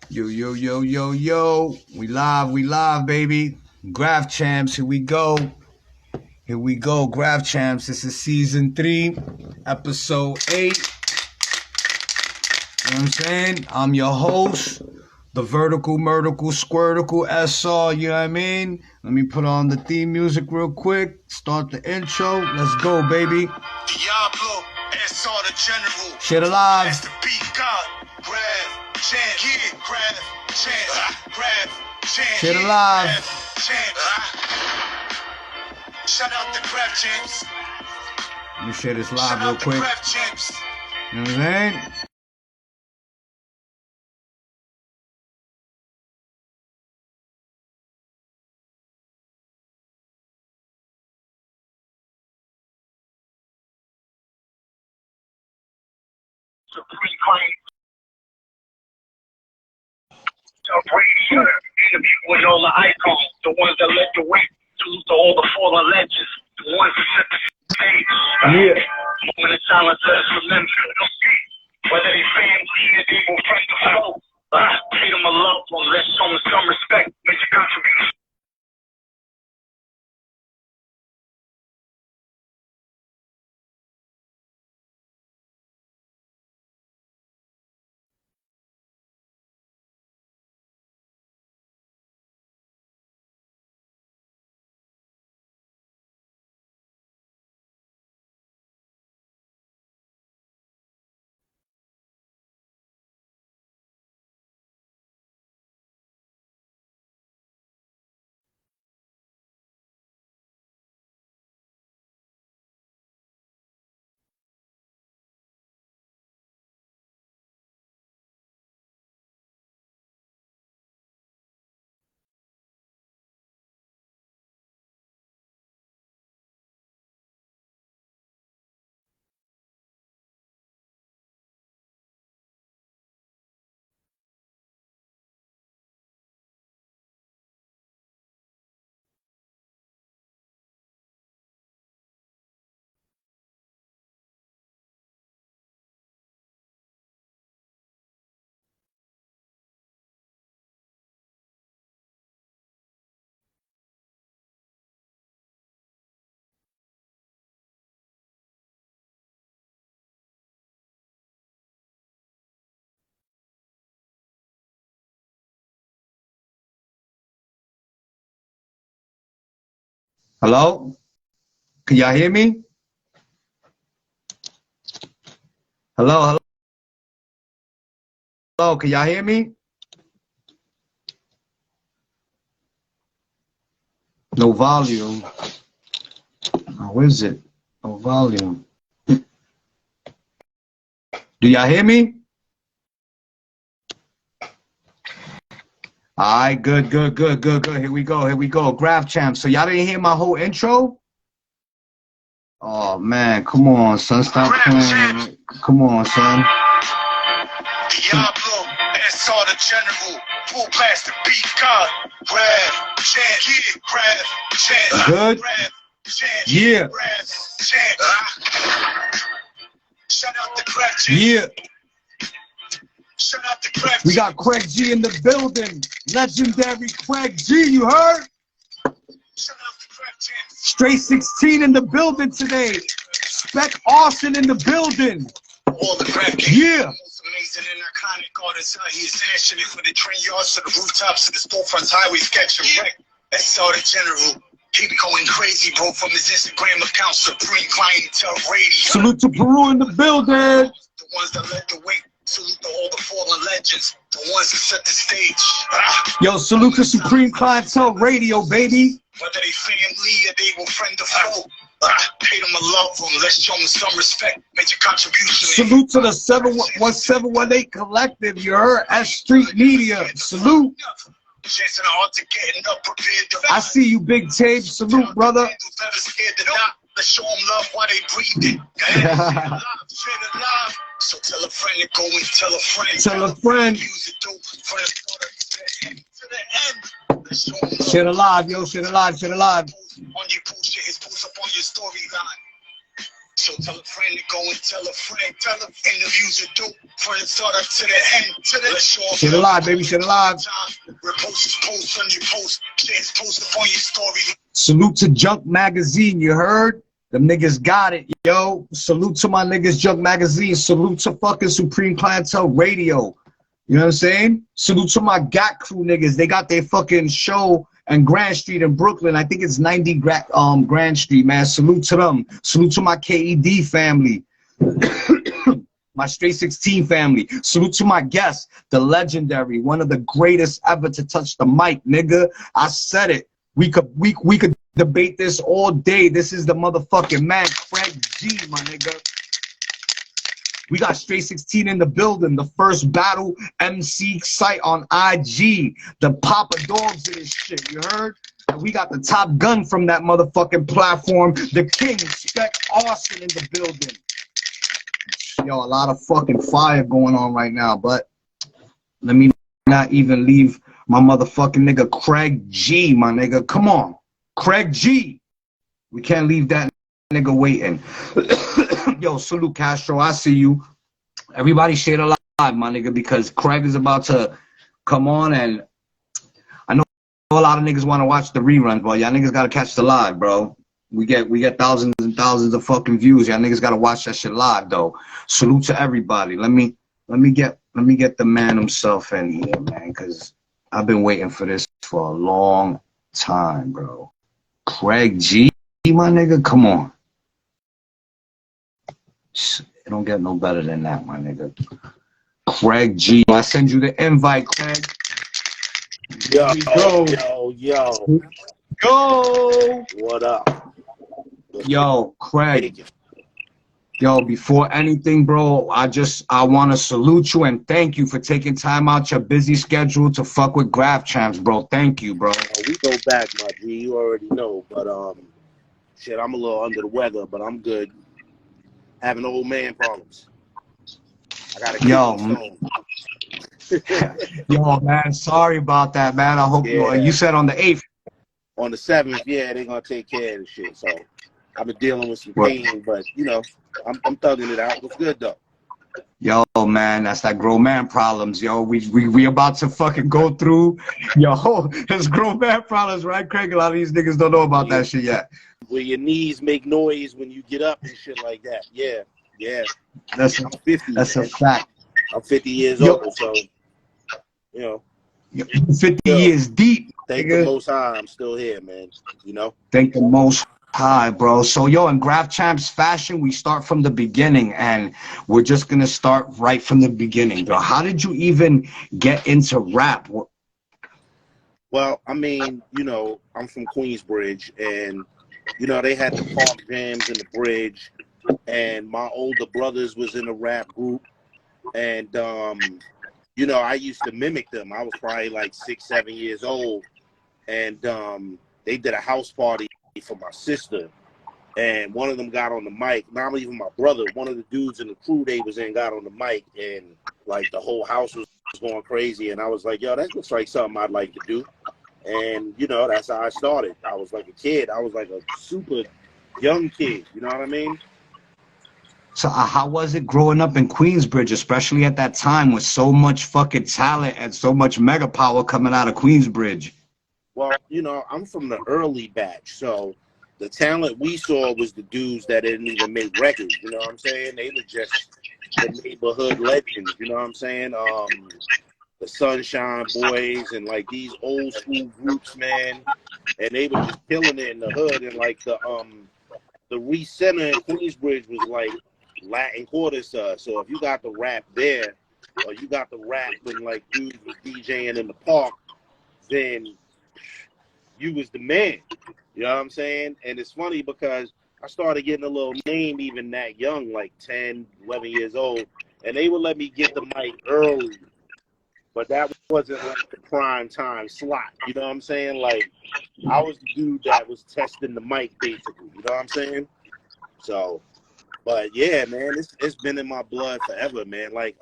Yo, yo, yo, yo, yo. We live, baby. Graph Champs, here we go. Here we go, Graph Champs. This is season 3, episode 8. You know what I'm saying? I'm your host, the vertical, murtical, squirtical SR, you know what I mean? Let me put on the theme music real quick. Start the intro. Let's go, baby. Diablo, SR the General. Shit alive. That's the beat God. Grab, chant, yeah, grab, chant, grab, chant. Shit alive. Grab, chant. Shout out the Grab Champs. Let me share this live Shout real out the quick. Grab Champs. You know what I'm saying? Supreme Claim. Radio interview with all the icons, the ones that led the way to all the fallen legends, the ones that set the stage. Yeah. Moment of silence, let us remember. Whether they family or they were friends or foe, treat them a loved one, let's show them some respect, make a contribution. Hello? Can y'all hear me? Hello? Hello? Can y'all hear me? No volume. How is it? No volume. Do y'all hear me? All right, good. Here we go. Graph Champ. So y'all didn't hear my whole intro? Oh, man. Come on, son. Stop playing. Come on, son. Diablo, SR the General, full blast the beat God. Grab, chant, yeah, grab, chant. Good? Grab, chant, Yeah. grab, chant. Shout out the Grab Champs. Yeah. Shout out the Grab We got Craig G in the building. Legendary Craig G, you heard? Shout out the Grab Champs. Straight 16 in the building today. SPEK ARSON in the building. All the Grab Champs. Yeah. Most amazing and iconic artists out here snatching it from the train yards to the rooftops to the storefronts, highways, catching wreck. SR the General. He be going crazy, bro, from his Instagram account, Supreme Clientele Radio. Salute to Peru in the building. The ones that led the way. Salute to all the fallen legends, the ones that set the stage. Yo, salute to Supreme Clientele Radio, baby. Whether they family or they were friend or foe. Pay them a love them, let's show them some respect, make your contribution. Salute to the 1718 Collective, you heard? S Street Media. Salute. Chasing hard to getting up, prepared to I see you, Big Tape. Salute, brother. Never scared to not. Let's show them love while they breathing. Share alive. So tell a friend to go and tell a friend. Tell a friend. Use it though, from the start to the end. Let's show them love. Shit alive, yo. Shit alive. On your post, shit is post up on your storyline. So tell a friend to go and tell a friend. Tell them interviews are dope. From the start up to the end. Let's show off. Shit alive, baby. Shit alive. Repost post on your post. Shares post up on your story. Salute to Junk Magazine. You heard? Them niggas got it, yo. Salute to my niggas, Junk Magazine. Salute to fucking Supreme Clientele Radio. You know what I'm saying? Salute to my GAT crew niggas. They got their fucking show on Grand Street in Brooklyn. I think it's 90 Grand Street, man. Salute to them. Salute to my KED family. My Straight 16 family. Salute to my guest, the legendary, one of the greatest ever to touch the mic, nigga. I said it. We could debate this all day. This is the motherfucking man, Craig G, my nigga. We got Straight 16 in the building. The first battle MC site on IG. The Papa Dogs in this shit, you heard? And we got the top gun from that motherfucking platform. The King, SPEK ARSON in the building. Yo, a lot of fucking fire going on right now, but let me not even leave my motherfucking nigga Craig G, my nigga. Come on. Craig G. We can't leave that nigga waiting. Yo, salute Castro. I see you. Everybody share the live, my nigga, because Craig is about to come on, and I know a lot of niggas want to watch the reruns, but y'all niggas gotta catch the live, bro. We get thousands and thousands of fucking views. Y'all niggas gotta watch that shit live though. Salute to everybody. Let me get the man himself in here, man, because I've been waiting for this for a long time, bro. Craig G, my nigga, come on. It don't get no better than that, my nigga. Craig G, I send you the invite, Craig. Yo, Go. Go. What up? Yo, Craig. Yo, before anything, bro, I want to salute you and thank you for taking time out your busy schedule to fuck with Graph Champs, bro. Thank you, bro. We go back, my G. You already know, but shit, I'm a little under the weather, but I'm good. Having old man problems. I got a kidney stone. Yo, man, sorry about that, man. I hope you said on the 8th. On the 7th, yeah, they're gonna take care of the shit. So I've been dealing with some pain, but you know, I'm thugging it out. It's good though. Yo, man, that's that grown man problems, yo. We about to fucking go through, yo, there's grown man problems, right, Craig? A lot of these niggas don't know about that shit yet. Where your knees make noise when you get up and shit like that. Yeah. That's 50, that's man. a fact. I'm 50 years old, so you know. 50 years deep. Thank the Most High, I'm still here, man. You know. Thank the Most High, bro. So, yo, in Graph Champs fashion, we start from the beginning, and we're just gonna start right from the beginning, bro. How did you even get into rap? Well, I mean, you know, I'm from Queensbridge, and you know, they had the park jams in the bridge, and my older brothers was in a rap group, and you know, I used to mimic them. I was probably like 6, 7 years old, and they did a house party for my sister, and one of them got on the mic. Not even my brother, one of the dudes in the crew they was in got on the mic, and like the whole house was going crazy, and I was like, yo, that looks like something I'd like to do. And, you know, that's how I started. I was like a kid. I was like a super young kid. You know what I mean? So how was it growing up in Queensbridge, especially at that time with so much fucking talent and so much mega power coming out of Queensbridge? Well, you know, I'm from the early batch. So the talent we saw was the dudes that didn't even make records. You know what I'm saying? They were just the neighborhood legends. You know what I'm saying? The Sunshine Boys and like these old school groups, man, and they were just killing it in the hood. And like the recenter in Queensbridge was like Latin Quarter stuff. So if you got the rap there, or you got the rap when like dudes was DJing in the park, then you was the man. You know what I'm saying? And it's funny because I started getting a little name even that young, like 10, 11 years old, and they would let me get the mic early. But that wasn't like the prime time slot. You know what I'm saying? Like, I was the dude that was testing the mic, basically. You know what I'm saying? So, but yeah, man, it's been in my blood forever, man. Like,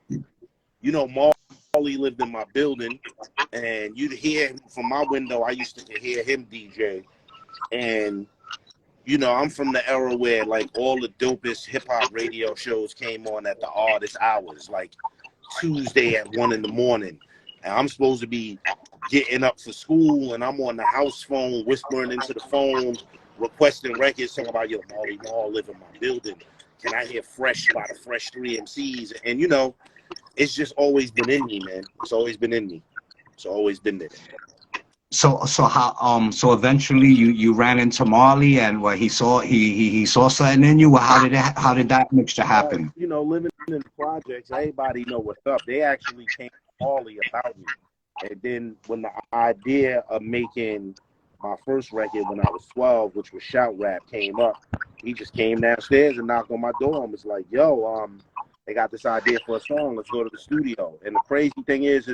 you know, Marley lived in my building, and you'd hear from my window, I used to hear him DJ. And you know, I'm from the era where like all the dopest hip hop radio shows came on at the oddest hours, like Tuesday at 1 in the morning. And I'm supposed to be getting up for school, and I'm on the house phone whispering into the phone, requesting records, talking about, yo, Marley Marl live in my building. Can I hear Fresh by the Fresh 3 MCs? And, you know, it's just always been in me, man. It's always been in me. It's always been there. So so eventually you ran into Marley, and what he saw something in you. Well, how did that mixture happen? You know, living in the projects, everybody know what's up. They actually came to Marley about me. And then when the idea of making my first record when I was 12, which was Shout Rap, came up, he just came downstairs and knocked on my door and was like, yo, they got this idea for a song. Let's go to the studio. And the crazy thing is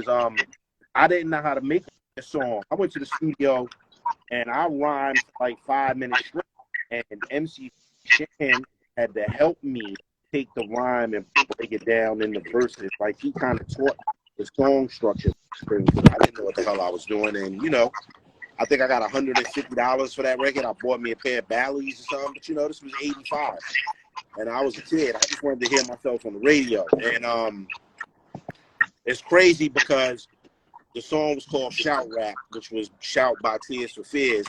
I didn't know how to make a song. I went to the studio and I rhymed like 5 minutes straight. And MC Shan had to help me take the rhyme and break it down in the verses. Like, he kind of taught the song structure. I didn't know what the hell I was doing. And, you know, I think I got $150 for that record. I bought me a pair of Bally's or something. But, you know, this was 85. And I was a kid. I just wanted to hear myself on the radio. And it's crazy because the song was called Shout Rap, which was Shout by Tears for Fears.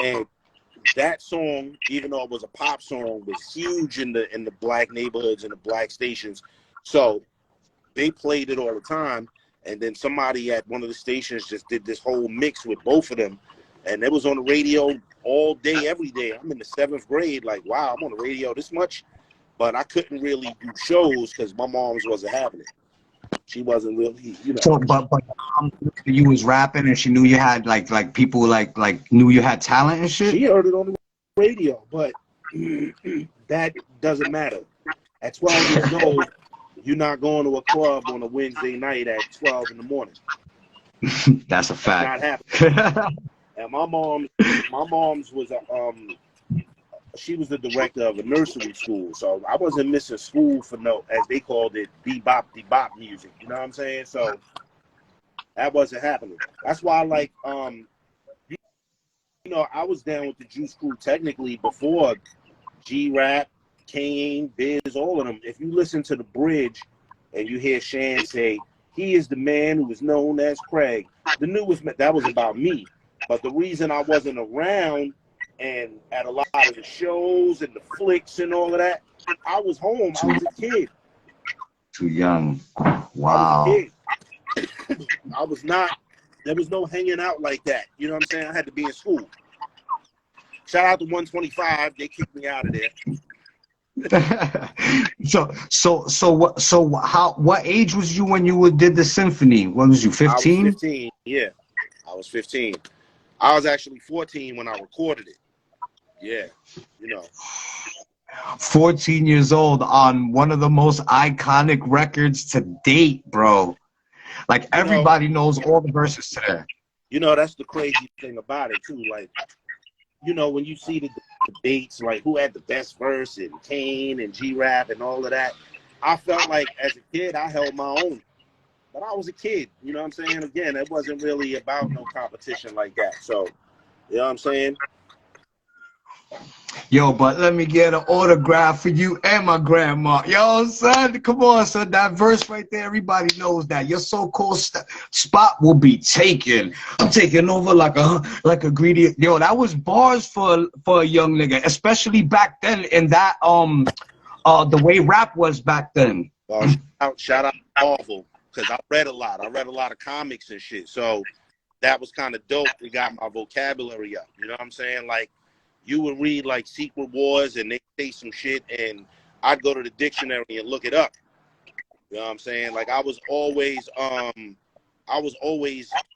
And that song, even though it was a pop song, was huge in the black neighborhoods and the black stations. So they played it all the time. And then somebody at one of the stations just did this whole mix with both of them. And it was on the radio all day, every day. I'm in the 7th grade, like, wow, I'm on the radio this much. But I couldn't really do shows because my mom's wasn't having it. She wasn't really, you know. So, but you was rapping, and she knew you had like people like knew you had talent and shit. She heard it on the radio, but that doesn't matter. At 12 years old, you're not going to a club on a Wednesday night at 12 in the morning. That's a fact. That's not happening. And my mom's was she was the director of a nursery school, so I wasn't missing school for no, as they called it, bebop music. You know what I'm saying? So that wasn't happening. That's why, like, you know, I was down with the Juice Crew technically before G-Rap, Kane, Biz, all of them. If you listen to the bridge and you hear Shan say, "He is the man who is known as Craig," the newest, that was about me. But the reason I wasn't around and at a lot of the shows and the flicks and all of that, I was home. I was a kid. Too young. Wow. I was a kid. I was not, there was no hanging out like that. You know what I'm saying? I had to be in school. Shout out to 125. They kicked me out of So what age was you when you did the symphony? What was you, 15? I was 15, yeah. I was 15. I was actually 14 when I recorded it. Yeah, you know. 14 years old on one of the most iconic records to date, bro. Like, everybody knows all the verses to that. You know, that's the crazy thing about it, too. Like, you know, when you see the debates, like who had the best verse and Kane and G-Rap and all of that, I felt like as a kid, I held my own. But I was a kid, you know what I'm saying? Again, it wasn't really about no competition like that. So, you know what I'm saying? Yo, but let me get an autograph for you and my grandma. Yo, son, come on, son. That verse right there, everybody knows that. Your so-called spot will be taken. I'm taking over like a greedy. Yo, that was bars for a young nigga, especially back then in that the way rap was back then. Shout out awful, because I read a lot. I read a lot of comics and shit. So that was kind of dope. It got my vocabulary up. You know what I'm saying? Like, you would read like Secret Wars and they say some shit and I'd go to the dictionary and look it up. You know what I'm saying? Like, I was always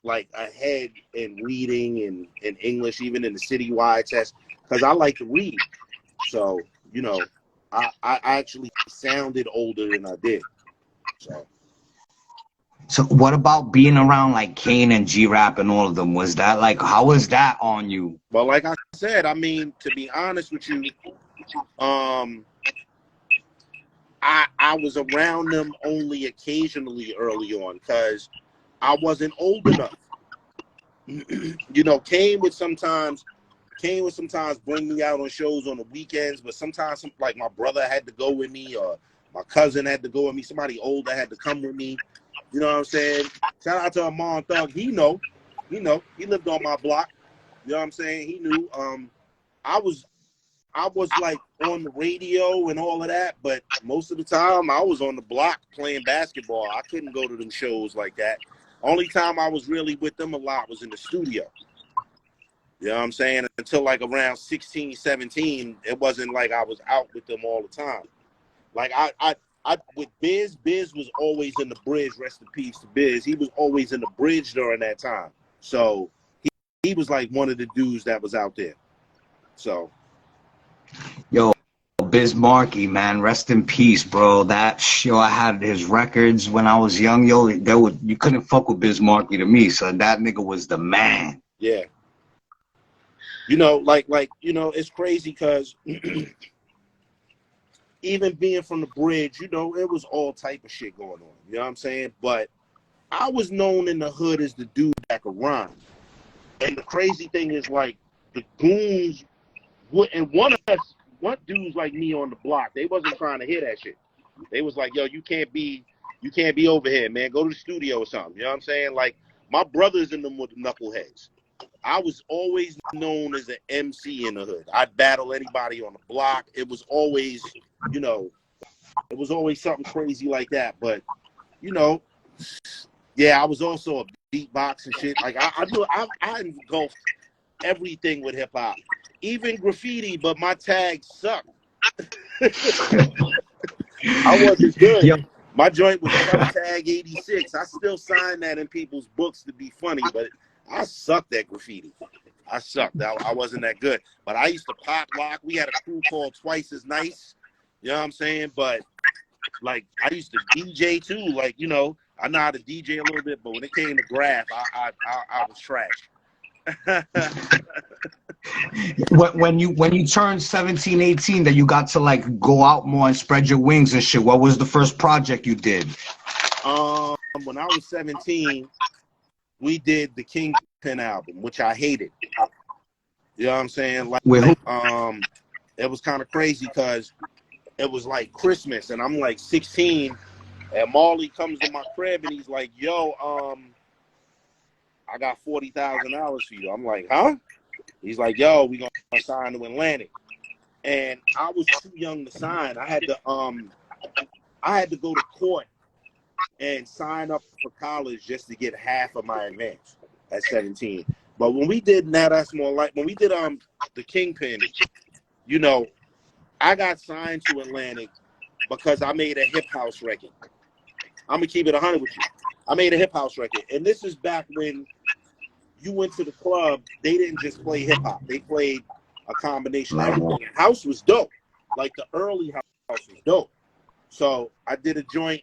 like ahead in reading and in English, even in the citywide test, because I like to read. So, you know, I actually sounded older than I did. So what about being around like Kane and G-Rap and all of them? Was that like, how was that on you? Well, like I said, I mean, to be honest with you, I was around them only occasionally early on because I wasn't old enough. You know, Kane would sometimes Kane would sometimes bring me out on shows on the weekends, but sometimes like my brother had to go with me, or my cousin had to go with me. Somebody older had to come with me. You know what I'm saying? Shout out to Amon Thug. He lived on my block. You know what I'm saying? He knew. I was like on the radio and all of that, but most of the time I was on the block playing basketball. I couldn't go to them shows like that. Only time I was really with them a lot was in the studio. You know what I'm saying? Until like around 16, 17, it wasn't like I was out with them all the time. Like I with Biz was always in the bridge. Rest in peace to Biz. He was always in the bridge during that time. So he was like one of the dudes that was out there. So. Yo, Biz Markie, man, rest in peace, bro. I had his records when I was young, yo. You couldn't fuck with Biz Markie to me, so that nigga was the man. Yeah. You know, like it's crazy because even being from the bridge, you know, it was all type of shit going on. You know what I'm saying? But I was known in the hood as the dude that could rhyme. And the crazy thing is, like, the goons wouldn't want dudes like me on the block. They wasn't trying to hear that shit. They was like, yo, you can't be over here, man. Go to the studio or something. You know what I'm saying? Like, my brothers in them were the knuckleheads. I was always known as an MC in the hood. I'd battle anybody on the block. It was always, you know, something crazy like that. But, you know, yeah, I was also a beatbox and shit. Like, I engulfed everything with hip hop, even graffiti. But my tags sucked. I wasn't good. Yep. My joint was tag 86. I still sign that in people's books to be funny, but I sucked at graffiti. I sucked. I wasn't that good. But I used to pop lock. We had a crew called Twice as Nice. You know what I'm saying? But, like, I used to DJ too. Like, you know, I know how to DJ a little bit, but when it came to graph, I was trash. when you turned 17, 18, that you got to, like, go out more and spread your wings and shit, what was the first project you did? When I was 17, we did the Kingpin album, which I hated. You know what I'm saying? Like, it was kind of crazy because it was like Christmas, and I'm like 16, and Marley comes to my crib, and he's like, yo, I got $40,000 for you. I'm like, huh? He's like, yo, we gonna sign to Atlantic. And I was too young to sign. I had to go to court and sign up for college just to get half of my advance at 17. But when we did Now That's More Like, when we did the Kingpin, you know, I got signed to Atlantic because I made a hip house record. I'm gonna keep it 100 with you. I made a hip house record, and this is back when you went to the club. They didn't just play hip hop; they played a combination of everything. House was dope. Like, the early house was dope. So I did a joint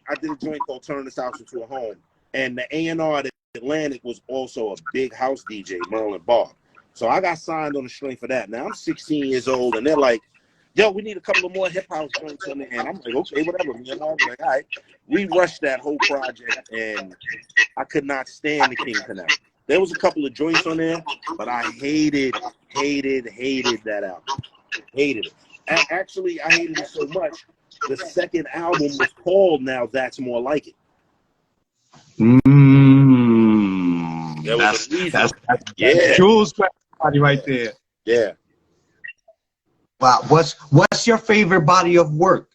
called Turn This House Into a Home. And the A&R at Atlantic was also a big house DJ, Merlin Barr. So I got signed on the strength for that. Now I'm 16 years old, and they're like, yo, we need a couple of more hip house joints on the end. I'm like, okay, whatever. You know, I'm like, all right. We rushed that whole project, and I could not stand the Kingpin album. There was a couple of joints on there, but I hated that album. Hated it. Actually, I hated it so much. The second album was called Now That's More Like It. That's Jules right there. Yeah. Wow. What's your favorite body of work?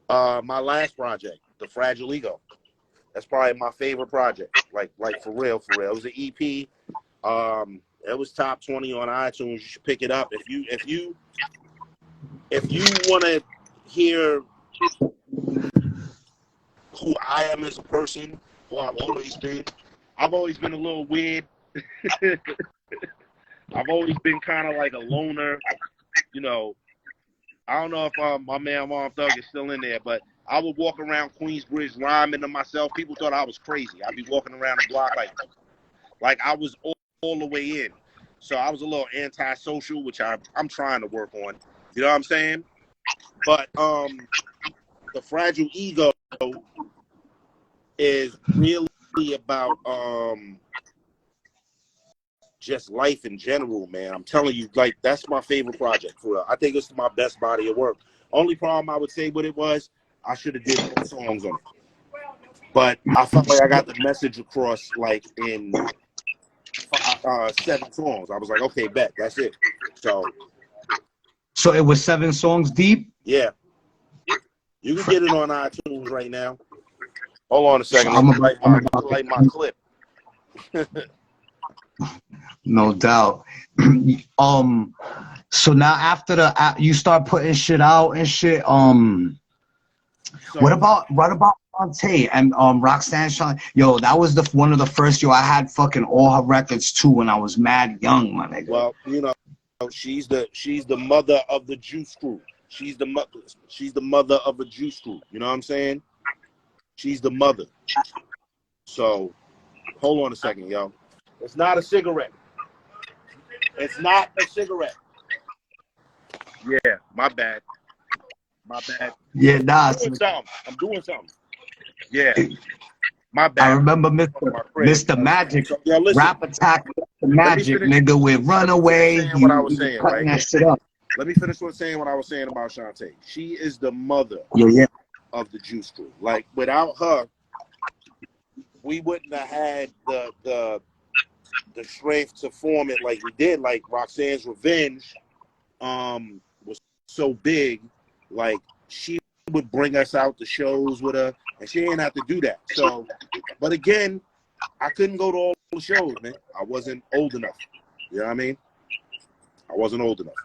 My last project, The Fragile Ego. That's probably my favorite project. Like for real. It was an EP. It was top 20 on iTunes. You should pick it up. If you want to hear who I am as a person, who I've always been a little weird. I've always been kind of like a loner. You know, I don't know if my man Mom Thug is still in there, but I would walk around Queensbridge rhyming to myself. People thought I was crazy. I'd be walking around the block like I was all the way in. So I was a little antisocial, which I'm trying to work on. You know what I'm saying? But The Fragile Ego is really about just life in general, man. I'm telling you, like, that's my favorite project for real. I think it's my best body of work. Only problem I would say with it was I should have did more songs on it, but I felt like I got the message across like in 7 songs. I was like, okay, bet, that's it. So it was 7 songs deep? Yeah. You can get it on iTunes right now. Hold on a second. So Like my clip. No doubt. So now after you start putting shit out and shit, what about Shantae and Roxanne Shantae? Yo, that was one of the first. Yo, I had fucking all her records too when I was mad young, my nigga. Well, you know, she's the mother of the Juice Crew. She's the mother of a Juice Crew. You know what I'm saying? She's the mother. So, hold on a second, yo. It's not a cigarette. It's not a cigarette. Yeah, my bad. My bad. Yeah, nah. I'm doing something. Yeah, my bad. I remember Mr. Magic, so, yo, listen, Rap Attack, Mr. Magic, nigga, with Runaway. What I was saying, cutting right? that shit up. Let me finish saying what I was saying about Shantae. She is the mother of the Juice Crew. Like, without her, we wouldn't have had the strength to form it like we did. Like, Roxanne's Revenge was so big. Like, she would bring us out to shows with her, and she didn't have to do that. So, but again, I couldn't go to all the shows, man. I wasn't old enough. You know what I mean? I wasn't old enough.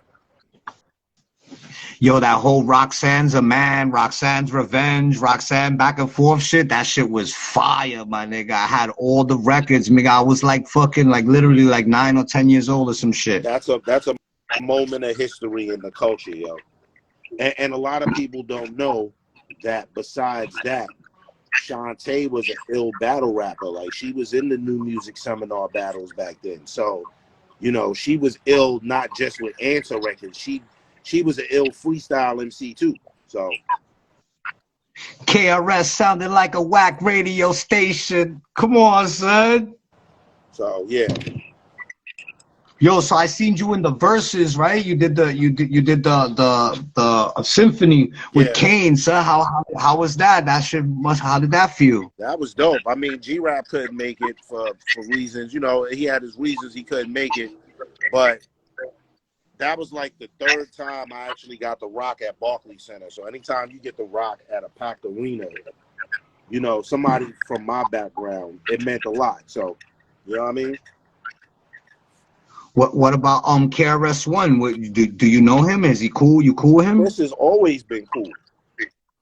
Yo, that whole Roxanne's a Man, Roxanne's Revenge, Roxanne back and forth shit, that shit was fire, my nigga. I had all the records, nigga. I was like fucking, like literally like 9 or 10 years old or some shit. That's a moment of history in the culture, yo. And a lot of people don't know that besides that, Shantae was an ill battle rapper. Like, she was in the New Music Seminar battles back then. So, you know, she was ill not just with answer records. She was an ill freestyle MC too. So KRS sounded like a whack radio station. Come on, son. So yeah. Yo, so I seen you in the verses, right? You did the symphony with Kane, sir. How was that? How did that feel? That was dope. I mean, G-Rap couldn't make it for reasons, you know, he had his reasons he couldn't make it, but that was like the 3rd time I actually got to rock at Barclays Center. So anytime you get to rock at a packed arena, you know, somebody from my background, it meant a lot. So, you know what I mean? What about KRS-One? Do you know him? Is he cool? You cool with him? Chris has always been cool.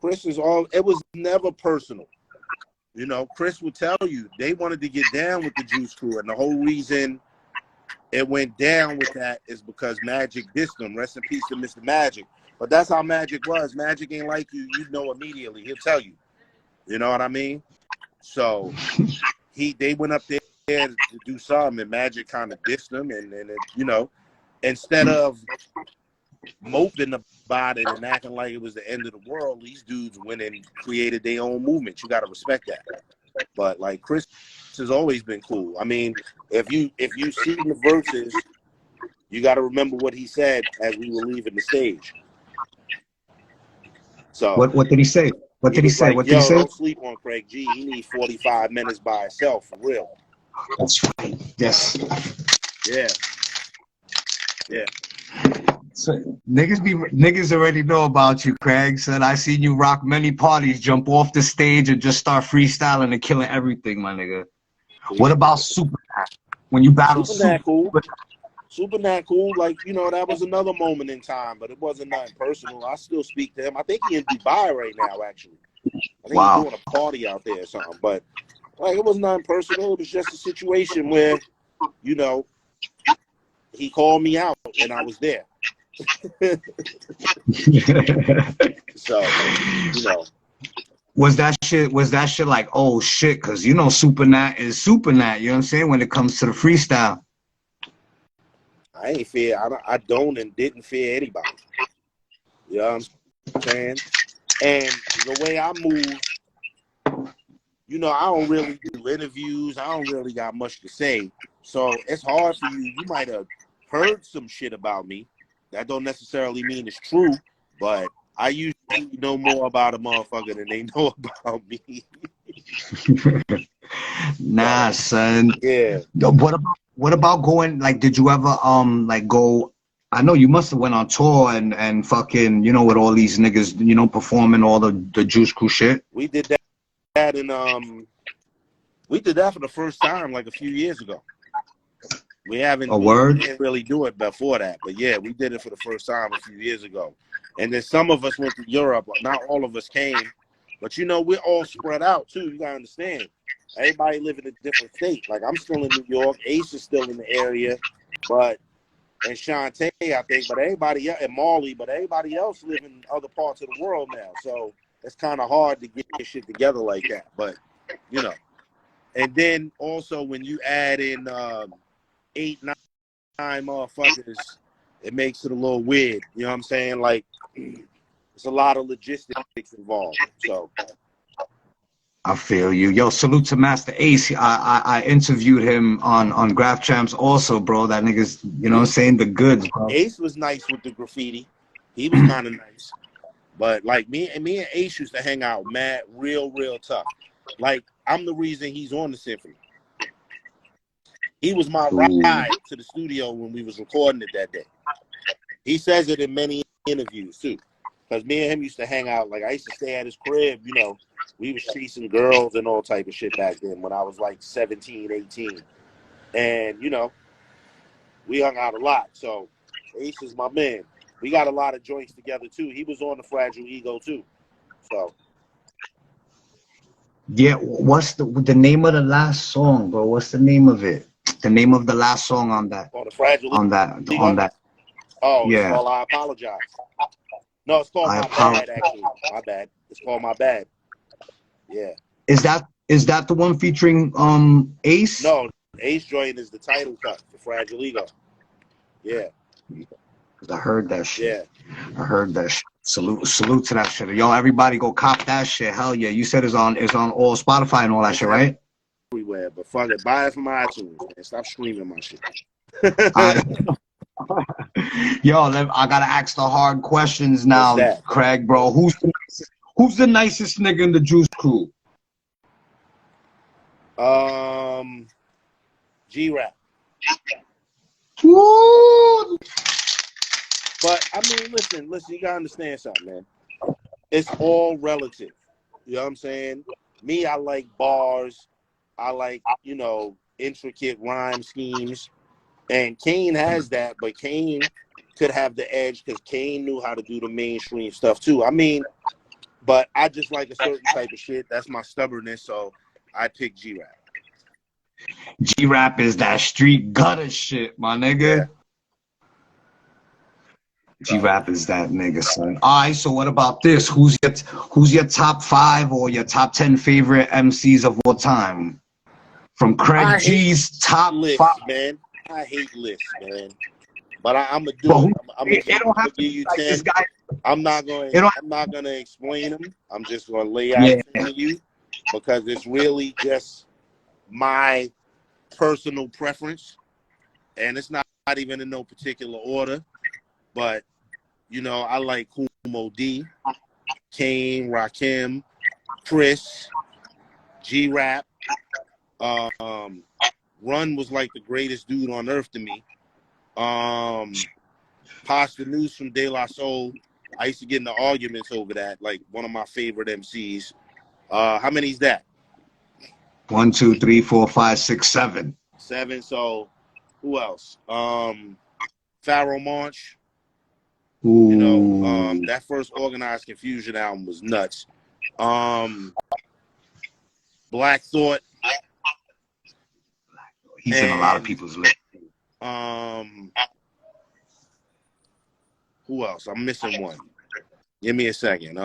It was never personal. You know, Chris would tell you they wanted to get down with the Juice Crew, and the whole reason it went down with that is because Magic dissed him. Rest in peace to Mr. Magic. But that's how Magic was. Magic ain't like you know immediately. He'll tell you. You know what I mean? So they went up there to do something, and Magic kind of dissed him, and it, you know, instead of moping about it and acting like it was the end of the world, these dudes went and created their own movement. You got to respect that. But like, Chris has always been cool. I mean, if you see the verses, you got to remember what he said as we were leaving the stage. So what did he say? What did he say? Like, what did he say? Don't sleep on Craig G. He needs 45 minutes by himself, for real. That's right. Yes. Yeah. Yeah. So, niggas already know about you, Craig. Said I seen you rock many parties, jump off the stage and just start freestyling and killing everything, my nigga. What about Super Nat? When you battled Super cool. Super Nat cool. Like, you know, that was another moment in time, but it wasn't nothing personal. I still speak to him. I think he's in Dubai right now, actually. I think he's doing a party out there or something. But like, it was nothing personal. It was just a situation where, you know, he called me out and I was there. So, you know. Was that shit like, oh shit, because you know Super Nat is Super Nat, you know what I'm saying, when it comes to the freestyle? I ain't fear. I don't and didn't fear anybody. You know what I'm saying? And the way I move, you know, I don't really do interviews. I don't really got much to say. So it's hard for you. You might have heard some shit about me. That don't necessarily mean it's true, but I usually know more about a motherfucker than they know about me. Nah, son. Yeah. What about going, like, did you ever like go, I know you must have went on tour and fucking, you know, with all these niggas, you know, performing all the Juice Crew shit? We did that and we did that for the first time like a few years ago. We haven't A word? we didn't really do it before that, but yeah, we did it for the first time a few years ago. And then some of us went to Europe. Not all of us came, but you know, we're all spread out too. You gotta understand. Everybody live in a different state. Like I'm still in New York, Ace is still in the area, but and Shantae, I think, but everybody else, and Marley, but everybody else live in other parts of the world now. So it's kind of hard to get shit together like that. But you know, and then also when you add in 8, 9 motherfuckers, it makes it a little weird. You know what I'm saying? Like, it's a lot of logistics involved. So I feel you. Yo, salute to Master Ace. I interviewed him on Graph Champs also, bro. That nigga's, you know what I'm saying, the goods, bro. Ace was nice with the graffiti. He was kind of nice. But like me and Ace used to hang out mad, real tough. Like, I'm the reason he's on the symphony. He was my ride to the studio when we was recording it that day. He says it in many interviews too. Because me and him used to hang out. Like, I used to stay at his crib, you know. We was chasing girls and all type of shit back then when I was like 17, 18. And, you know, we hung out a lot. So Ace is my man. We got a lot of joints together too. He was on the Fragile Ego too. So yeah, what's the name of the last song, bro? What's the name of it? The name of the last song on that. On the Fragile Ego? On that. Oh, yeah. It's called I Apologize. No, it's called My Bad, actually. My Bad. It's called My Bad. Yeah. Is that the one featuring Ace? No, Ace joint is the title cut for Fragile Ego. Yeah. I heard that shit. Yeah. I heard that shit. Salute to that shit. Yo, everybody go cop that shit. Hell yeah. You said it's on all Spotify and all that shit, right? Everywhere, but fuck it. Buy it from iTunes, man. Stop streaming my shit. Yo, I gotta ask the hard questions now, Craig, bro. Who's the nicest nigga in the Juice Crew? G-Rap. Woo! But I mean, listen, you gotta understand something, man. It's all relative. You know what I'm saying? Me, I like bars. I like, you know, intricate rhyme schemes. And Kane has that, but Kane could have the edge because Kane knew how to do the mainstream stuff too. I mean, but I just like a certain type of shit. That's my stubbornness, so I pick G-Rap. G-Rap is that street gutter shit, my nigga. Yeah. G-Rap is that nigga, son. All right, so what about this? Who's your top 5 or your top 10 favorite MCs of all time? From Craig G's top list, 5. Man. I hate lists, man. But I'm gonna do it. I'm gonna give you 10. I'm not gonna explain them. I'm just gonna lay out for you because it's really just my personal preference, and it's not even in no particular order. But you know, I like Kumo D, Kane, Rakim, Chris, G-Rap. Run was like the greatest dude on earth to me. Pasta News from De La Soul. I used to get into arguments over that. Like one of my favorite MCs. How many is that? 1, 2, 3, 4, 5, 6, 7. 7. So who else? Pharaoh Monch. Ooh. You know, that first Organized Confusion album was nuts. Black Thought. He's in a lot of people's list. Who else? I'm missing one. Give me a second.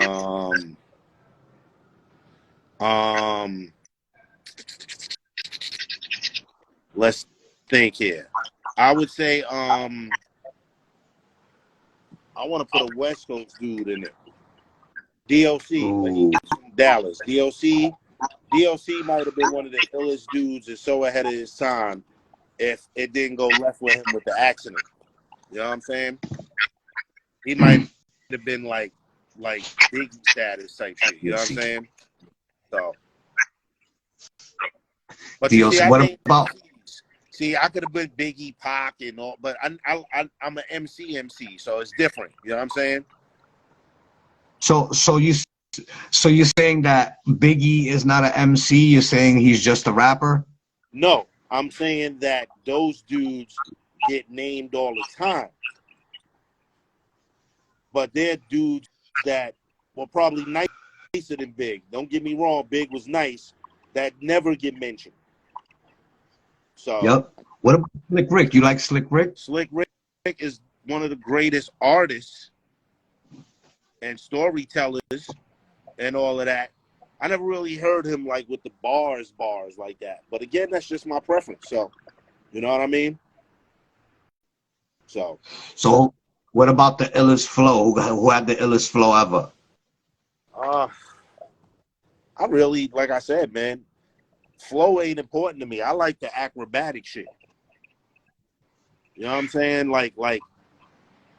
Let's think here. I would say I want to put a West Coast dude in there. DLC, but he's from Dallas. DLC might have been one of the illest dudes and so ahead of his time. if it didn't go left with him with the accident. You know what I'm saying? He might have been like Biggie status type shit. You know what I'm saying? So, but you see, I what named about? MCs. See, I could have been Biggie, Pac, and all, but I'm an MC, so it's different. You know what I'm saying? So you're saying that Biggie is not an MC? You're saying he's just a rapper? No, I'm saying that those dudes get named all the time, but they're dudes that were probably nicer than Big. Don't get me wrong, Big was nice. That never get mentioned. So, Yep. What about Slick Rick? You like Slick Rick? Slick Rick is one of the greatest artists and storytellers and all of that. I never really heard him like with the bars like that. But again, that's just my preference. So, you know what I mean? So what about the illest flow? Who had the illest flow ever? I really, like I said, man, flow ain't important to me. I like the acrobatic shit. You know what I'm saying? Like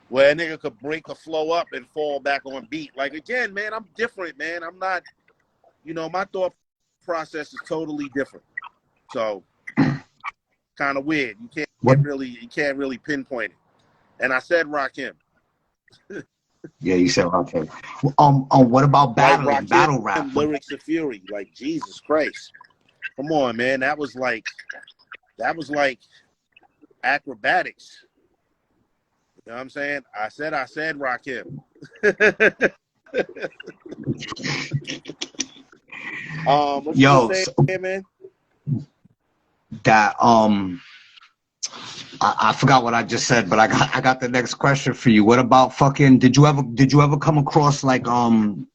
where a nigga could break a flow up and fall back on beat. Like, again, man, I'm different, man. I'm not, you know, my thought process is totally different. So, kind of weird. You can't really pinpoint it. And I said Rakim. Yeah, you said Rakim. What about battling, like Rakim, battle rap? Lyrics of Fury. Like, Jesus Christ. Come on, man. That was like acrobatics. You know what I'm saying? I said Rakim. What Yo, you say, man? That I forgot what I just said, but I got the next question for you. What about fucking? Did you ever come across like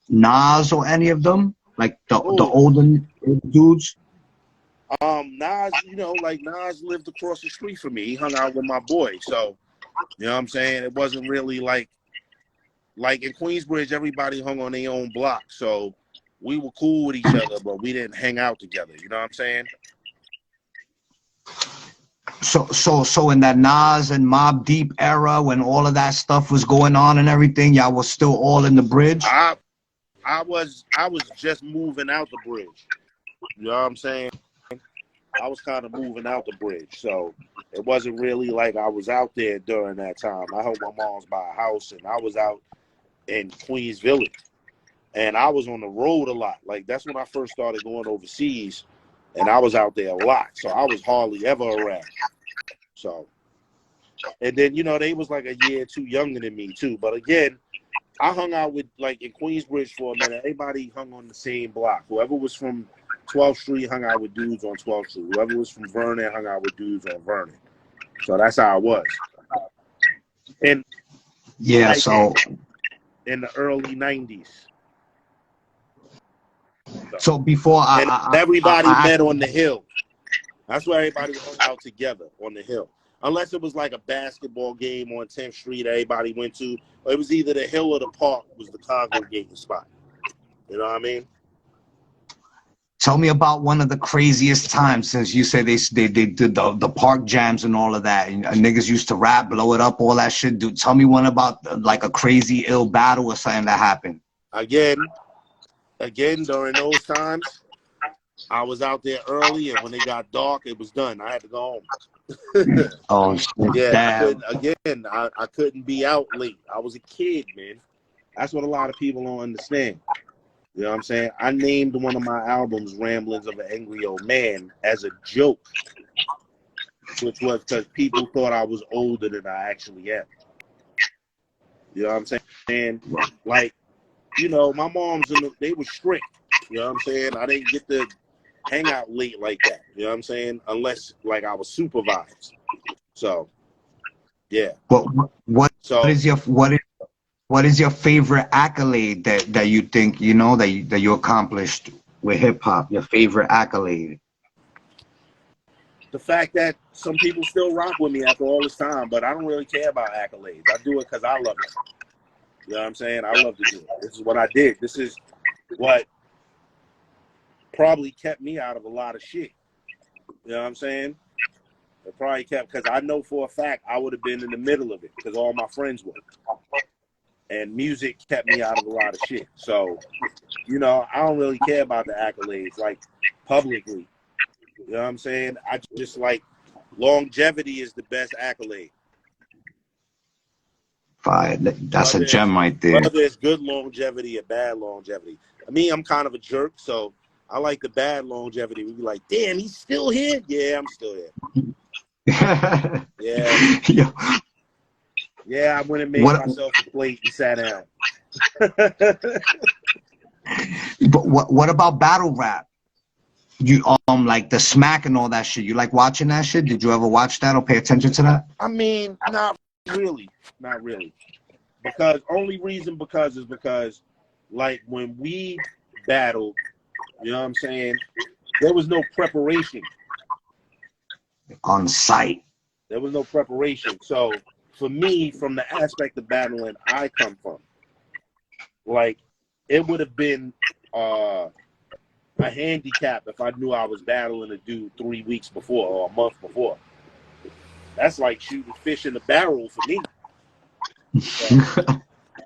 Nas or any of them, like the older dudes? Nas, you know, like Nas lived across the street from me. He hung out with my boy, so you know what I'm saying. It wasn't really like in Queensbridge, everybody hung on their own block, so we were cool with each other, but we didn't hang out together. You know what I'm saying? So in that Nas and Mobb Deep era, when all of that stuff was going on and everything, y'all was still all in the bridge. I was just moving out the bridge. You know what I'm saying? I was kind of moving out the bridge, so it wasn't really like I was out there during that time. I helped my mom's buy a house, and I was out in Queens Village, and I was on the road a lot. Like, that's when I first started going overseas, and I was out there a lot, so I was hardly ever around. So, and then, you know, they was like a year or two younger than me too. But again, I hung out with, like, in Queensbridge for a minute. Everybody hung on the same block. Whoever was from 12th Street hung out with dudes on 12th Street. Whoever was from Vernon hung out with dudes on Vernon. So that's how it was. And yeah, like, so in the early 90s. So before everybody met on the hill. That's where everybody hung out together, on the hill. Unless it was like a basketball game on 10th Street everybody went to. Or it was either the hill or the park was the congregating spot. You know what I mean? Tell me about one of the craziest times, since you say they did the park jams and all of that. And niggas used to rap, blow it up, all that shit. Dude, tell me one about like a crazy ill battle or something that happened. Again, during those times, I was out there early, and when it got dark, it was done. I had to go home. Oh, shit. Yeah, I couldn't be out late. I was a kid, man. That's what a lot of people don't understand. You know what I'm saying? I named one of my albums Ramblings of an Angry Old Man as a joke, which was because people thought I was older than I actually am. You know what I'm saying? Like, you know, my moms, they were strict. You know what I'm saying? I didn't get to hang out late like that. You know what I'm saying? Unless, like, I was supervised. So, yeah. What is your favorite accolade that you think, you know, that you accomplished with hip hop? Your favorite accolade? The fact that some people still rock with me after all this time, but I don't really care about accolades. I do it because I love it. You know what I'm saying? I love to do it. This is what I did. This is what probably kept me out of a lot of shit. You know what I'm saying? It probably kept, because I know for a fact I would have been in the middle of it because all my friends were. And music kept me out of a lot of shit. So, you know, I don't really care about the accolades, like, publicly. You know what I'm saying? I just like, longevity is the best accolade. Fire. That's a gem right there. Whether it's good longevity or bad longevity. I mean, I'm kind of a jerk, so I like the bad longevity. We be like, damn, he's still here? Yeah, I'm still here. Yeah. Yeah, I went and made myself a plate and sat down. But what about battle rap? You like the smack and all that shit. You like watching that shit? Did you ever watch that or pay attention to that? I mean, not really. Not really. Because because like when we battled, you know what I'm saying, there was no preparation. On site. There was no preparation. So for me, from the aspect of battling I come from, like, it would have been a handicap if I knew I was battling a dude 3 weeks before or a month before. That's like shooting fish in a barrel for me. So,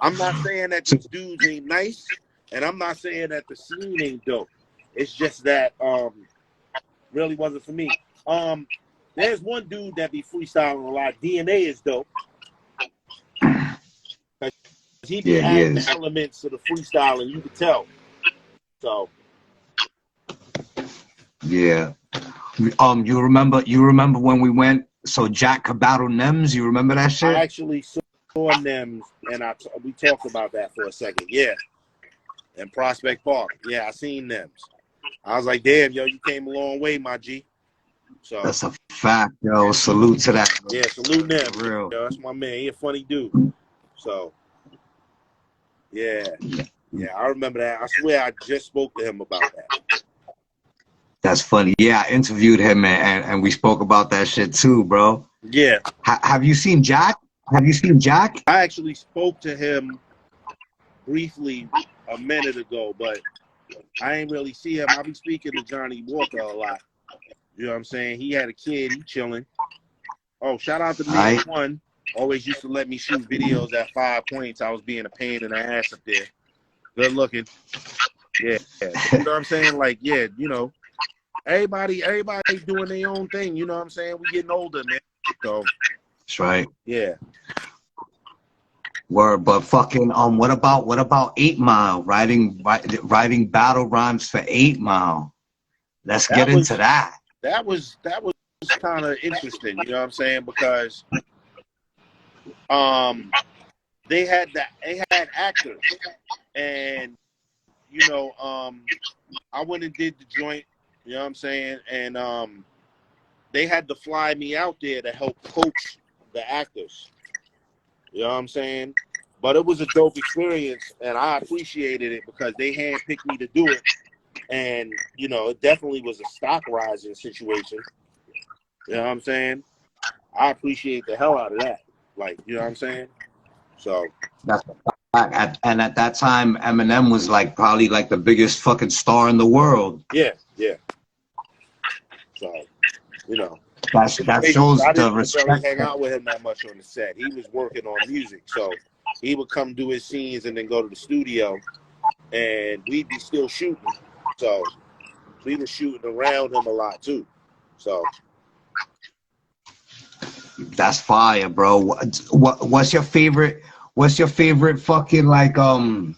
I'm not saying that these dudes ain't nice, and I'm not saying that the scene ain't dope. It's just that really wasn't for me. There's one dude that be freestyling a lot. DNA is dope. He be adding elements to the freestyle, and you can tell. So yeah. You remember when we went so Jack could battle Nems? You remember that shit? I actually saw Nems, and we talked about that for a second. Yeah. And Prospect Park. Yeah, I seen Nems. I was like, damn, yo, you came a long way, my G. So that's a fact, yo. Salute to that. Yeah, salute Nems. Real. Yo, that's my man. He a funny dude. So yeah, I remember that. I swear I just spoke to him about that. That's funny. Yeah, I interviewed him and we spoke about that shit too, bro. Yeah. Have you seen Jack? Have you seen Jack? I actually spoke to him briefly a minute ago, but I ain't really see him. I be speaking to Johnny Walker a lot. You know what I'm saying? He had a kid. He chilling. Oh, shout out to me. One always used to let me shoot videos at 5 points. I was being a pain in the ass up there. Good looking. Yeah. You know what I'm saying? Like, yeah, you know, everybody doing their own thing. You know what I'm saying? We getting older, man. So that's right. Yeah. Word, but fucking what about 8 Mile writing battle rhymes for 8 Mile? Let's get into that. That was kind of interesting, you know what I'm saying? Because they had actors, and you know, I went and did the joint, you know what I'm saying, and they had to fly me out there to help coach the actors. You know what I'm saying? But it was a dope experience, and I appreciated it because they handpicked me to do it. And, you know, it definitely was a stock rising situation. You know what I'm saying? I appreciate the hell out of that. Like, you know what I'm saying? So. That's a fact. And at that time, Eminem was probably the biggest fucking star in the world. Yeah. So, you know. That shows the respect. I didn't really hang out with him that much on the set. He was working on music, so he would come do his scenes and then go to the studio, and we'd be still shooting. So we were shooting around him a lot too. So that's fire, bro. What's your favorite? What's your favorite fucking do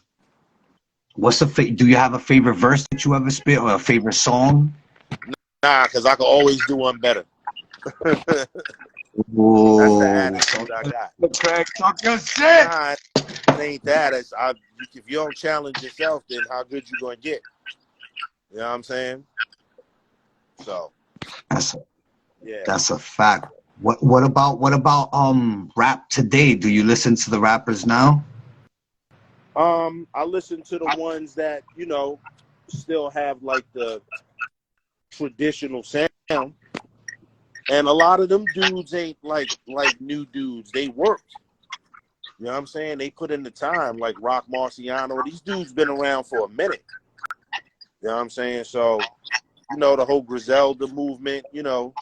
you have a favorite verse that you ever spit or a favorite song? Nah, because I can always do one better. Ooh. That's the attitude I got. Craig, talk your shit. Nah, it ain't that. If you don't challenge yourself, then how good you gonna get? You know what I'm saying? So that's a fact. What about rap today? Do you listen to the rappers now? I listen to the ones that, you know, still have the traditional sound. And a lot of them dudes ain't like new dudes. They worked. You know what I'm saying? They put in the time, like Rock Marciano. These dudes been around for a minute. You know what I'm saying? So, you know, the whole Griselda movement, you know,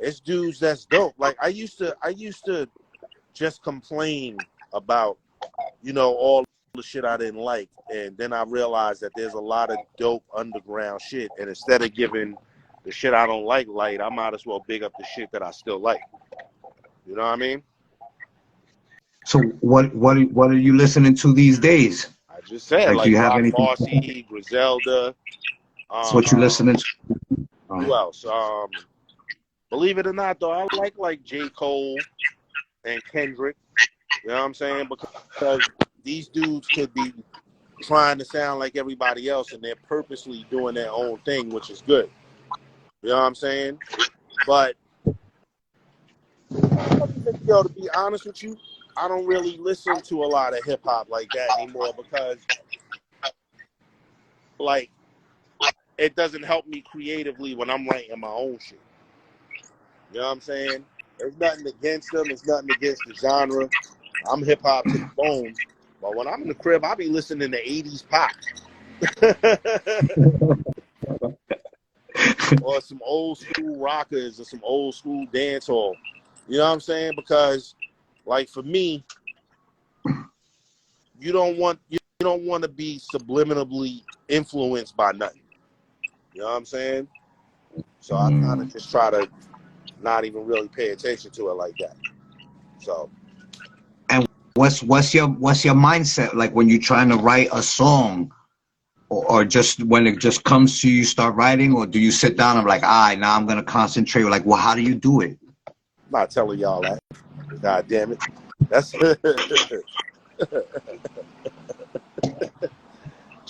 it's dudes that's dope. Like I used to just complain about, you know, all the shit I didn't like, and then I realized that there's a lot of dope underground shit, and instead of giving the shit I don't like light, I might as well big up the shit that I still like. You know what I mean? So what are you listening to these days? I just said, Like, do like you have Rock anything? Marcy, Griselda. So what you listening to? Who else? Believe it or not, though, I like J. Cole and Kendrick. You know what I'm saying? Because these dudes could be trying to sound like everybody else, and they're purposely doing their own thing, which is good. You know what I'm saying? But yo, to be honest with you, I don't really listen to a lot of hip hop like that anymore because, like, it doesn't help me creatively when I'm writing my own shit. You know what I'm saying? There's nothing against them. There's nothing against the genre. I'm hip hop to the bone. But when I'm in the crib, I be listening to 80s pop. Or some old school rockers or some old school dance hall. You know what I'm saying? Because, like, for me, you don't want to be subliminally influenced by nothing. You know what I'm saying? So I kind of just try to not even really pay attention to it like that. So. And what's your mindset like when you're trying to write a song, or just when it just comes to you start writing, or do you sit down and like, all right, now I'm gonna concentrate? Like, well, how do you do it? I'm not telling y'all that. God damn it. That's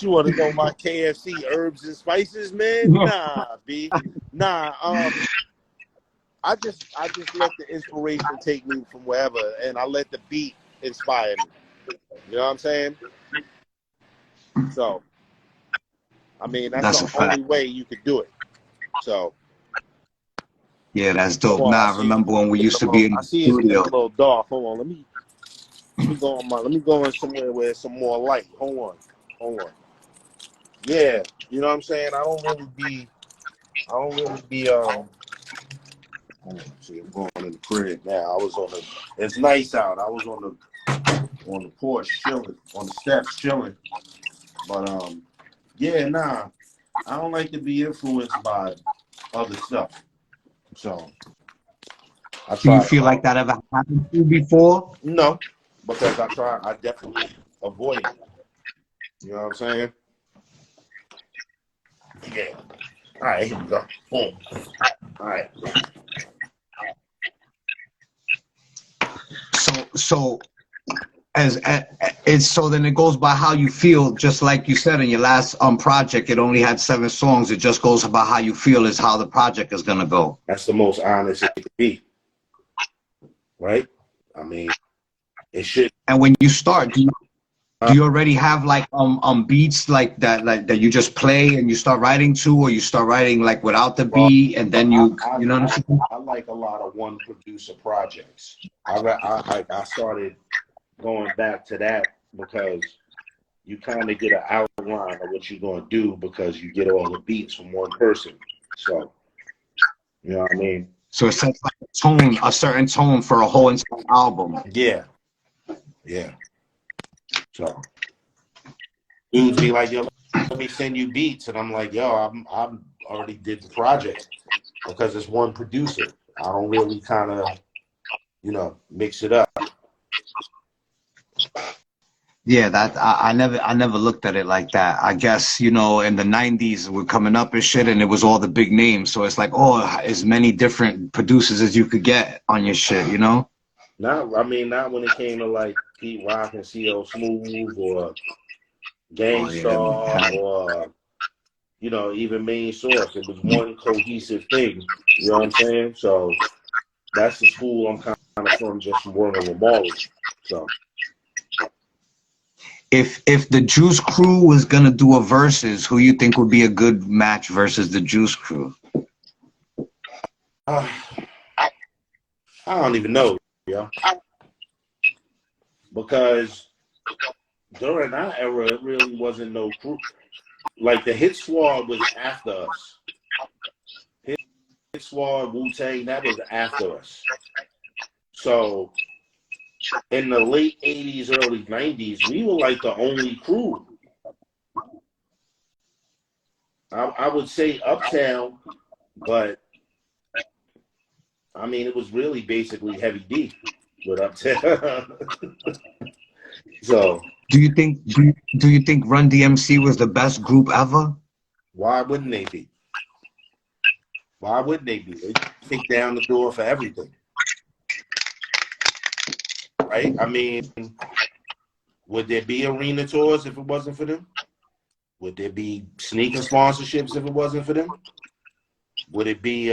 you want to know my KFC herbs and spices, man? Nah, B. Nah. I just let the inspiration take me from wherever, and I let the beat inspire me. You know what I'm saying? So, I mean, that's the only way you could do it. So. Yeah, that's dope. On, I remember when we used to be in the studio. It's a little dark. Hold on, let me go in somewhere where it's some more light. Hold on. Yeah, you know what I'm saying? I don't really be see, I'm going in the crib now. It's nice out. I was on the porch chilling, on the steps chilling. But yeah, nah. I don't like to be influenced by other stuff. So Do you feel like that ever happened to you before? No, because I definitely avoid it. You know what I'm saying? Yeah. All right, here we go. Boom. All right. So then it goes by how you feel, just like you said in your last project, it only had 7 songs. It just goes about how you feel is how the project is gonna go. That's the most honest it could be. Right? I mean, it should. And when you start, do you already have like beats like that you just play and you start writing to, or you start writing like without the beat and then you know what I'm saying? I like a lot of one producer projects. I started going back to that because you kind of get an outline of what you're going to do because you get all the beats from one person. So, you know what I mean? So it sets like a certain tone for a whole entire album. Yeah. So dudes be like, yo, let me send you beats, and I'm like, yo, I'm already did the project because it's one producer. I don't really kind of, mix it up. Yeah, that I never looked at it like that. I guess, in the 90s we're coming up and shit, and it was all the big names. So it's like, as many different producers as you could get on your shit, Not when it came to like Pete Rock and CL Smooth or Gangstar or even Main Source. It was one cohesive thing. You know what I'm saying? So that's the school I'm kind of from, just from working with Marley. So. If the Juice Crew was gonna do a versus, who you think would be a good match versus the Juice Crew? I don't even know, because during our era, it really wasn't no crew. Like the Hit Squad was after us. Squad, Wu-Tang, that was after us. So in the late 80s, early 90s, we were like the only crew. I would say Uptown, but I mean, it was really basically Heavy D with Uptown. So do you think Run DMC was the best group ever? why wouldn't they be? Why wouldn't they be? They kick down the door for everything. Right? I mean, would there be arena tours if it wasn't for them? Would there be sneaker sponsorships if it wasn't for them? Would it be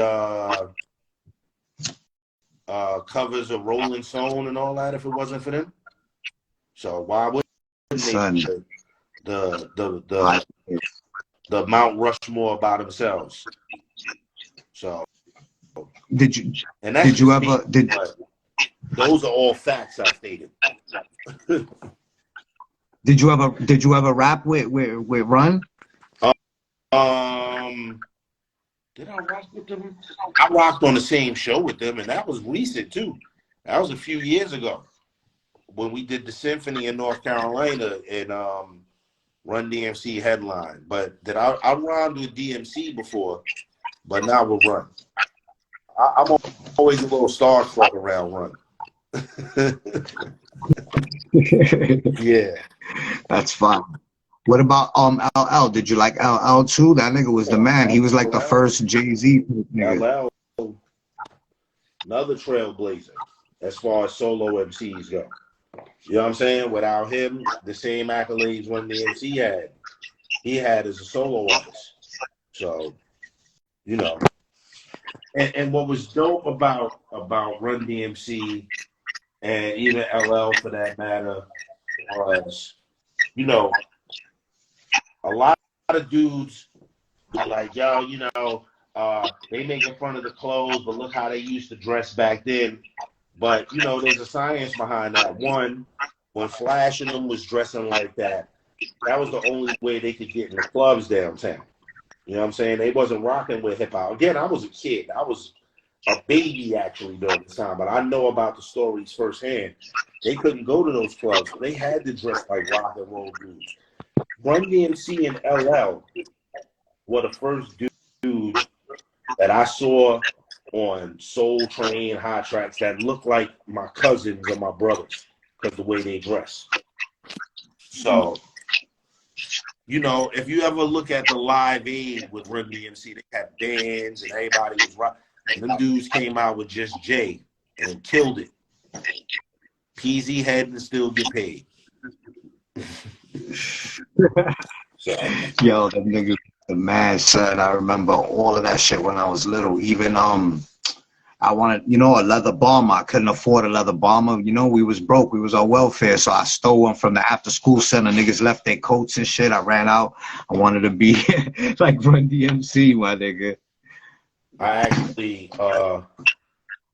covers of Rolling Stone and all that if it wasn't for them? So why wouldn't they be the Mount Rushmore by themselves? So did you ever those are all facts I stated. Did you ever rap with Run? Did I rock with them? I rocked on the same show with them, and that was recent too. That was a few years ago when we did the symphony in North Carolina and Run DMC headline. But did I rhymed with DMC before, but not with Run. I'm always a little starstruck around Run. Yeah, that's fine. What about LL? Did you like LL too? That nigga was the man. He was like the first Jay-Z nigga. LL, another trailblazer as far as solo MCs go. You know what I'm saying? Without him, the same accolades Run DMC he had as a solo artist. So, you know. And what was dope about Run DMC and even LL for that matter was, you know, a lot of dudes are like, yo, you know, they making fun of the clothes, but look how they used to dress back then. But, you know, there's a science behind that. One, when Flash and them was dressing like that, that was the only way they could get in the clubs downtown. You know what I'm saying? They wasn't rocking with hip hop. Again, I was a kid. I was a baby actually during the time, but I know about the stories firsthand. They couldn't go to those clubs. So they had to dress like rock and roll dudes. Run DMC and LL were the first dudes that I saw on Soul Train, Hot Tracks that looked like my cousins or my brothers because the way they dress. So, you know, if you ever look at the Live Aid with Run DMC, they had bands and everybody was rock. And them dudes came out with just Jay and killed it. PZ had to still get paid. So. Yo, that nigga, the man, son. I remember all of that shit when I was little. Even I wanted, you know, a leather bomber. I couldn't afford a leather bomber. You know, we was broke. We was on welfare. So I stole one from the after school center. Niggas left their coats and shit. I ran out. I wanted to be like Run DMC, my nigga. I actually bought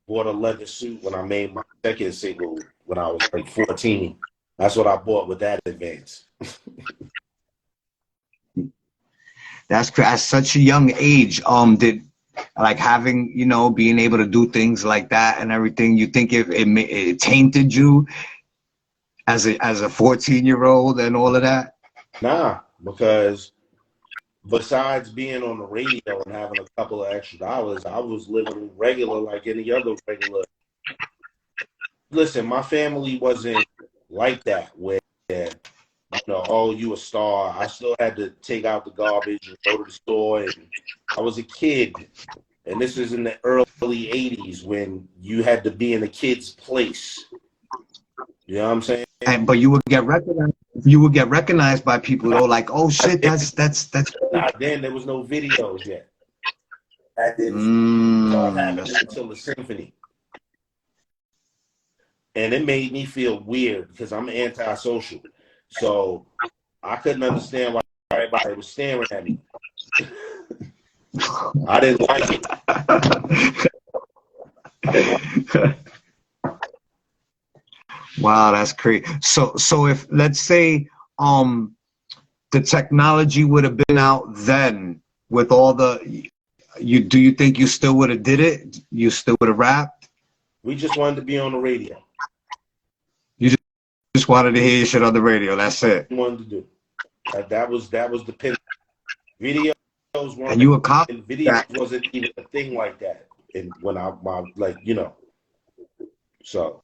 a leather suit when I made my second single when I was like 14. That's what I bought with that advance. That's at such a young age. Did like having, you know, being able to do things like that and everything, you think it tainted you as a 14-year-old and all of that? Nah, because besides being on the radio and having a couple of extra dollars, I was living regular like any other regular. Listen, my family wasn't like that where, you know, oh, you a star. I still had to take out the garbage and go to the store. And I was a kid. And this is in the early 80s when you had to be in a kid's place. You know what I'm saying? But you would get recognized. You would get recognized by people though, like, oh shit, that's. Not then. There was no videos yet. That didn't start happening until the symphony. And it made me feel weird because I'm antisocial. So I couldn't understand why everybody was staring at me. I didn't like it. Wow, that's crazy. So if, let's say, the technology would have been out then with all the, do you think you still would have did it? You still would have rapped? We just wanted to be on the radio. You just wanted to hear your shit on the radio. That's it. We wanted to do. That was the pin. Videos weren't. And you accomplished videos that. wasn't even a thing like that. And when I like, you know. So,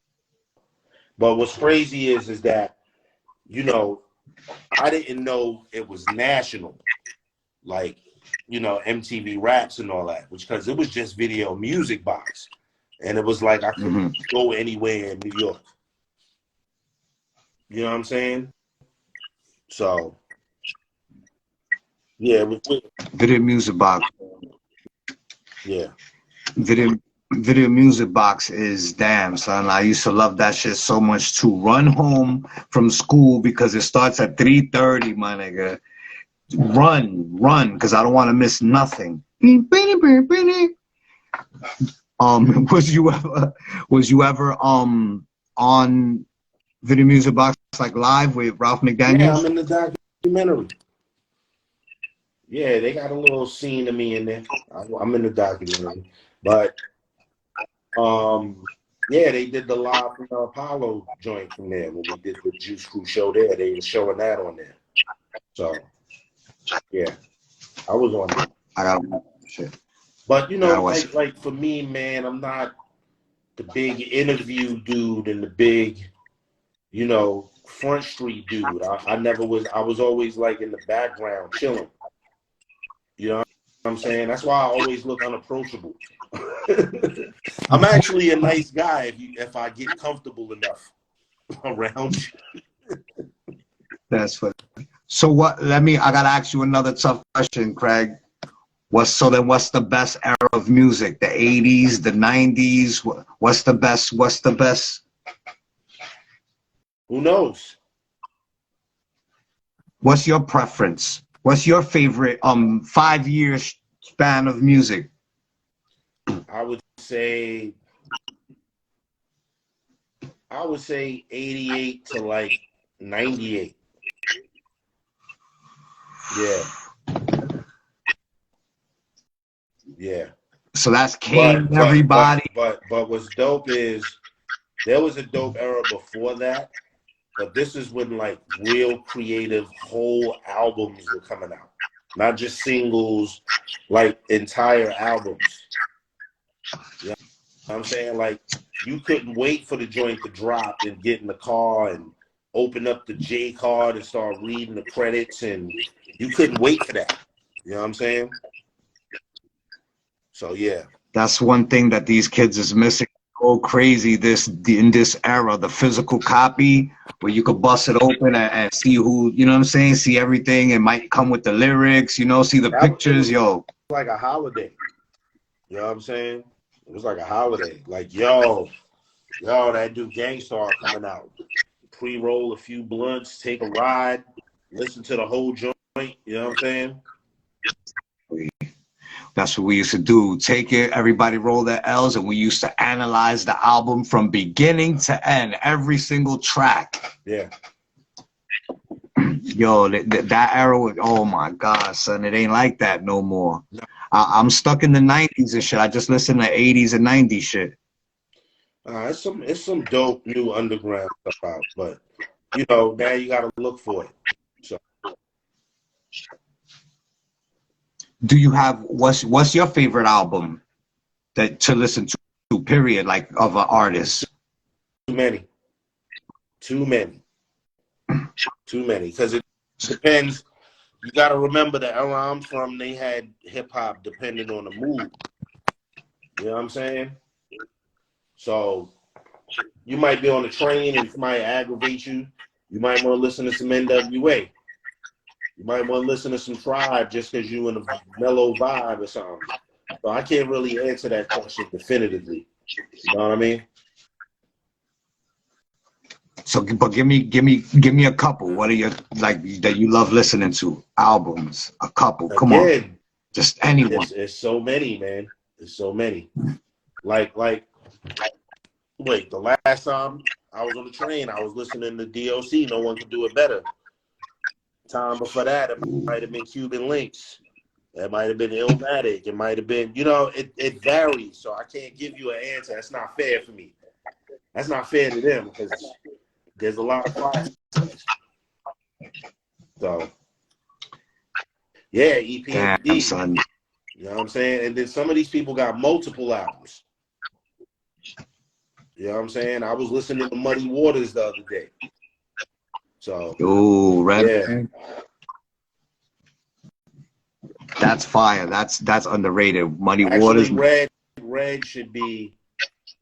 but what's crazy is that, you know, I didn't know it was national, like, you know, MTV Raps and all that, because it was just Video Music Box, and it was like I couldn't go anywhere in New York. You know what I'm saying? So, yeah, it was weird. Video Music Box. Yeah. Video Music Box is damn, son. I used to love that shit so much to run home from school because it starts at 3:30, my nigga. Run, because I don't want to miss nothing. Was you ever on Video Music Box like live with Ralph McDaniels? Yeah, I'm in the documentary. Yeah, they got a little scene of me in there. I'm in the documentary, but yeah, they did the live from the Apollo joint from there when we did the Juice Crew show there. They were showing that on there. So yeah, I was on there. I got shit. But you know, like for me, man, I'm not the big interview dude and the big, you know, front street dude. I never was. I was always like in the background chilling. You know what I'm saying? That's why I always look unapproachable. I'm actually a nice guy if I get comfortable enough around you. That's funny. So what? I gotta ask you another tough question, Craig. What's the best era of music? The 80s, the 90s? What's the best? What's the best? Who knows? What's your preference? What's your favorite 5-year span of music? I would say 88 to like 98. Yeah. Yeah. So that's Kane, everybody. But what's dope is there was a dope era before that, but this is when like real creative whole albums were coming out, not just singles, like entire albums. You know what I'm saying? Like you couldn't wait for the joint to drop and get in the car and open up the J card and start reading the credits, and you couldn't wait for that. You know what I'm saying? So yeah, that's one thing that these kids is missing. Go crazy in this era, the physical copy where you could bust it open and see who, you know what I'm saying, see everything. It might come with the lyrics, you know, see the pictures. Yo, like a holiday. You know what I'm saying? It was like a holiday. Like yo, that dude Gangstar coming out. Pre-roll a few blunts, take a ride, listen to the whole joint. You know what I'm saying? That's what we used to do. Take it, everybody roll their L's, and we used to analyze the album from beginning to end, every single track. Yeah. Yo, that era was, oh my God, son, it ain't like that no more. I'm stuck in the 90s and shit. I just listen to 80s and 90s shit. It's some dope new underground stuff out, but you know, now you gotta look for it. So do you have what's your favorite album that to listen to, period, like of an artist? Too many. Because it depends. You gotta remember the era I'm from, they had hip hop depending on the mood. You know what I'm saying? So you might be on the train and it might aggravate you. You might want to listen to some NWA. You might want to listen to some Tribe just because you're in a mellow vibe or something. So I can't really answer that question definitively. You know what I mean? So, but give me a couple. What are your like that you love listening to? Albums, a couple. Come on, just anyone. It's so many, man. It's so many. Like. Wait, the last time I was on the train, I was listening to DOC. No one could do it better. Time before that, it might have been Cuban Links. It might have been Illmatic. It might have been, you know, it varies. So I can't give you an answer. That's not fair for me. That's not fair to them because there's a lot of classes. So, yeah, Damn, EPMD. son. You know what I'm saying? And then some of these people got multiple albums. You know what I'm saying? I was listening to Muddy Waters the other day. So, Ooh, Red yeah. Man. That's fire. That's underrated. Muddy Waters. Actually, Red should be,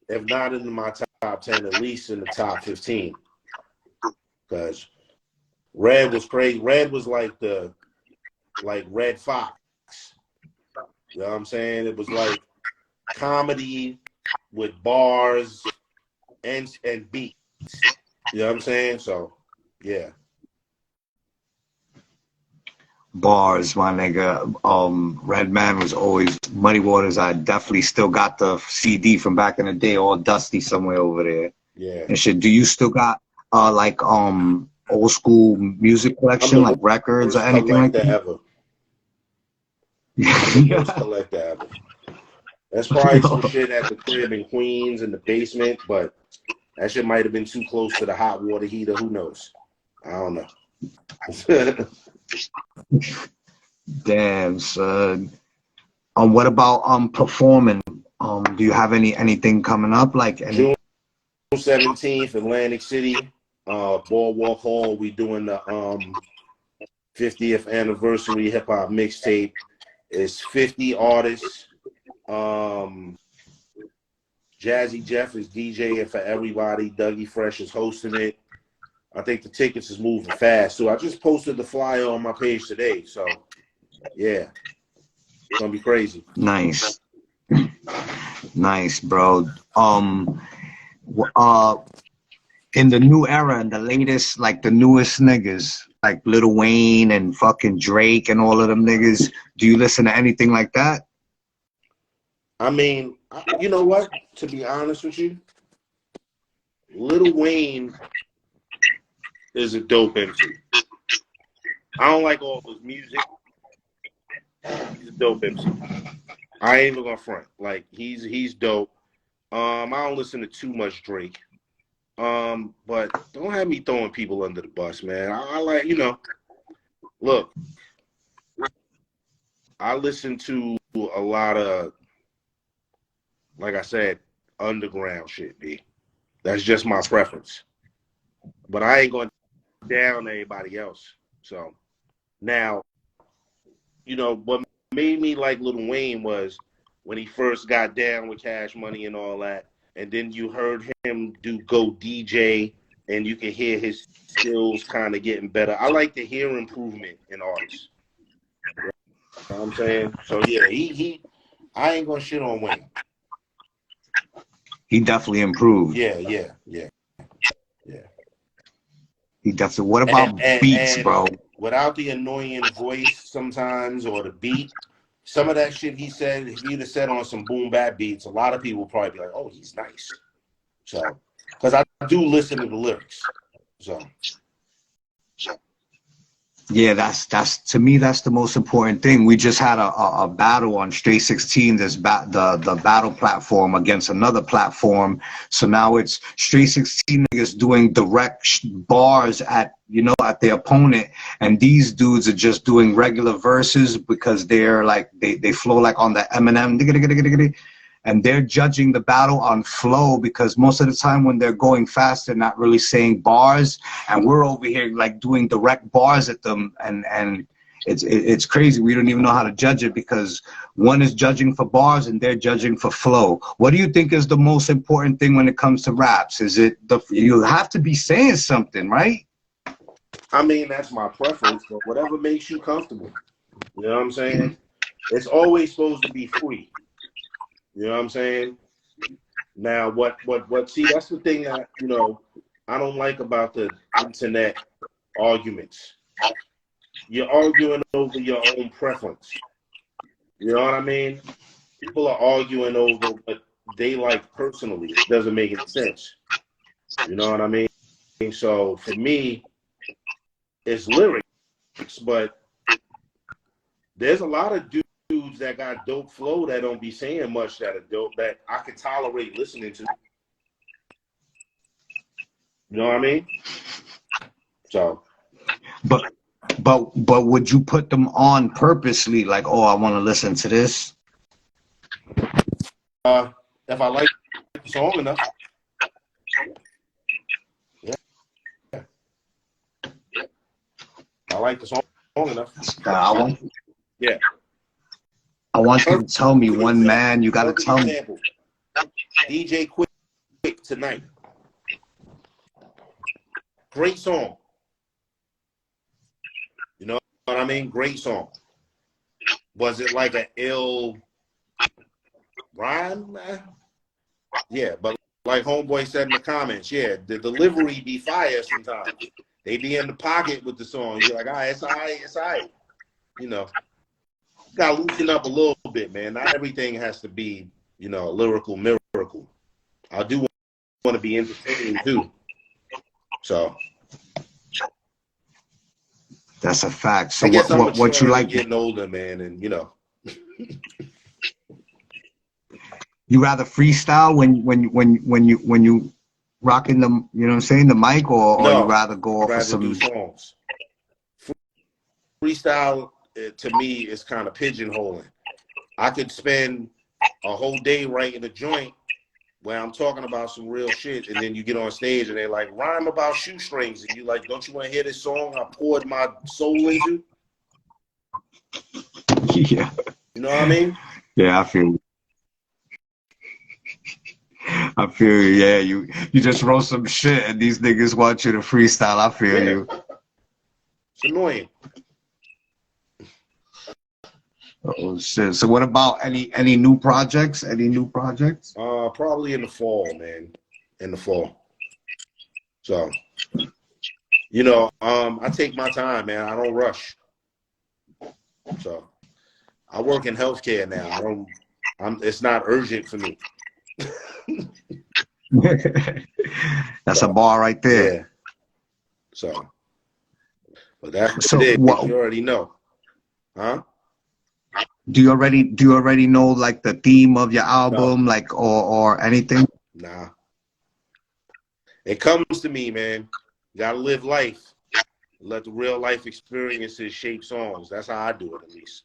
if not in my top 10, at least in the top 15. Because Red was crazy. Red was like Red Fox. You know what I'm saying? It was like comedy with bars and beats. You know what I'm saying? So, yeah. Bars, my nigga. Red Man was always Muddy Waters. I definitely still got the CD from back in the day, all dusty somewhere over there. Yeah. And shit. Do you still got like old school music collection, like records or anything like that? Ever. I'm the worst collector ever. That's probably some shit at the crib in Queens in the basement, but that shit might have been too close to the hot water heater. Who knows? I don't know. Damn, son. What about performing? Do you have anything coming up? Like June 17th, Atlantic City, Boardwalk Hall. We doing the 50th anniversary hip hop mixtape. It's 50 artists. Jazzy Jeff is DJing for everybody. Dougie Fresh is hosting it. I think the tickets is moving fast. So I just posted the flyer on my page today. So yeah, it's gonna be crazy. Nice, nice, bro. In the new era and the latest, like the newest niggas, like Lil Wayne and fucking Drake and all of them niggas, do you listen to anything like that? I mean, you know what? To be honest with you, Lil Wayne is a dope MC. I don't like all his music. He's a dope MC. I ain't even gonna front. Like he's dope. I don't listen to too much Drake. But don't have me throwing people under the bus, man. I like, you know, look, I listen to a lot of, like I said, underground shit, B. That's just my preference. But I ain't going down anybody else. So now, you know, what made me like Lil Wayne was when he first got down with Cash Money and all that. And then you heard him do Go DJ, and you can hear his skills kind of getting better. I like to hear improvement in artists. You know what I'm saying? So yeah, I ain't gonna shit on Wayne. He definitely improved. Yeah. He definitely. What about beats, bro? Without the annoying voice sometimes or the beat, some of that shit he said, if he'd have said on some boom bap beats, a lot of people would probably be like, "Oh, he's nice." So, because I do listen to the lyrics. So, yeah, that's to me that's the most important thing. We just had a battle on Straight 16. This the battle platform against another platform. So now it's Straight 16 niggas doing direct bars at their opponent, and these dudes are just doing regular verses because they're like they flow like on the Eminem. And they're judging the battle on flow because most of the time when they're going fast, they're not really saying bars. And we're over here like doing direct bars at them. And it's crazy. We don't even know how to judge it because one is judging for bars and they're judging for flow. What do you think is the most important thing when it comes to raps? Is it you have to be saying something, right? I mean, that's my preference, but whatever makes you comfortable. You know what I'm saying? It's always supposed to be free. You know what I'm saying? Now, what? See, that's the thing that, I don't like about the internet arguments. You're arguing over your own preference. You know what I mean? People are arguing over what they like personally. It doesn't make any sense. You know what I mean? So, for me, it's lyrics, but there's a lot of dudes that got dope flow that don't be saying much that are dope that I can tolerate listening to. You know what I mean? So, but would you put them on purposely? Like, oh, I want to listen to this. if I like the song enough, yeah. I like the song enough. Yeah. I want you to tell me one man. You got to tell me. DJ Quick Tonight. Great song. You know what I mean? Great song. Was it like an ill rhyme? Yeah, but like Homeboy said in the comments, yeah, the delivery be fire sometimes. They be in the pocket with the song. You're like, all right, it's all right, it's all right. You know, got to loosen up a little bit, man. Not everything has to be, you know, a lyrical miracle. I do want to be entertaining too. So that's a fact. So I guess what you like? Getting older, man, and you know. You rather freestyle when you rocking the, you know what I'm saying, the mic, or you rather go off of some do songs. Freestyle to me is kind of pigeonholing. I could spend a whole day writing a joint where I'm talking about some real shit, and then you get on stage and they're like, rhyme about shoestrings, and you like, don't you want to hear this song I poured my soul into? Yeah. You know what I mean? Yeah, I feel you. I feel you. Yeah, you just wrote some shit and these niggas want you to freestyle. I feel you. It's annoying. Oh shit. So what about any new projects? Any new projects? Probably in the fall, man. In the fall. So, you know, I take my time, man. I don't rush. So, I work in healthcare now. It's not urgent for me. That's a bar right there. Yeah. So, but that's what it is. You already know, huh? Do you already know like the theme of your album, like or anything? Nah. It comes to me, man. You gotta live life. Let the real life experiences shape songs. That's how I do it, at least.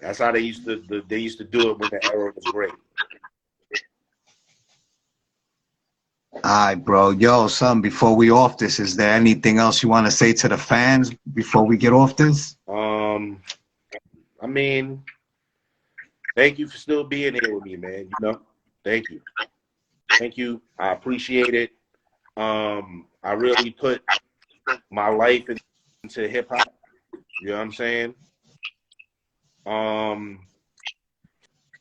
That's how they used to do it when the era was great. All right, bro. Yo, son, before we off this, is there anything else you want to say to the fans before we get off this? I mean, thank you for still being here with me, man. You know, thank you. Thank you. I appreciate it. I really put my life into hip hop. You know what I'm saying?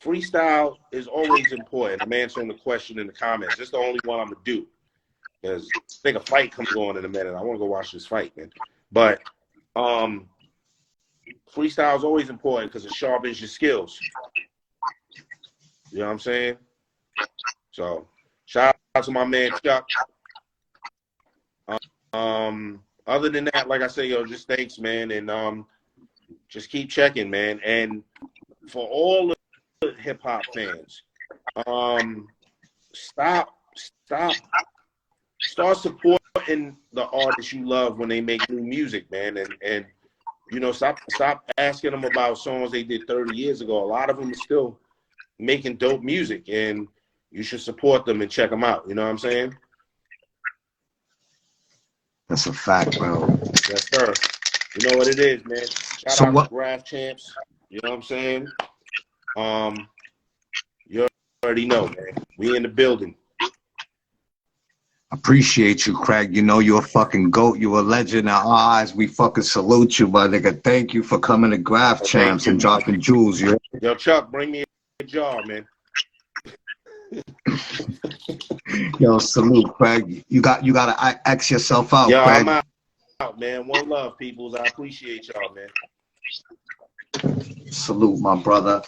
Freestyle is always important. I'm answering the question in the comments. It's the only one I'm gonna do. Because I think a fight comes on in a minute. I want to go watch this fight, man. But freestyle is always important because it sharpens your skills. You know what I'm saying? So shout out to my man Chuck. Other than that, like I say, yo, just thanks, man, and just keep checking, man. And for all the hip hop fans, start supporting the artists you love when they make new music, man, and you know, stop asking them about songs they did 30 years ago. A lot of them are still making dope music, and you should support them and check them out. You know what I'm saying? That's a fact, bro. Yes, sir. You know what it is, man. Shout out to Graph Champs. You know what I'm saying? You already know, man. We in the building. Appreciate you, Craig. You know you're a fucking GOAT. You're a legend in our eyes. We fucking salute you, my nigga. Thank you for coming to Graph Champs and dropping jewels. Yo, Chuck, bring me a jar, man. Yo, salute, Craig. You gotta X yourself out, yo, Craig. I'm out, man. One love, peoples. I appreciate y'all, man. Salute, my brother.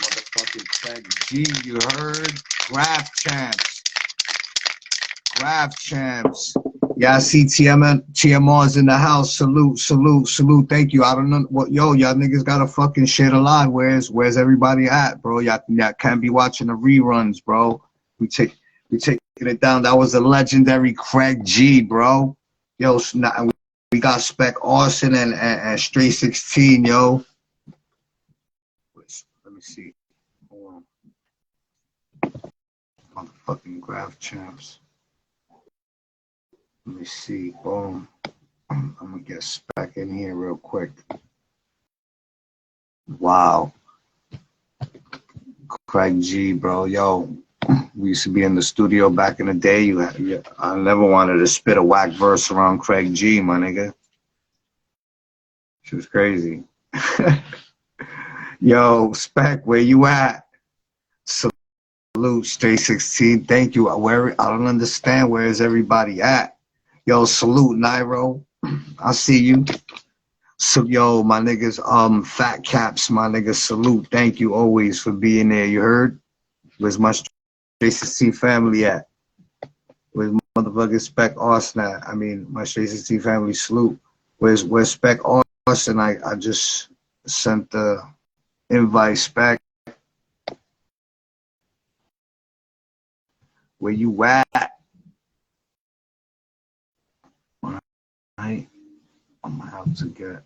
Motherfucking Craig G, you heard? Graph Champs. Graph Champs. Yeah, I see TMR's in the house. Salute, salute, salute. Thank you. I don't know what, yo, y'all niggas gotta fucking share the live. Where's everybody at, bro? Y'all can't be watching the reruns, bro. We taking it down. That was a legendary Craig G, bro. Yo, we got SPEK ARSON and Straight 16, yo. Let me see. Hold on. Motherfucking graph champs. Let me see. Boom. I'm gonna get SPEK in here real quick. Wow. Craig G, bro. Yo, we used to be in the studio back in the day. I never wanted to spit a whack verse around Craig G, my nigga. She was crazy. Yo, SPEK, where you at? Salute, Straight 16. Thank you. I don't understand. Where is everybody at? Yo, salute, Nairo. I see you. So, yo, my niggas, Fat Caps, my niggas, salute. Thank you always for being there. You heard? Where's my Straight 16 family at? Where's motherfucking SPEK ARSON at? I mean, my Straight 16 family, salute. Where's SPEK ARSON? I just sent the invite. SPEK. Where you at? I'm gonna have to get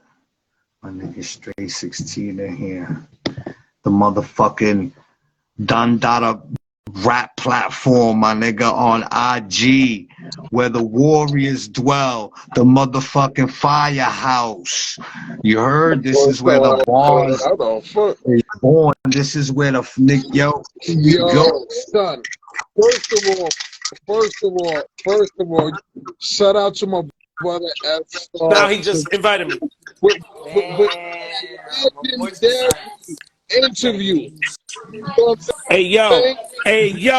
my nigga Straight 16 in here. The motherfucking Don Dada rap platform, my nigga, on IG, where the warriors dwell, the motherfucking firehouse. You heard? This is where the bars is born. This is where the yo, son. First of all, shout out to my brother SR. Now he just invited me. With interview. Hey yo,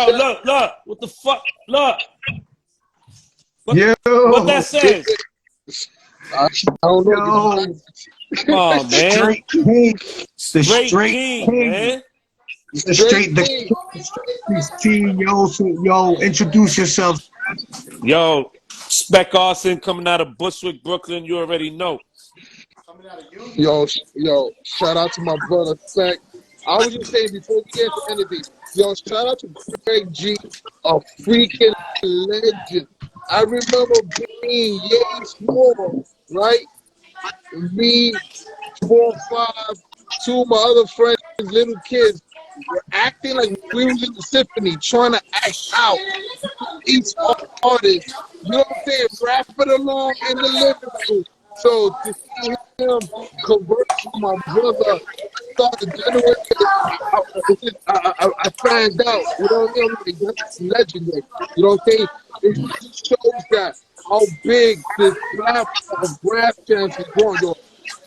look, what the fuck, look. What that says? I don't know. Come on, man. Straight King. The Straight Straight King, man. The Straight 16, yo, introduce yourself. Yo, SPEK ARSON coming out of Bushwick, Brooklyn. You already know. Yo, shout out to my brother SPEK. I was just saying before we get to anything, yo, shout out to Craig G, a freaking legend. I remember being small, right? Me, 4, 5, 2 of my other friends, little kids, were acting like we was in the symphony, trying to act out each artist. You know what I'm saying? Rap it along in the living room. So to see him convert to my brother, started generating, I found out. You know what I mean? Like, that's legendary. You know what I'm saying? It just shows that how big this platform of graph chance is growing. Yo,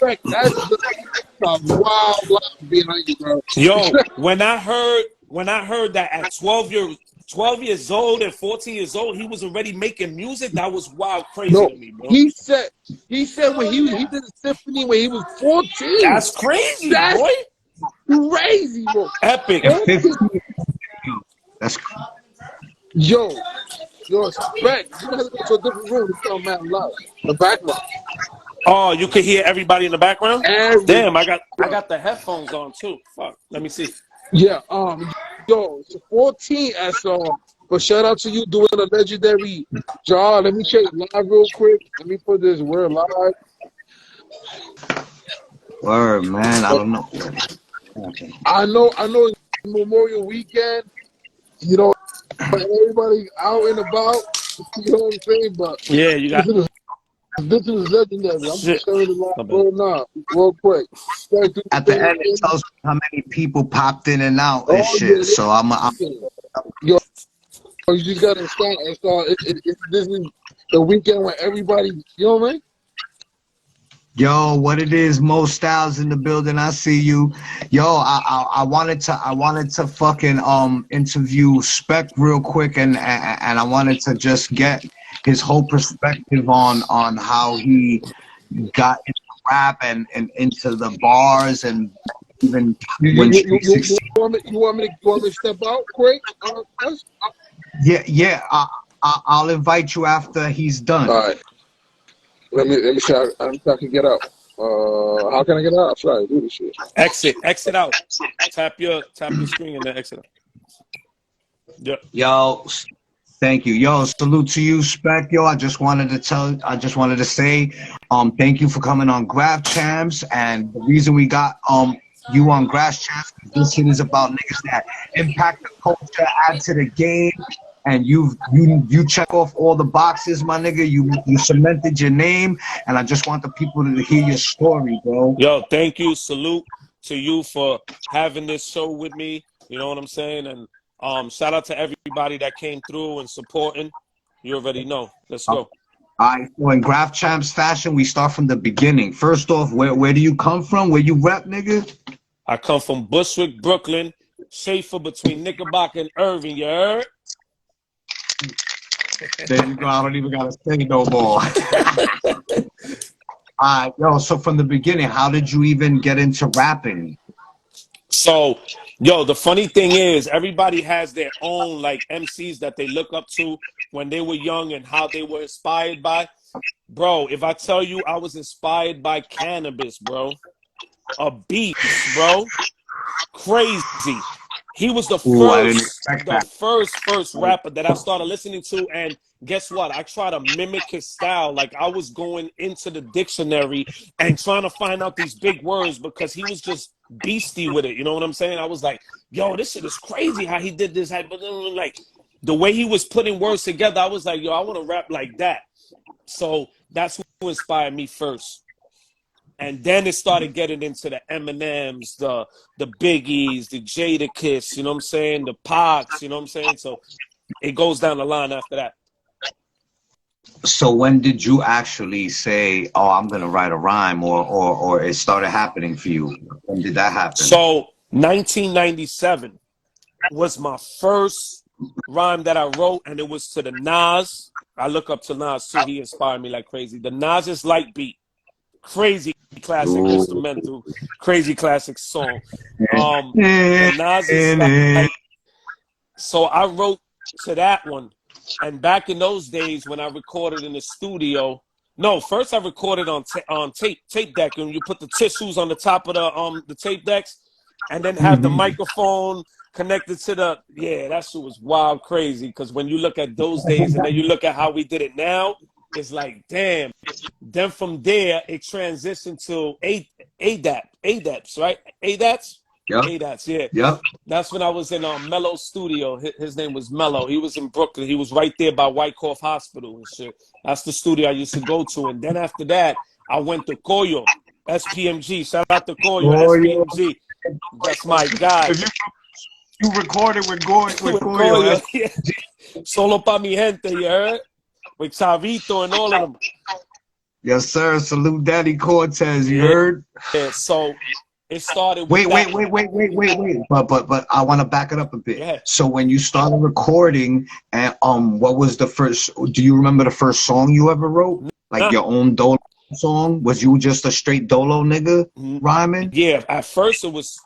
that's the wild life behind you, bro. Yo, when I heard that at 12 years old and 14 years old, he was already making music, that was wild crazy to me, bro. He said when he did a symphony when he was 14. That's crazy, boy. Crazy, bro. Epic. That's Yo, SPEK. You gotta go to a different room to tell man love. The background. Oh, you could hear everybody in the background? Damn, I got the headphones on too. Fuck. Let me see. Yeah, yo, it's 14 SR. But shout out to you doing a legendary job. Let me check live real quick. Let me put this word live. word, man. I don't know. Okay. I know it's Memorial Weekend, you know, everybody out and about, you know what I'm saying? But yeah, you got this is legendary. I'm just sharing the live right now, real quick. At the end, it tells me how many people popped in and out and shit. Yeah, so I'm yo, you just gotta start. This is the weekend when everybody, you know what I mean? Yo, what it is, Mo Styles in the building. I see you. Yo, I wanted to fucking interview SPEK real quick, and I wanted to just get his whole perspective on how he got into rap and into the bars, and even when you want me to step out quick? yeah. I'll invite you after he's done. All right. Let me see. I can get out. How can I get out? Sorry, do this shit. Exit out. Tap your screen and then exit out. Yep. Yo, thank you. Yo, salute to you, SPEK. Yo, I just wanted to say, thank you for coming on Graph Champs. And the reason we got you on Grass Champs, this shit is about niggas that impact the culture, add to the game. And you check off all the boxes, my nigga. You cemented your name, and I just want the people to hear your story, bro. Yo, thank you. Salute to you for having this show with me. You know what I'm saying? And shout out to everybody that came through and supporting. You already know. Let's go. All right. So in Graph Champs fashion, we start from the beginning. First off, where do you come from? Where you rep, nigga? I come from Bushwick, Brooklyn. Schaefer between Knickerbocker and Irving. You heard? There you go. I don't even gotta say no more. Yo, so from the beginning, how did you even get into rapping? So, yo, the funny thing is, everybody has their own like MCs that they look up to when they were young and how they were inspired by. Bro, if I tell you I was inspired by Cannabis, bro, a beast, bro, crazy. He was the first rapper that I started listening to, and guess what? I tried to mimic his style. Like I was going into the dictionary and trying to find out these big words because he was just beastie with it. You know what I'm saying? I was like, yo, this shit is crazy how he did this. Like the way he was putting words together, I was like, yo, I want to rap like that. So that's who inspired me first. And then it started getting into the Eminems, the Biggies, the Jadakiss, you know what I'm saying? The Pacs, you know what I'm saying? So it goes down the line after that. So when did you actually say, oh, I'm going to write a rhyme, or it started happening for you? When did that happen? So 1997 was my first rhyme that I wrote, and it was to the Nas. I look up to Nas too. He inspired me like crazy. The Nas's Light Beat. Crazy classic instrumental, crazy classic song. The Nas's Light. So I wrote to that one. And back in those days when I recorded in the studio, no, first I recorded on tape deck, and you put the tissues on the top of the tape decks, and then have the microphone connected to the that shit was wild crazy. Because when you look at those days and then you look at how we did it now, it's like damn. Then from there it transitioned to ADAPs, right? ADAPs. Yep. ADAPs, yeah. Yep. That's when I was in Mello's studio. His name was Mello. He was in Brooklyn. He was right there by Wyckoff Hospital and shit. That's the studio I used to go to. And then after that, I went to Koyo, SPMG. Shout out to Koyo, SPMG. That's my guy. You recorded with Koyo. Yeah. Solo pa mi gente, you heard? With Chavito and all of them. Yes, sir. Salute Daddy Cortez. You heard? Yeah. So it started. Wait. But I want to back it up a bit. Yeah. So when you started recording, and what was the first? Do you remember the first song you ever wrote? Like your own dolo song? Was you just a straight dolo nigga rhyming? Yeah. At first I was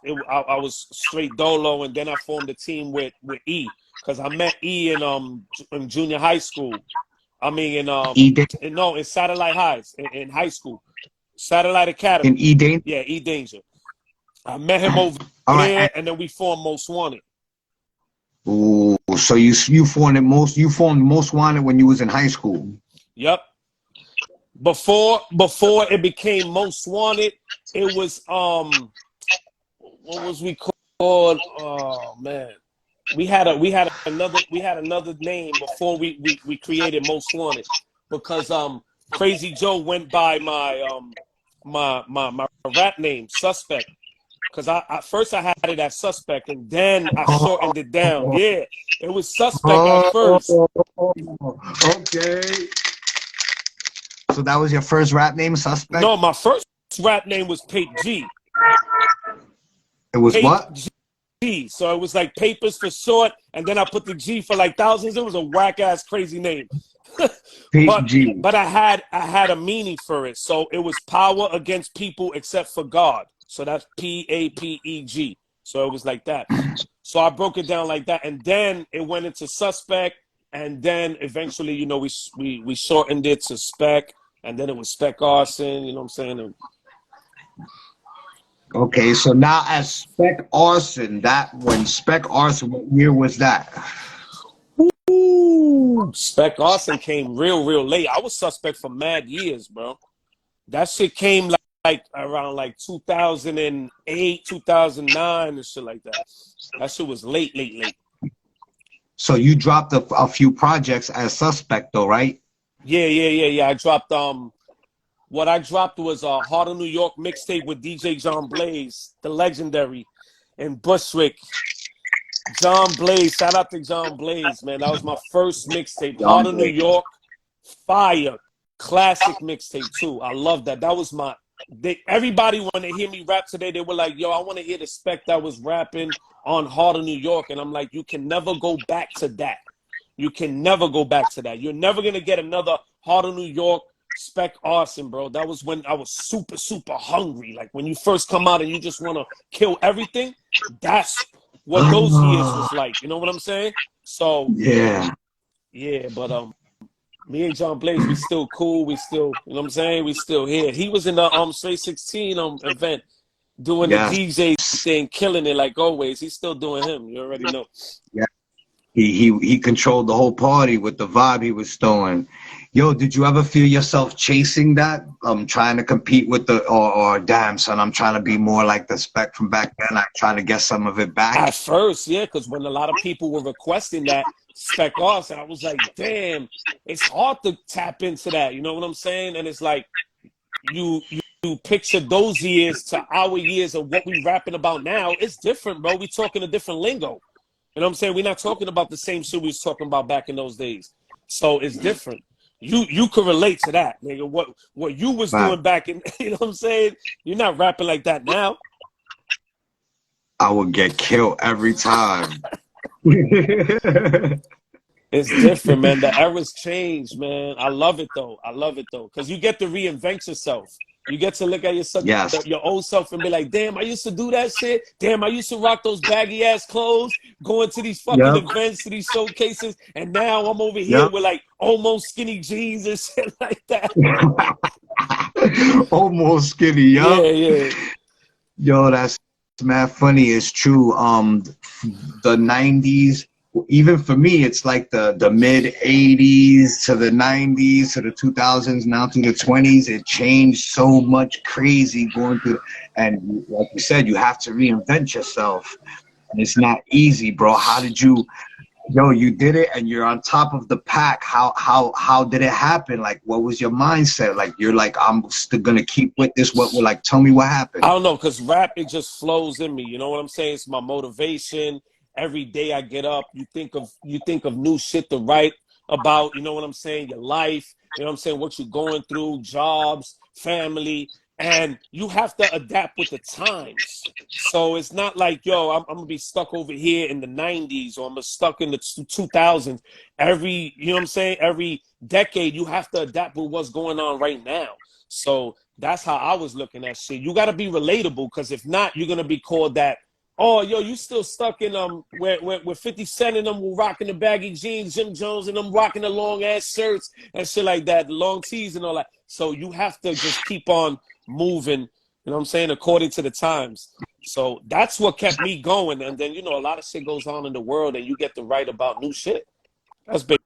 straight dolo, and then I formed a team with E, because I met E in junior high school. I mean, in Satellite Heights, in high school, Satellite Academy. In E Danger. Yeah, E Danger. I met him over there, and then we formed Most Wanted. Ooh, so you formed Most Wanted when you was in high school. Yep. Before it became Most Wanted, it was what was we called? Oh man. We had another name before we created Most Wanted, because Crazy Joe went by my rap name, Suspect, because I first had it as Suspect, and then I shortened it down. Yeah, it was Suspect at first. Okay. So that was your first rap name, Suspect? No, my first rap name was Pape G. It was Pape what? G. So it was like Papers for short, and then I put the G for like thousands. It was a whack ass crazy name. but I had a meaning for it. So it was power against people except for God. So that's PAPEG. So it was like that. So I broke it down like that, and then it went into Suspect, And then eventually, you know, we shortened it to SPEK, and then it was SPEK ARSON. You know what I'm saying? And Okay, so now as SPEK ARSON, that when SPEK ARSON, what year was that? ooh, SPEK ARSON came real late. I was suspect for mad years, bro. That shit came like around like 2008, 2009, and shit like that. That shit was late. So you dropped a few projects as suspect though, right? Yeah. I dropped what I dropped was a Heart of New York mixtape with DJ John Blaze, the legendary, and Bushwick. John Blaze, shout out to John Blaze, man. That was my first mixtape. Heart of New York, fire, classic mixtape too. I love that. That was my. Everybody when they hear me rap today, they were like, "Yo, I want to hear the SPEK that was rapping on Heart of New York," and I'm like, "You can never go back to that. You can never go back to that. You're never gonna get another Heart of New York." SPEK ARSON, bro. That was when I was super hungry. Like when you first come out and you just want to kill everything. That's what those years was like. You know what I'm saying? So Yeah. but me and John Blaze, we still cool. We still, you know what I'm saying? We still here. He was in the Straight 16 event doing the Yes. DJ thing, killing it like always. He's still doing him. You already know. Yeah. He controlled the whole party with the vibe he was throwing. Yo, did you ever feel yourself chasing that? Trying to compete with the or damn son, I'm trying to be more like the SPEK from back then. I'm trying to get some of it back. At first, yeah, because when a lot of people were requesting that SPEK ARSON, I was like, damn, it's hard to tap into that. You know what I'm saying? And it's like you picture those years to our years of what we rapping about now. It's different, bro. We talking a different lingo. You know what I'm saying? We're not talking about the same shit we was talking about back in those days. So it's different. You could relate to that, nigga. What you was doing back in, you know what I'm saying? You're not rapping like that now. I would get killed every time. It's different, man. The era's changed, man. I love it though. Because you get to reinvent yourself. You get to look at yourself, your old self, and be like, damn, I used to do that shit. Damn, I used to rock those baggy ass clothes, going to these fucking events, to these showcases, and now I'm over here with like almost skinny jeans and shit like that. Almost skinny, yo. Yeah. Yo, that's mad funny. It's true. The 90s, even for me, it's like the mid 80s to the 90s to the 2000s, now to the 20s. It changed so much, crazy going through. And like you said, you have to reinvent yourself. And it's not easy, bro. How did you, yo, you did it and you're on top of the pack. How did it happen? Like, what was your mindset? Like, you're like, I'm still gonna keep with this. Like, tell me what happened. I don't know, because rap, it just flows in me. You know what I'm saying? It's my motivation. Every day I get up, you think of new shit to write about, you know what I'm saying? Your life, you know what I'm saying? What you're going through, jobs, family, and you have to adapt with the times. So it's not like, yo, I'm gonna be stuck over here in the 90s or I'm stuck in the 2000s. You know what I'm saying? Every decade, you have to adapt with what's going on right now. So that's how I was looking at shit. You got to be relatable, because if not, you're gonna be called that. Oh, yo, you still stuck in where 50 Cent and them were rocking the baggy jeans, Jim Jones and them rocking the long ass shirts and shit like that, the long tees and all that. So you have to just keep on moving, you know what I'm saying, according to the times. So that's what kept me going. And then, you know, a lot of shit goes on in the world and you get to write about new shit. That's big.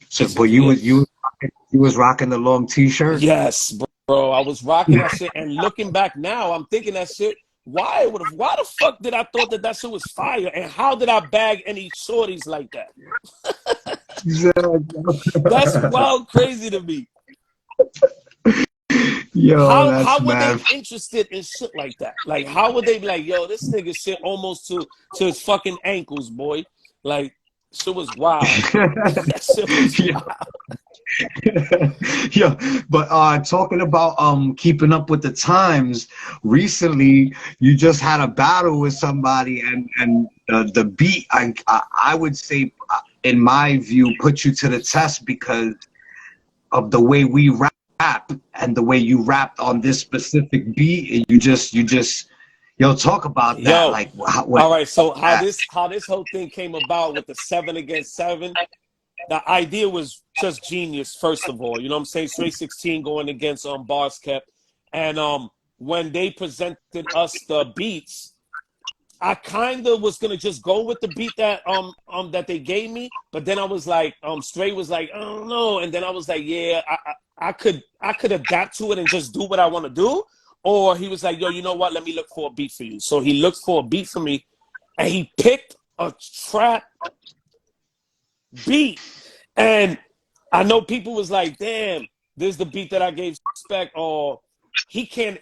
So, but you was rocking the long t-shirt? Yes, bro. I was rocking that shit. And looking back now, I'm thinking that shit. Why the fuck did I thought that shit was fire? And how did I bag any shorties like that? That's wild crazy to me. Yo, how were they interested in shit like that? Like, how would they be like, yo, this nigga shit almost to his fucking ankles, boy? Like, shit was wild. That shit was wild. Yeah, but talking about keeping up with the times, recently you just had a battle with somebody, and the beat, I would say, in my view, put you to the test because of the way we rap and the way you rapped on this specific beat. And you just yo, talk about that. Yo, like, all right, so how this whole thing came about with the 7 against 7. the idea was just genius, first of all. You know what I'm saying? Straight 16 going against Bars Kept. And when they presented us the beats, I kind of was gonna just go with the beat that that they gave me, but then I was like, Straight was like, I don't know, and then I was like, yeah, I could adapt to it and just do what I want to do, or he was like, yo, you know what? Let me look for a beat for you. So he looked for a beat for me, and he picked a trap beat, and I know people was like, damn, this is the beat that I gave SPEK, or he can't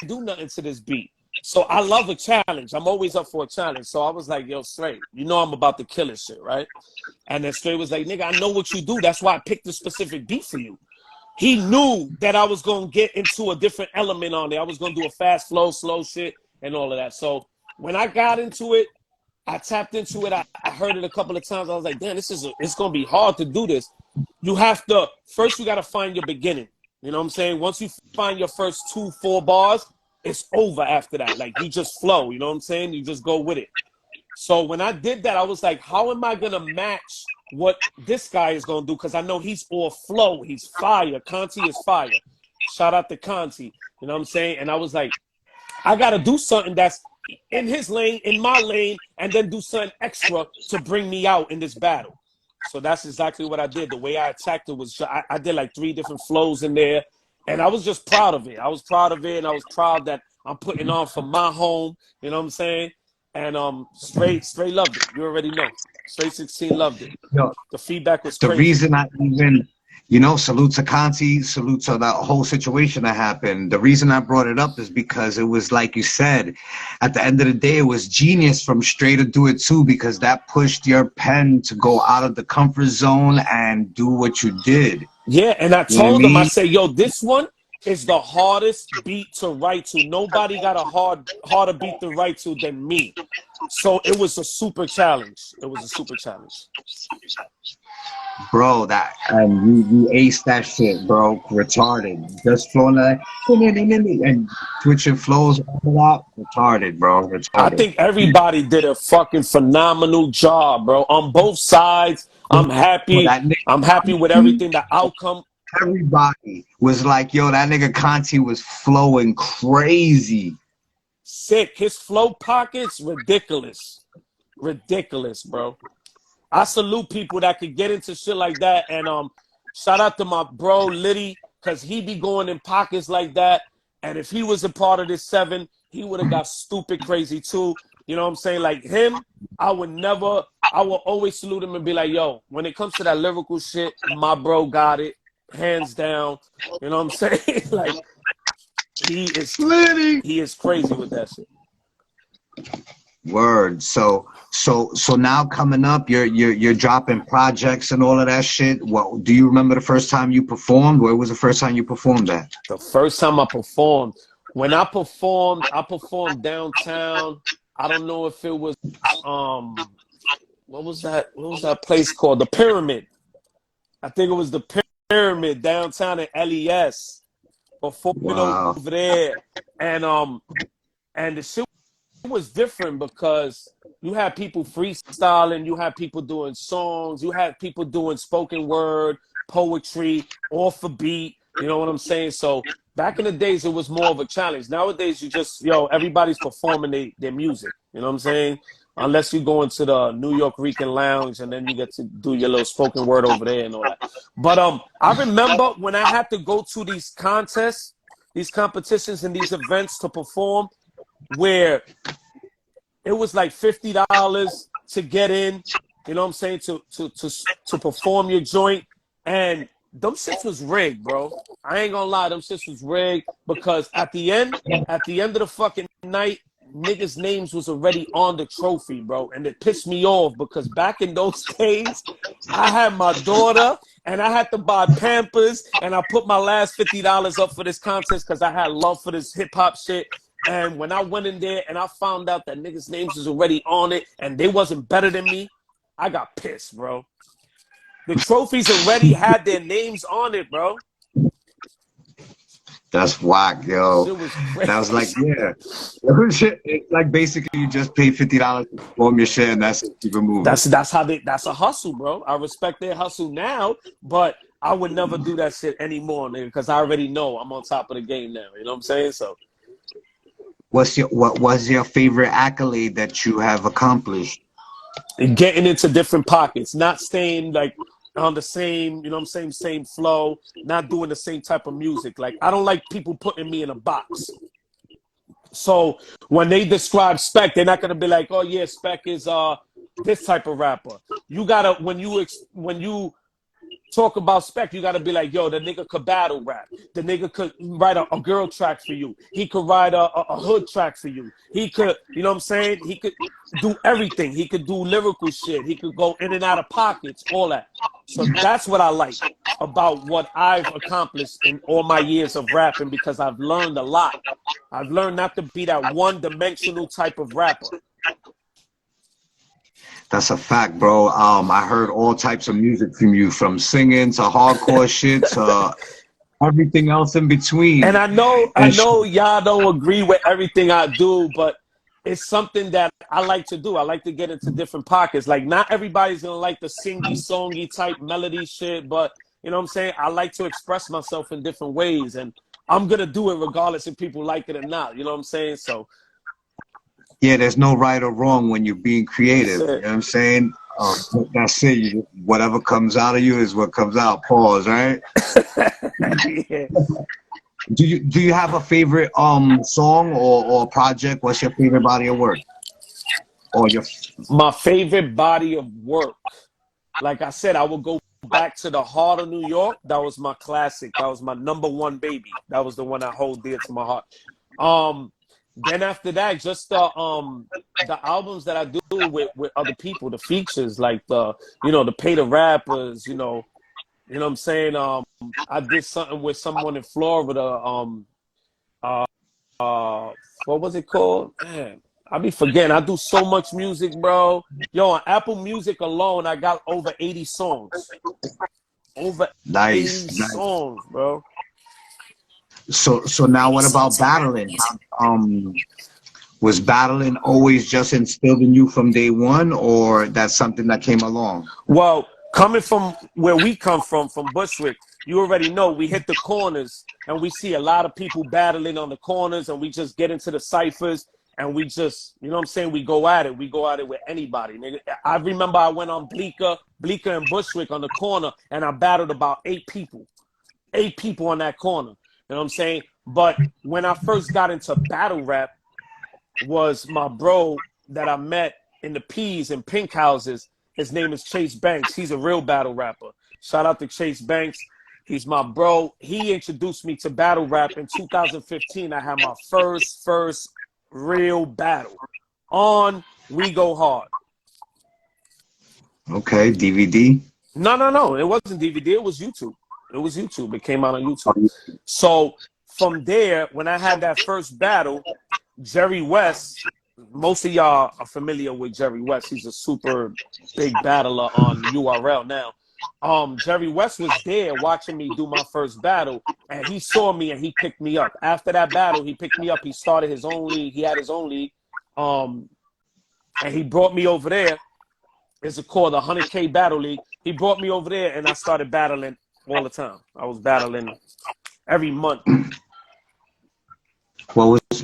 do nothing to this beat. So I love a challenge. I'm always up for a challenge. So I was like, yo, Straight, you know I'm about to kill this shit, right? And then Straight was like, nigga, I know what you do. That's why I picked a specific beat for you. He knew that I was going to get into a different element on it. I was going to do a fast flow, slow shit, and all of that. So when I got into it, I tapped into it. I heard it a couple of times. I was like, damn, it's going to be hard to do this. You have to, first you got to find your beginning. You know what I'm saying? Once you find your first 2-4 bars, it's over after that. Like, you just flow, you know what I'm saying? You just go with it. So when I did that, I was like, how am I going to match what this guy is going to do? Because I know he's all flow. He's fire. Conti is fire. Shout out to Conti. You know what I'm saying? And I was like, I got to do something that's in his lane, in my lane, and then do something extra to bring me out in this battle. So that's exactly what I did. The way I attacked it was I did like 3 different flows in there. And I was just proud of it. I was proud of it, and I was proud that I'm putting on for my home. You know what I'm saying? And Straight loved it. You already know. Straight 16 loved it. Yo, The feedback was the crazy. reason I even, you know, salute to Conti, salute to that whole situation that happened. The reason I brought it up is because it was like you said, at the end of the day, it was genius from Straight to do it too, because that pushed your pen to go out of the comfort zone and do what you did. Yeah, and I You know what I told him, I mean? said, yo, this one is the hardest beat to write to. Nobody got a harder beat to write to than me. So it was a super challenge. It was a super challenge. Bro, that, and you aced that shit, bro. Retarded. Just flowing like and switching flows a lot. Retarded, bro. I Retarded. think everybody did a fucking phenomenal job, bro. On both sides, I'm happy. That I'm happy with nigga, everything, the outcome. everybody was like, yo, that nigga Conti was flowing crazy. Sick. His flow pockets, ridiculous. Ridiculous, bro. I salute people that could get into shit like that. And shout out to my bro Liddy, because he be going in pockets like that. And if he was a part of this 7, he would have got stupid crazy too. You know what I'm saying? Like him, I would always salute him and be like, yo, when it comes to that lyrical shit, my bro got it. Hands down. You know what I'm saying? Like he is crazy with that shit. Word. So now coming up, you're dropping projects and all of that shit. Well, do you remember the first time you performed? Where was the first time you performed at? The first time I performed, when I performed downtown. I don't know if it was what was that place called? The Pyramid. I think it was the Pyramid downtown in LES. Performing over there. And the shit was different because you had people freestyling, you had people doing songs, you had people doing spoken word, poetry, off a beat. You know what I'm saying? So back in the days, it was more of a challenge. Nowadays, you just, everybody's performing their music. You know what I'm saying? Unless you go into the New York Rican Lounge and then you get to do your little spoken word over there and all that. But I remember when I had to go to these contests, these competitions and these events to perform, where it was like $50 to get in, you know what I'm saying, to perform your joint. And them shits was rigged, bro. I ain't gonna lie, them shits was rigged, because at the end of the fucking night, niggas' names was already on the trophy, bro. And it pissed me off because back in those days, I had my daughter and I had to buy Pampers, and I put my last $50 up for this contest because I had love for this hip hop shit. And when I went in there and I found out that niggas' names was already on it and they wasn't better than me, I got pissed, bro. The trophies already had their names on it, bro. That's whack, yo. Shit was That was like, crazy. yeah. It's like basically you just pay $50 to perform your shit and that's it. Keep it moving. That's a hustle, bro. I respect their hustle now, but I would never do that shit anymore, nigga, because I already know I'm on top of the game now. You know what I'm saying? So What was your favorite accolade that you have accomplished? getting into different pockets, not staying like on the same, you know what I'm saying, same flow, not doing the same type of music. Like I don't like people putting me in a box. So when they describe SPEK, they're not gonna be like, oh yeah, SPEK is this type of rapper. You gotta when you talk about SPEK, you gotta be like, yo, the nigga could battle rap. The nigga could write a girl track for you. He could write a hood track for you. He could, you know what I'm saying? He could do everything. He could do lyrical shit. He could go in and out of pockets, all that. So that's what I like about what I've accomplished in all my years of rapping, because I've learned a lot. I've learned not to be that one-dimensional type of rapper. That's a fact, bro. I heard all types of music from you, from singing to hardcore shit to everything else in between. And I know y'all don't agree with everything I do, but it's something that I like to do. I like to get into different pockets. Like not everybody's gonna like the singy songy type melody shit, but you know what I'm saying? I like to express myself in different ways, and I'm gonna do it regardless if people like it or not. You know what I'm saying? So yeah, there's no right or wrong when you're being creative. You know that's what I'm saying? That's it. Whatever comes out of you is what comes out. Pause, right? it. Yeah. Do you have a favorite song or project? What's your favorite body of work? Or your My favorite body of work. Like I said, I would go back to the heart of New York. That was my classic. That was my #1 baby. That was the one I hold dear to my heart. Then after that, just the albums that I do with other people, the features, like the Pay the Rappers, you know what I'm saying? I did something with someone in Florida. What was it called? Man, I be forgetting. I do so much music, bro. Yo, on Apple Music alone, I got over 80 songs. Over 80 nice. songs, bro. So now what about battling? Was battling always just instilled in you from day one, or that's something that came along? Well, coming from where we come from Bushwick, you already know we hit the corners and we see a lot of people battling on the corners, and we just get into the ciphers and we just, you know what I'm saying, we go at it. We go at it with anybody, nigga. I remember I went on Bleecker and Bushwick on the corner, and I battled about 8 people. 8 people on that corner. You know what I'm saying? But when I first got into battle rap, was my bro that I met in the P's and Pink Houses. His name is Chase Banks. He's a real battle rapper. Shout out to Chase Banks. He's my bro. He introduced me to battle rap in 2015. I had my first real battle on We Go Hard. Okay, DVD? No. It wasn't DVD. It was YouTube. It came out on YouTube. So from there, when I had that first battle, Jerry West, most of y'all are familiar with Jerry West. He's a super big battler on URL now. Jerry West was there watching me do my first battle, and he saw me and he picked me up. After that battle, he picked me up. He started his own league. He had his own league. And he brought me over there. It's called the 100K Battle League. He brought me over there, and I started battling all the time. I was battling every month.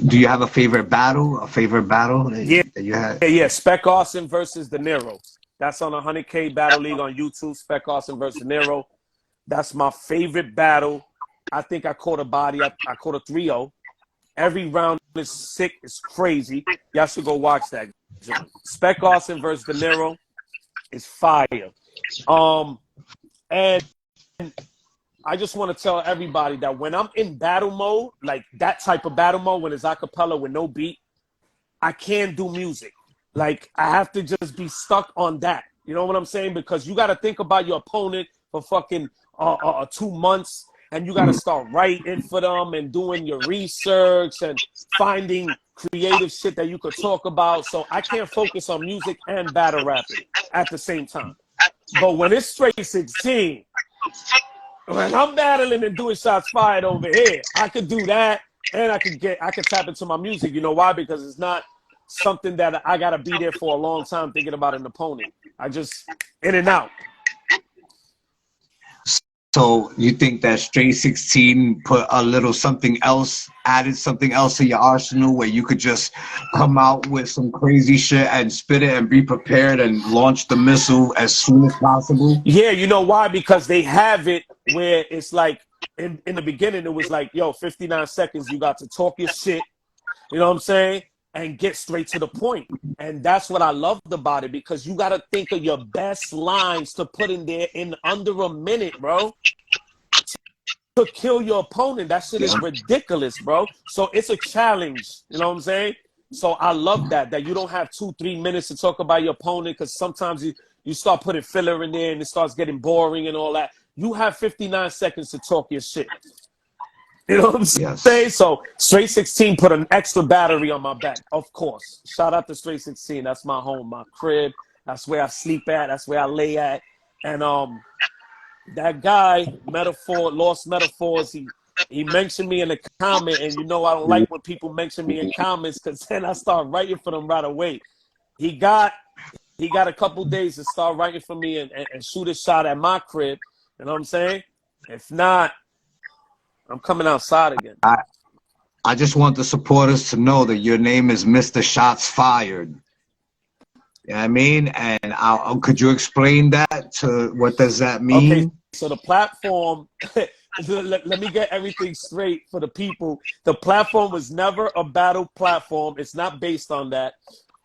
Do you have a favorite battle? That you had? Yeah. SPEK ARSON versus De Niro. That's on 100K Battle League on YouTube. SPEK ARSON versus De Niro. That's my favorite battle. I think I caught a body. I caught a 3-0. Every round is sick. It's crazy. Y'all should go watch that. SPEK ARSON versus De Niro is fire. And I just want to tell everybody that when I'm in battle mode, like that type of battle mode, when it's a cappella with no beat, I can't do music. Like I have to just be stuck on that. You know what I'm saying? Because you got to think about your opponent for fucking 2 months, and you got to start writing for them and doing your research and finding creative shit that you could talk about. So I can't focus on music and battle rapping at the same time. But when it's straight 16, when I'm battling and doing shots fired over here, I could do that, and I could tap into my music. You know why? Because it's not something that I gotta be there for a long time thinking about an opponent. I just in and out. So you think that Straight 16 put a little something else, added something else to your arsenal where you could just come out with some crazy shit and spit it and be prepared and launch the missile as soon as possible? Yeah, you know why? Because they have it where it's like in the beginning it was like, yo, 59 seconds, you got to talk your shit, you know what I'm saying? And get straight to the point. And that's what I loved about it, because you got to think of your best lines to put in there in under a minute, bro, to kill your opponent. That shit is ridiculous, bro. So it's a challenge, you know what I'm saying? So I love that you don't have 2-3 minutes to talk about your opponent, because sometimes you start putting filler in there and it starts getting boring and all that. You have 59 seconds to talk your shit. You know what I'm saying? So Straight 16 put an extra battery on my back, of course. Shout out to Straight 16. That's my home, my crib. That's where I sleep at. That's where I lay at. And that guy, Lost Metaphors, he mentioned me in a comment, and you know I don't like when people mention me in comments, because then I start writing for them right away. He got a couple days to start writing for me and shoot a shot at my crib. You know what I'm saying? If not, I'm coming outside again. I just want the supporters to know that your name is Mr. Shots Fired. You know what I mean? And could you explain that? What does that mean? Okay, so the platform, let me get everything straight for the people. The platform was never a battle platform. It's not based on that.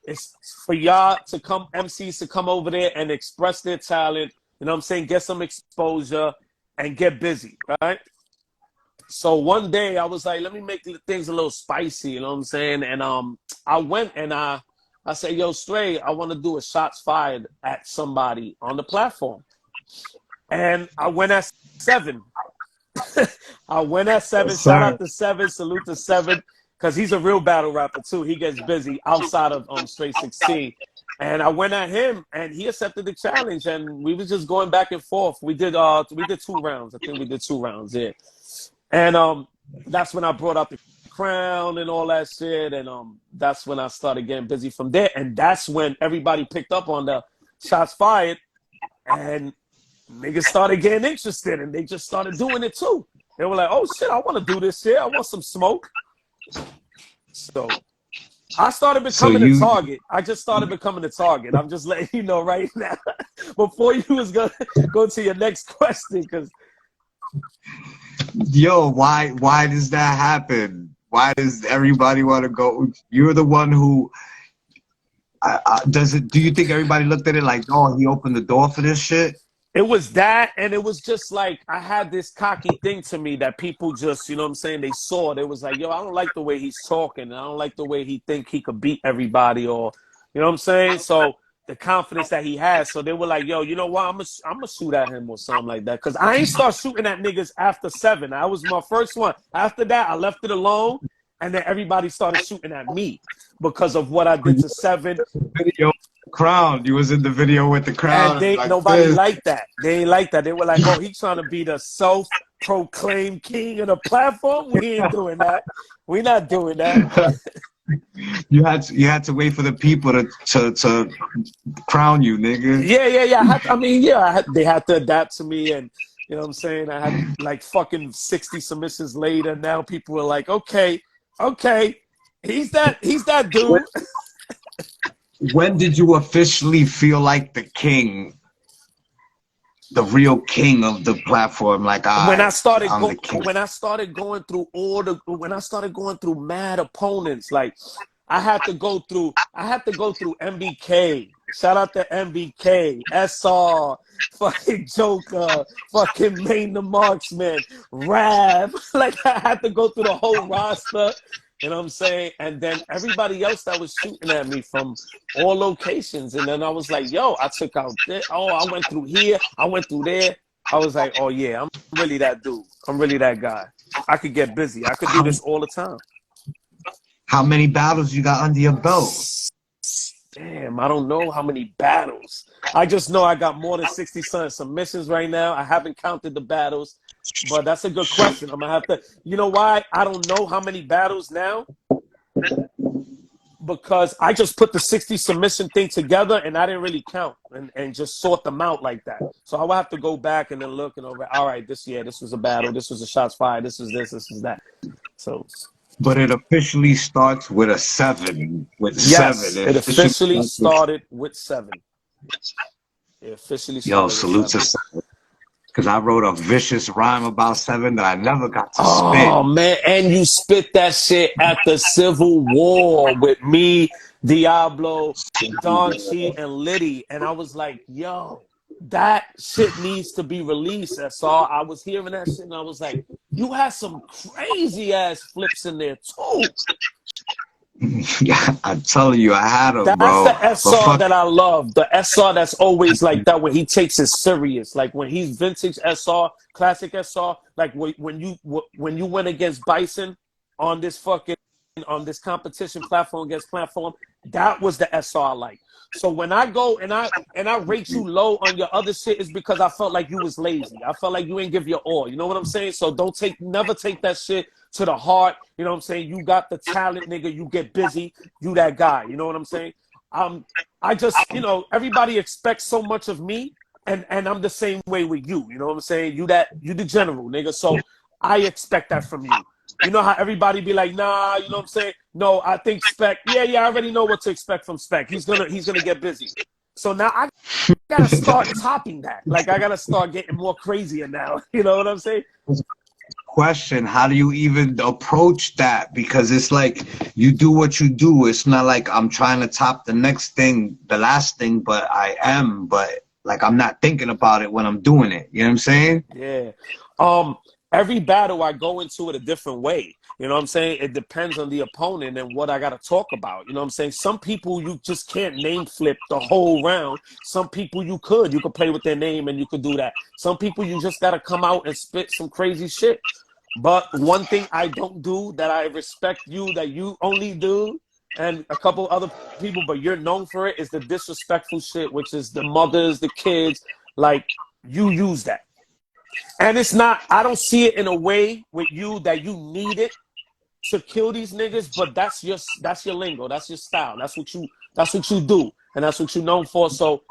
It's for y'all to come, MCs to come over there and express their talent. You know what I'm saying? Get some exposure and get busy, right? So one day I was like, let me make things a little spicy, you know what I'm saying? And I went and I said, yo, Stray, I want to do a shots fired at somebody on the platform. And I went at 7. I went at 7. Yes, shout out to 7. Salute to 7. Because he's a real battle rapper, too. He gets busy outside of Straight 16. And I went at him, and he accepted the challenge. And we was just going back and forth. We did 2 rounds. I think we did 2 rounds, yeah. And that's when I brought out the crown and all that shit. And that's when I started getting busy from there. And that's when everybody picked up on the shots fired. And niggas started getting interested. And they just started doing it too. They were like, oh, shit, I want to do this shit. I want some smoke. So I started becoming a target. I just started becoming a target. I'm just letting you know right now. Before you was going to go to your next question, because... Yo, why does that happen? Why does everybody want to go? You're the one who do you think everybody looked at it like, oh, he opened the door for this shit? It was that, and it was just like I had this cocky thing to me that people just, you know what I'm saying, they saw it. It was like, yo, I don't like the way he's talking. I don't like the way he think he could beat everybody, or, you know what I'm saying? So the confidence that he has. So they were like, yo, you know what? I'm gonna shoot at him or something like that. Because I ain't start shooting at niggas after 7. I was my first one. After that, I left it alone. And then everybody started shooting at me because of what I did to 7. Video crown. You was in the video with the crown. And like nobody liked that. They ain't like that. They were like, oh, he's trying to be the self-proclaimed king of the platform. We ain't doing that. We not doing that. You had to wait for the people to crown you, nigga. Yeah. They had to adapt to me, and you know what I'm saying. I had like fucking 60 submissions later. Now people were like, okay, he's that dude. When did you officially feel like the king, the real king of the platform? Like when I started going through mad opponents, like I had to go through MBK. Shout out to MBK, SR, fucking Joker, fucking Maine the Marksman, Rav. Like I had to go through the whole roster. You know what I'm saying? And then everybody else that was shooting at me from all locations. And then I was like, yo, I took out this. Oh, I went through here. I went through there. I was like, oh, yeah, I'm really that dude. I'm really that guy. I could get busy. I could do this all the time. How many battles you got under your belt? Damn, I don't know how many battles. I just know I got more than 60 submissions right now. I haven't counted the battles, but that's a good question. I'm gonna have to. You know why I don't know how many battles now? Because I just put the 60 submission thing together and I didn't really count and just sort them out like that. So I will have to go back and then look and over. All right, this was a battle. This was a shots fired. This is that. So. But it officially starts with a 7. With Yes, 7, it officially started with 7. It officially started Yo, salute with 7. to 7. Because I wrote a vicious rhyme about 7 that I never got to Oh, spit. man, and you spit that shit at the Civil War with me, Diablo, Don Chi, and Liddy. And I was like, yo, that shit needs to be released. That's all. I was hearing that shit and I was like, you had some crazy ass flips in there too. Yeah, I'm telling you, I had them, That's bro. the SR that I love. The SR that's always like that when he takes it serious. Like when he's vintage SR, classic SR. Like when you went against Bison on this competition platform against platform, that was the SR I like. So when I go and I rate you low on your other shit, is because I felt like you was lazy. I felt like you ain't give your all. You know what I'm saying? So never take that shit to the heart. You know what I'm saying? You got the talent, nigga. You get busy. You that guy. You know what I'm saying? I just, everybody expects so much of me, and I'm the same way with you. You know what I'm saying? You the general, nigga. So I expect that from you. You know how everybody be like, nah, you know what I'm saying? No, I think SPEK. Yeah, I already know what to expect from SPEK. He's gonna get busy. So now I gotta start topping that. Like I gotta start getting more crazier now. You know what I'm saying? Question, how do you even approach that? Because it's like you do what you do. It's not like I'm trying to top the next thing, the last thing, but like I'm not thinking about it when I'm doing it. You know what I'm saying? Yeah. Every battle I go into it a different way. You know what I'm saying? It depends on the opponent and what I got to talk about. You know what I'm saying? Some people you just can't name flip the whole round. Some people you could. You could play with their name and you could do that. Some people you just got to come out and spit some crazy shit. But one thing I don't do that I respect you, that you only do, and a couple other people, but you're known for it, is the disrespectful shit, which is the mothers, the kids. Like, you use that. And it's not, I don't see it in a way with you that you need it to kill these niggas, but that's your lingo, that's your style, that's what you do, and that's what you're known for. So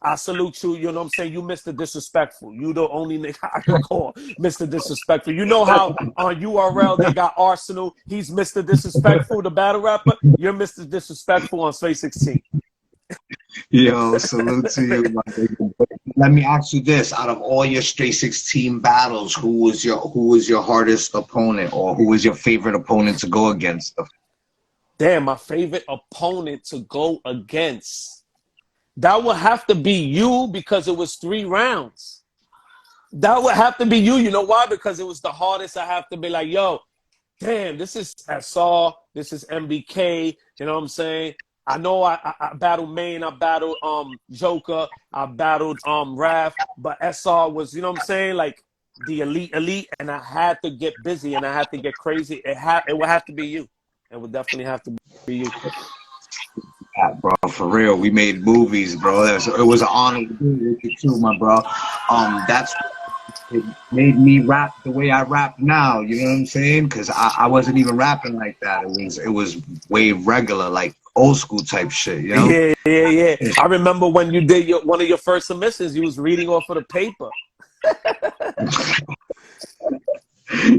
I salute you. You know what I'm saying? You Mr. Disrespectful. You the only nigga I can call Mr. Disrespectful. You know how on URL they got Arsenal. He's Mr. Disrespectful, the battle rapper. You're Mr. Disrespectful on Straight 16. Yo, salute to you, my nigga. Let me ask you this: out of all your Straight 16 battles, who was your hardest opponent, or who was your favorite opponent to go against? Damn, my favorite opponent to go against. That would have to be you because it was 3 rounds. That would have to be you. You know why? Because it was the hardest. I have to be like, yo, damn, this is SR, this is MBK. You know what I'm saying? I know I battled Maine, I battled Joker, I battled Raph, but SR was, you know what I'm saying, like the elite, and I had to get busy and I had to get crazy. It would have to be you. It would definitely have to be you. Yeah, bro, for real, we made movies, bro. It was an honor to be with you too, my bro. That's it made me rap the way I rap now. You know what I'm saying? Because I wasn't even rapping like that. It was way regular, like old school type shit. You know? Yeah. I remember when you did one of your first submissions, you was reading off of the paper.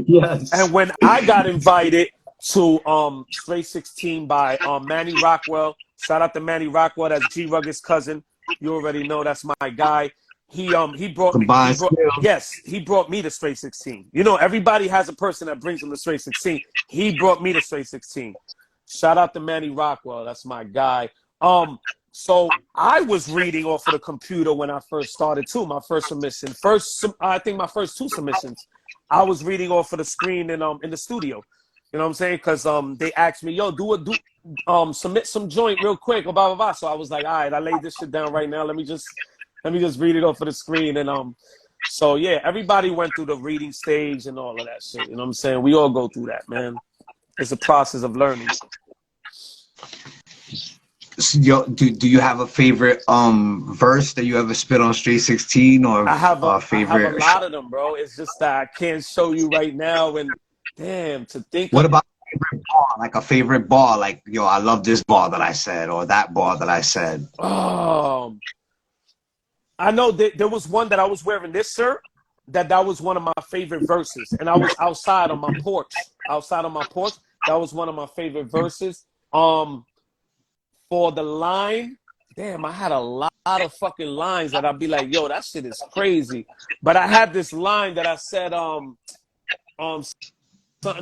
Yes. And when I got invited to Straight 16 by Manny Rockwell, shout out to Manny Rockwell, that's G Rugged's cousin. You already know that's my guy. He brought me. He brought me to Straight 16. You know, everybody has a person that brings them to Straight 16. He brought me to Straight 16. Shout out to Manny Rockwell, that's my guy. So I was reading off of the computer when I first started too. My first submission, I think my first 2 submissions, I was reading off of the screen in the studio. You know what I'm saying? Because they asked me, yo, submit some joint real quick, or blah blah blah. So I was like, all right, I laid this shit down right now. Let me just read it off of the screen. And so yeah, everybody went through the reading stage and all of that shit. You know what I'm saying? We all go through that, man. It's a process of learning. do you have a favorite verse that you ever spit on Straight 16 or I have a favorite? lot of them, bro. It's just that I can't show you right now. And damn, to think What of. about a favorite bar? Like a favorite bar, like yo, I love this bar that I said, or that bar that I said. I know that there was one that I was wearing this shirt. That was one of my favorite verses, and I was outside on my porch. Outside on my porch, that was one of my favorite verses. For the line, damn, I had a lot of fucking lines that I'd be like, yo, that shit is crazy. But I had this line that I said, something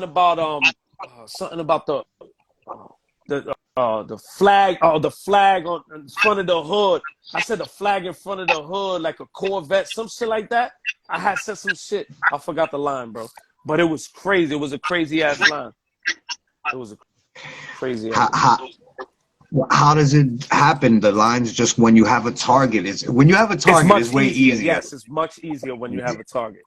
about the flag, the flag on in front of the hood. I said the flag in front of the hood, like a Corvette, some shit like that. I had said some shit. I forgot the line, bro. But it was crazy. It was a crazy ass line. It was a crazy ass line. How does it happen? The lines just when you have a target. When you have a target, it's way easier. Yes, it's much easier when you have a target.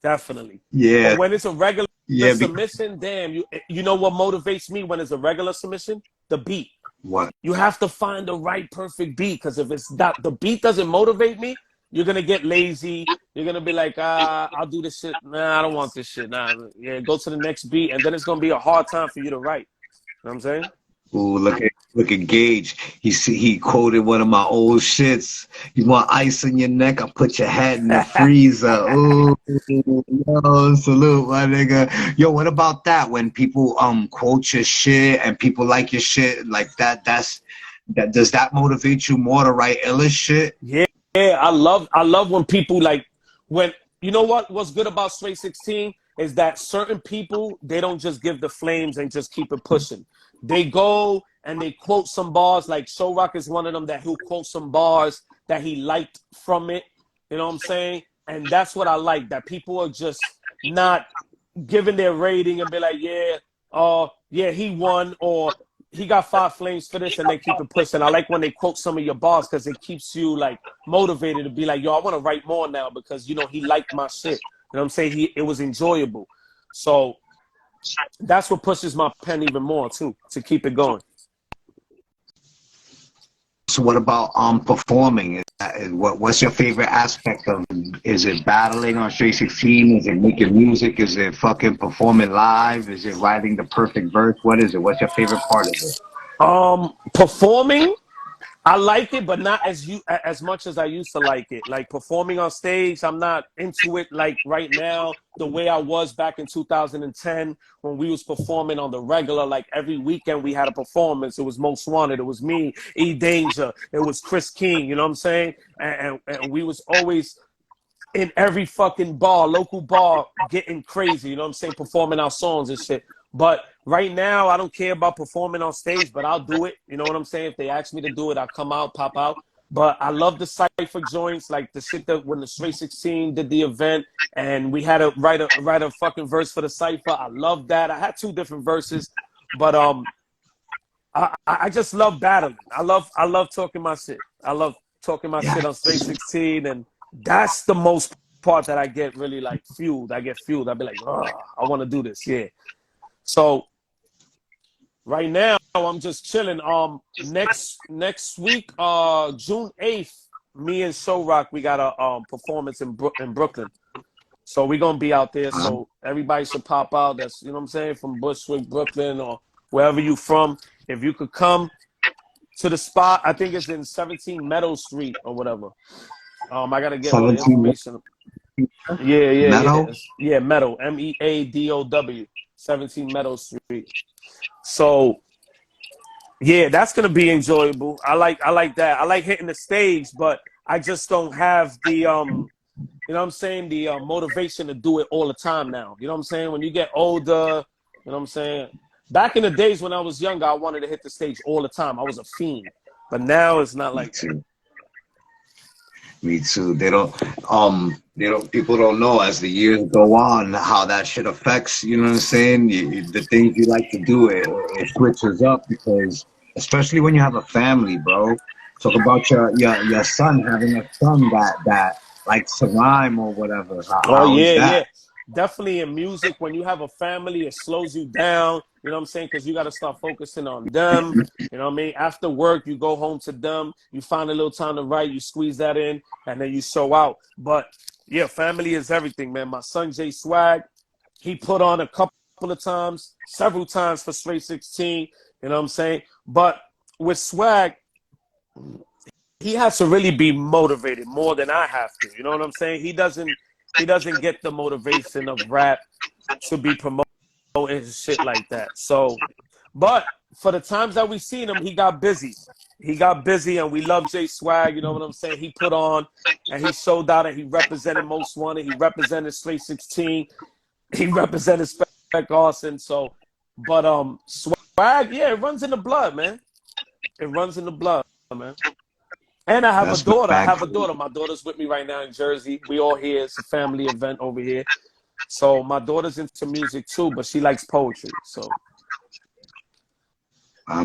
Definitely. Yeah. But when it's a regular submission, damn, you know what motivates me when it's a regular submission? The beat. What? You have to find the right perfect beat, because if it's not, the beat doesn't motivate me, you're gonna get lazy. You're gonna be like, I'll do this shit. Nah, I don't want this shit. Nah, yeah, go to the next beat, and then it's gonna be a hard time for you to write. You know what I'm saying? Ooh, look at Gage. He quoted one of my old shits. You want ice on your neck? I'll put your head in the freezer. Ooh, yo, salute, my nigga. Yo, what about that? When people quote your shit and people like your shit like that, does that motivate you more to write iller shit? Yeah, I love when people when you know what's good about Straight 16 is that certain people, they don't just give the flames and just keep it pushing. They go and they quote some bars, like Show Rock is one of them who quotes some bars that he liked from it. You know what I'm saying? And that's what I like, that people are just not giving their rating and be like, yeah, he won, or he got 5 flames for this, and they keep it pushing. I like when they quote some of your bars, because it keeps you like motivated to be like, yo, I want to write more now, because he liked my shit. You know what I'm saying? It was enjoyable. So that's what pushes my pen even more too, to keep it going. So what about performing? What's your favorite aspect of it? Is it battling on Straight 16? Is it making music? Is it fucking performing live? Is it writing the perfect verse? What is it? What's your favorite part of it? Performing, I like it, but not as much as I used to like it. Like performing on stage, I'm not into it like right now the way I was back in 2010 when we was performing on the regular. Like every weekend we had a performance. It was Most Wanted. It was me, E Danger. It was Chris King. You know what I'm saying? And we was always in every fucking bar, local bar, getting crazy. You know what I'm saying? Performing our songs and shit. But right now, I don't care about performing on stage, but I'll do it. You know what I'm saying? If they ask me to do it, I'll come out, pop out. But I love the cypher joints, like the shit that when the Straight 16 did the event and we had to write a fucking verse for the cypher. I love that. I had 2 different verses, but I just love battling. I love talking my shit. I love talking my shit on Straight 16, and that's the most part that I get really like fueled. I get fueled. I'll be like, oh, I want to do this. Yeah. So right now I'm just chilling. Next week, June 8th, me and Show Rock, we got a performance in Brooklyn. So we're gonna be out there. So everybody should pop out. That's, you know what I'm saying, from Bushwick, Brooklyn, or wherever you from. If you could come to the spot, I think it's in 17 Meadow Street or whatever. I gotta get all the information. Yeah, Meadow, Meadow, 17 Meadow Street. So yeah, that's gonna be enjoyable. I like that. I like hitting the stage, but I just don't have the you know what I'm saying, the motivation to do it all the time now. You know what I'm saying? When you get older, you know what I'm saying? Back in the days when I was younger, I wanted to hit the stage all the time. I was a fiend. But now it's not like that. Me too. People don't know as the years go on how that shit affects, you know what I'm saying? The things you like to do, it switches up, because especially when you have a family, bro. Talk about your son having a son that likes to rhyme or whatever. How is that? Yeah. Definitely in music, when you have a family, it slows you down. You know what I'm saying? Because you got to start focusing on them. You know what I mean? After work, you go home to them. You find a little time to write. You squeeze that in, and then you show out. But yeah, family is everything, man. My son Jay Swag, he put on a couple of times, several times for Straight 16. You know what I'm saying? But with Swag, he has to really be motivated more than I have to. You know what I'm saying? He doesn't get the motivation of rap to be promoted and shit like that. So, but for the times that we seen him, he got busy. He got busy, and we love Jay Swag. You know what I'm saying? He put on, and he showed out, and he represented Most Wanted. He represented Straight 16. He represented SPEK ARSON. So, but Swag, yeah, it runs in the blood, man. It runs in the blood, man. And I have a daughter. I have a daughter. My daughter's with me right now in Jersey. We all here. It's a family event over here. So my daughter's into music too, but she likes poetry. So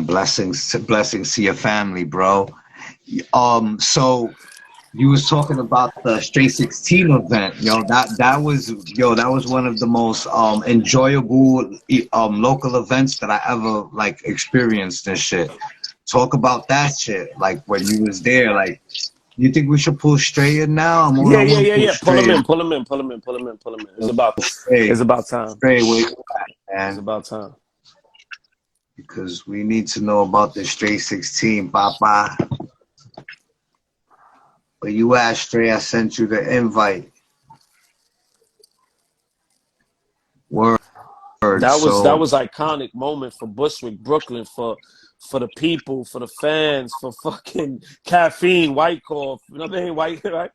blessings to your family, bro. So you was talking about the Straight 16 event, that was one of the most enjoyable local events that I ever like experienced and shit. Talk about that shit, like when you was there. Like, you think we should pull Stray in now? Yeah. Pull him in. It's about time. Stray, where you at, man? It's about time. Because we need to know about the Straight 16, Papa. Where you at, Stray? I sent you the invite. Word. That was iconic moment for Bushwick, Brooklyn, for the people, for the fans, for fucking Caffeine, White Cough. You know what I mean? White, right?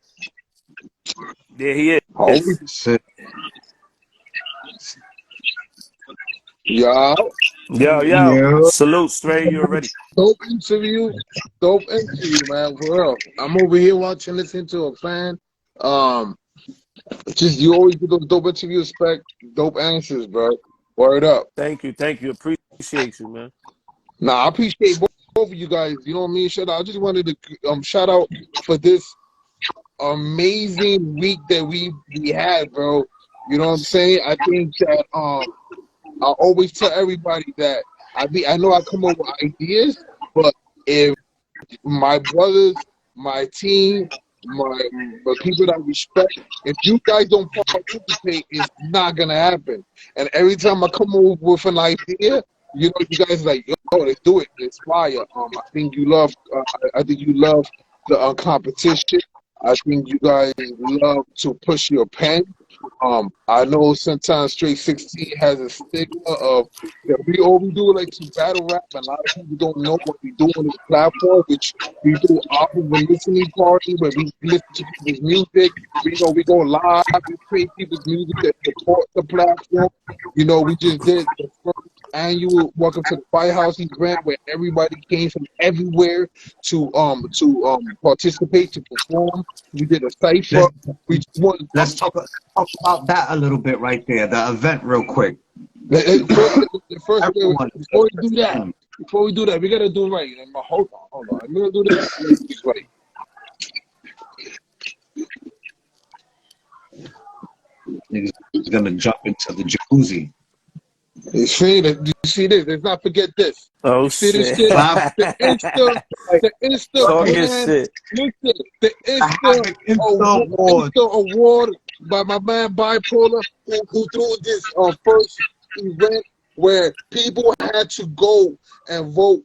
There he is. Holy shit. Yo. Salute, Stray. You already. Dope interview, man. For real. I'm over here listening to a fan. Just you always do those dope interviews, SPEK, dope answers, bro. Word up. Thank you. Appreciate you, man. Nah, I appreciate both of you guys. You know what I mean? Shout out. I just wanted to shout out for this amazing week that we had, bro. You know what I'm saying? I think that I always tell everybody that I know I come up with ideas, but if my brothers, my team, the people that I respect, if you guys don't participate, it's not gonna happen. And every time I come up with an idea, you know, you guys are like, yo, let's do it. It's fire. I think you love the competition. I think you guys love to push your pen. I know sometimes Straight 16 has a stigma of that we do like to battle rap, and a lot of people don't know what we do on this platform, which we do often the listening party where we listen to people's music. We go live, we play people's music that supports the platform. You know, we just did the first annual Welcome to the White House event where everybody came from everywhere to participate, to perform. We did a cipher. Let's talk about that a little bit right there. The event, real quick. Before we do that, we gotta do it right. Hold on. We're gonna do this right. Niggas gonna jump into the jacuzzi. You see this? Let's not forget this. Oh, see shit. This shit? The Insta award by my man Bipolar, who threw this first event where people had to go and vote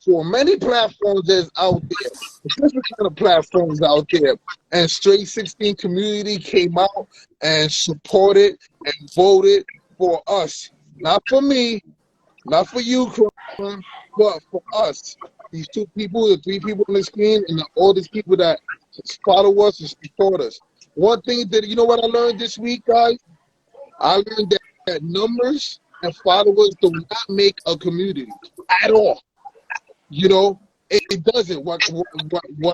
for many platforms that's out there, different kind of platforms out there. And Straight 16 community came out and supported and voted for us. Not for me, not for you, Kron, but for us. These two people, the three people on the screen, and all these people that follow us and support us. One thing that, you know what I learned this week, guys? I learned that numbers and followers do not make a community at all. You know, it doesn't. What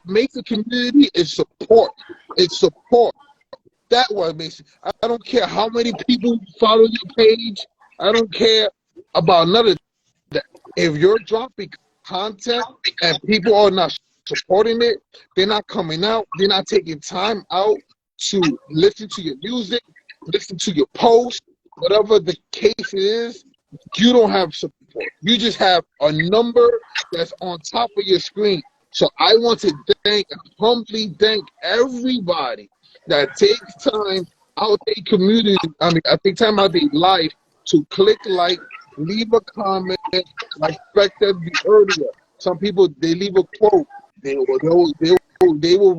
makes a community is support. It's support. That's what makes it. I don't care how many people follow your page. I don't care about none of that. If you're dropping content and people are not supporting it, they're not coming out, they're not taking time out to listen to your music, listen to your post, whatever the case is, you don't have support. You just have a number that's on top of your screen. So I want to humbly thank everybody that takes time out their community. I mean, I take time out their life to click like, leave a comment, like SPEK said earlier. Some people, they leave a quote. They will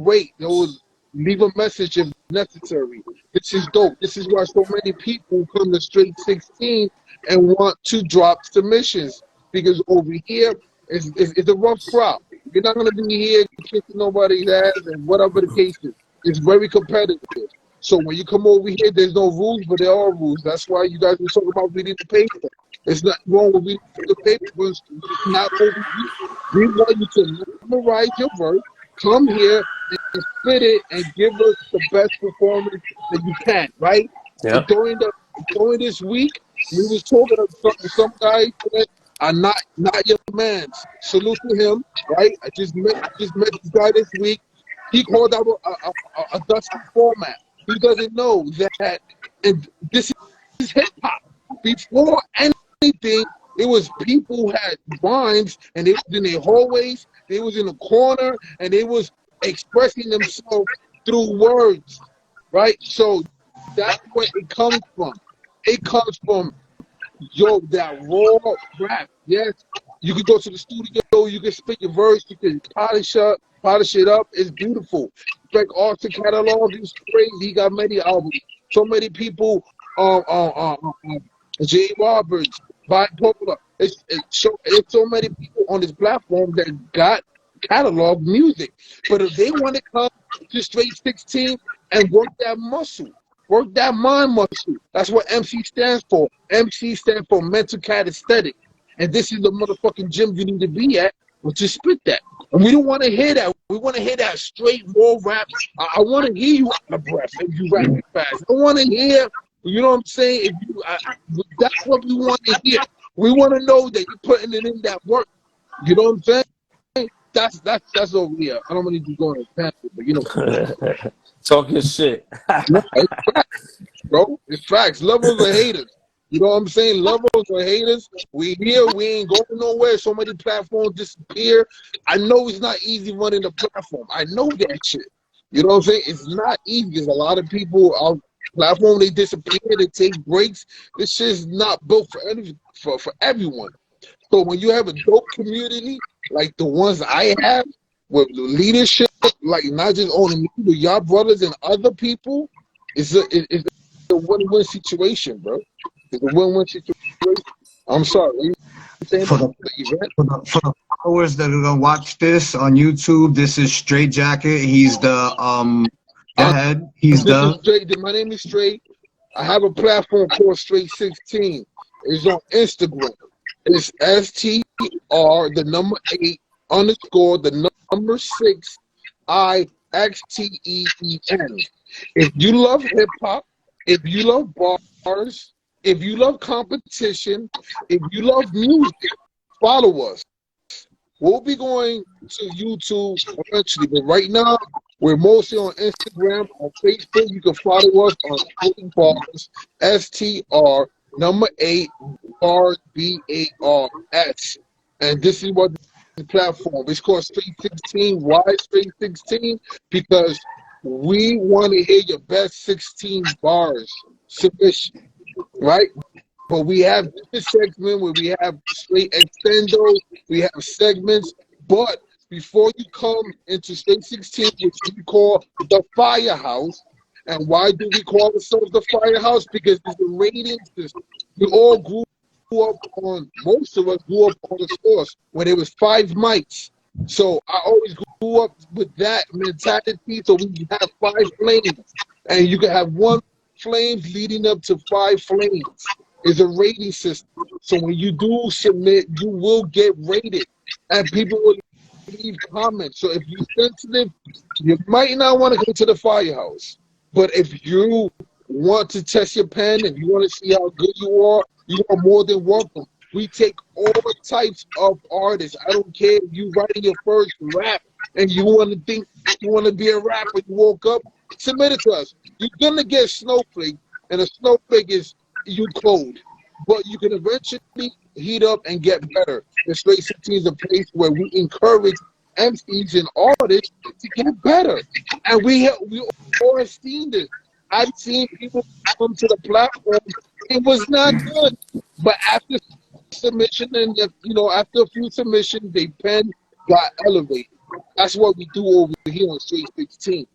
rate. They will leave a message if necessary. This is dope. This is why so many people come to Straight 16 and want to drop submissions, because over here it's a rough crowd. You're not going to be here kicking nobody's ass and whatever the case is. It's very competitive. So when you come over here, there's no rules, but there are rules. That's why you guys were talking about reading the paper. It's not wrong with reading the paper, but it's not over you. We want you to memorize your verse, come here and spit it, and give us the best performance that you can, right? Yeah. During this week, we was talking to some guys that are not your man. Salute to him, right? I just met this guy this week. He called out a dusty format. He doesn't know that this is hip hop. Before anything, it was people who had rhymes, and they was in their hallways, they was in the corner, and they was expressing themselves through words, right? So that's where it comes from. It comes from, yo, that raw rap. Yes, you can go to the studio, you can spit your verse, you can polish it up. It's beautiful. Like ARSON catalog is crazy. He got many albums. So many people, J. Roberts, Bipolar. It's so many people on this platform that got catalog music. But if they want to come to Straight 16 and work that muscle, work that mind muscle, that's what MC stands for. MC stands for mental calisthenic. And this is the motherfucking gym you need to be at, but just spit that. And we don't want to hear that. We want to hear that straight raw rap. I want to hear you out of breath if you rap fast. I want to hear, you know what I'm saying? That's what we want to hear. We want to know that you're putting it in that work. You know what I'm saying? That's over here. I don't want to be going to tangent, but you know. Talking shit. No, it's facts, bro. It's facts. Levels of haters. You know what I'm saying? Levels of haters. We here. We ain't going nowhere. So many platforms disappear. I know it's not easy running the platform. I know that shit. You know what I'm saying? It's not easy. There's a lot of people on platform. They disappear. They take breaks. This shit's not built for everyone. So when you have a dope community like the ones I have, with leadership, like not just only me, but y'all brothers and other people, it's a win-win situation, bro. It's a win-win situation. I'm sorry. What you saying For the followers that are gonna watch this on YouTube, this is Straight Jacket. He's the head. He's my name is Straight. I have a platform called Straight 16. It's on Instagram. It's STR, the number 8 _ the number 6 IXTEEN. If you love hip hop, if you love bars, if you love competition, if you love music, follow us. We'll be going to YouTube eventually, but right now we're mostly on Instagram, on Facebook. You can follow us on Straight Bars, STR, number 8 bars, BARS. And this is what the platform. It's called Straight 16. Why Straight 16? Because we want to hear your best 16 bars submission, right? But we have this segment where we have straight extendos, we have segments. But before you come into Straight 16, which we call the Firehouse, and why do we call ourselves the Firehouse? Because it's a rating system. We all grew up on, most of us grew up on the source when there was 5 mics. So I always grew up with that mentality. So we have 5 flames, and you can have 1 flames leading up to 5 flames. It's a rating system. So when you do submit, you will get rated, and people will leave comments. So if you're sensitive, you might not want to go to the Firehouse. But if you want to test your pen, if you want to see how good you are more than welcome. We take all types of artists. I don't care if you writing your first rap and you want to think you want to be a rapper, you woke up, submit it to us. You're going to get snowflake, and a snowflake is you code. but you can eventually heat up and get better. The Straight 16 is a place where we encourage MCs and artists to get better, and we all have seen this. I've seen people come to the platform. It was not good, but after submission and after a few submissions, they pen got elevated. That's what we do over here on Straight 16.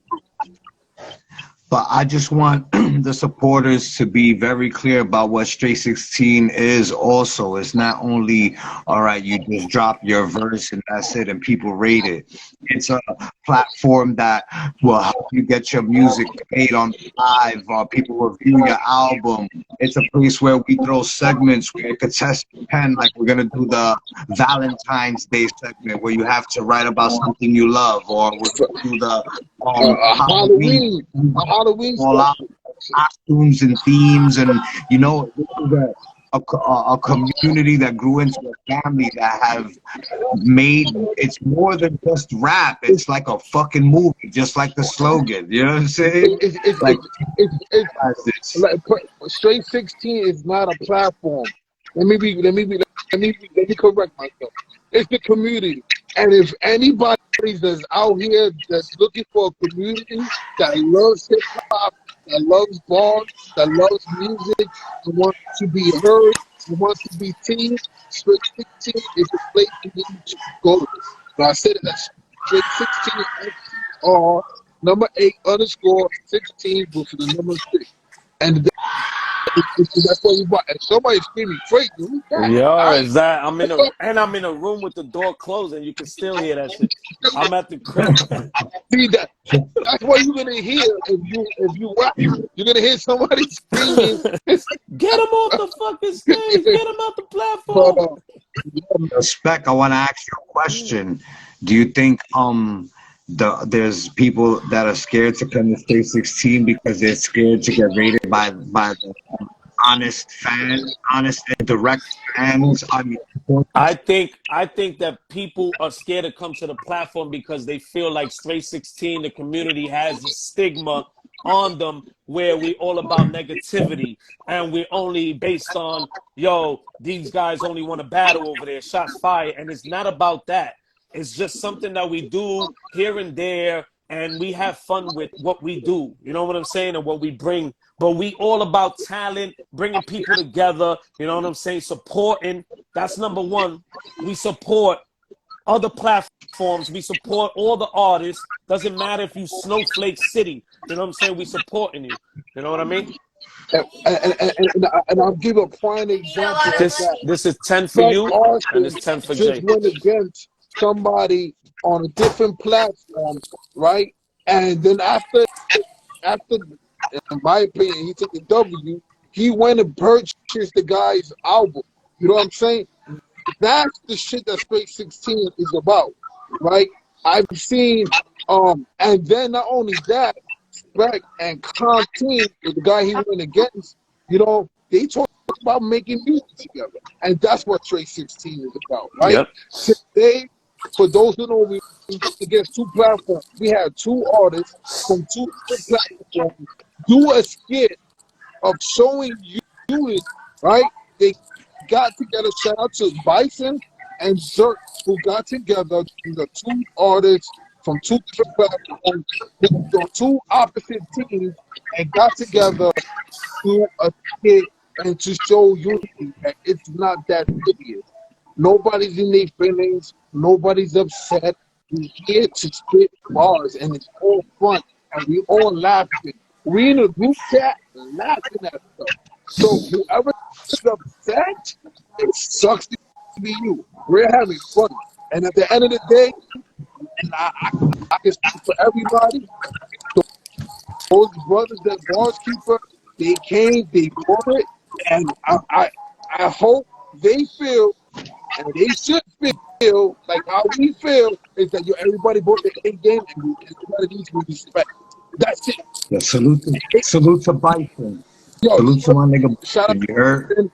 But I just want the supporters to be very clear about what Straight 16 is also. It's not only, all right, you just drop your verse and that's it and people rate it. It's a platform that will help you get your music played on live, or people review your album. It's a place where we throw segments where you could test your pen, like we're going to do the Valentine's Day segment where you have to write about something you love, or we're going to do the Halloween all out costumes and themes, and this is a community that grew into a family that have made it's more than just rap. It's like a fucking movie, just like the slogan. You know what I'm saying? Straight 16 is not a platform. Let me correct myself. It's the community, and if anybody that's out here that's looking for a community that loves hip hop, that loves bars, that loves music, that wants to be heard, that wants to be seen, Straight 16 is the place you need to go to. So I said that Straight 16 STR number 8_16 with the number 6. And that's what we want. And somebody's screaming crazy. Yo, is that I'm in a room with the door closed and you can still hear that shit. I'm at the crib. See that's what you're gonna hear if you rap. You're gonna hear somebody screaming. Get him off the fucking stage. Get him off the platform. SPEK, I want to ask you a question. Do you think there's people that are scared to come to Straight 16 because they're scared to get rated by the honest and direct fans? I think that people are scared to come to the platform because they feel like Straight 16, the community, has a stigma on them where we all about negativity and we're only based on, these guys only want to battle over there, shots fired, and it's not about that. It's just something that we do here and there, and we have fun with what we do. You know what I'm saying? And what we bring. But we all about talent, bringing people together. You know what I'm saying? Supporting. That's number one. We support other platforms. We support all the artists. Doesn't matter if you Snowflake City. You know what I'm saying? We supporting you. You know what I mean? And I'll give a prime example. This is 10 for you, and it's 10 for Jay. Just went against somebody on a different platform, right? And then after, in my opinion, he took the W. He went and purchased the guy's album. You know what I'm saying? That's the shit that Straight 16 is about, right? I've seen, and then not only that, SPEK and Constantine, the guy he went against, they talk about making music together, and that's what Straight 16 is about, right? Yep. Today, for those who know, we against two platforms. We had two artists from two different platforms do a skit of showing unity, right? They got together. Shout out to Bison and Zerk, who got together. These are two artists from two different platforms, two opposite teams, and got together to do a skit and to show unity. And it's not that serious. Nobody's in their feelings. Nobody's upset. We're here to spit bars, and it's all fun, and we all laughing. We in a group chat laughing at stuff. So whoever is upset, it sucks to be you. We're having fun, and at the end of the day, and I can speak for everybody. Those brothers that bars keeper, they came, they bought it, and I hope they feel. And they should feel like how we feel is that everybody bought the A game and everybody needs to respect. That's it. Yeah, salute to Bison. Yo, salute to my nigga. Shout out You heard?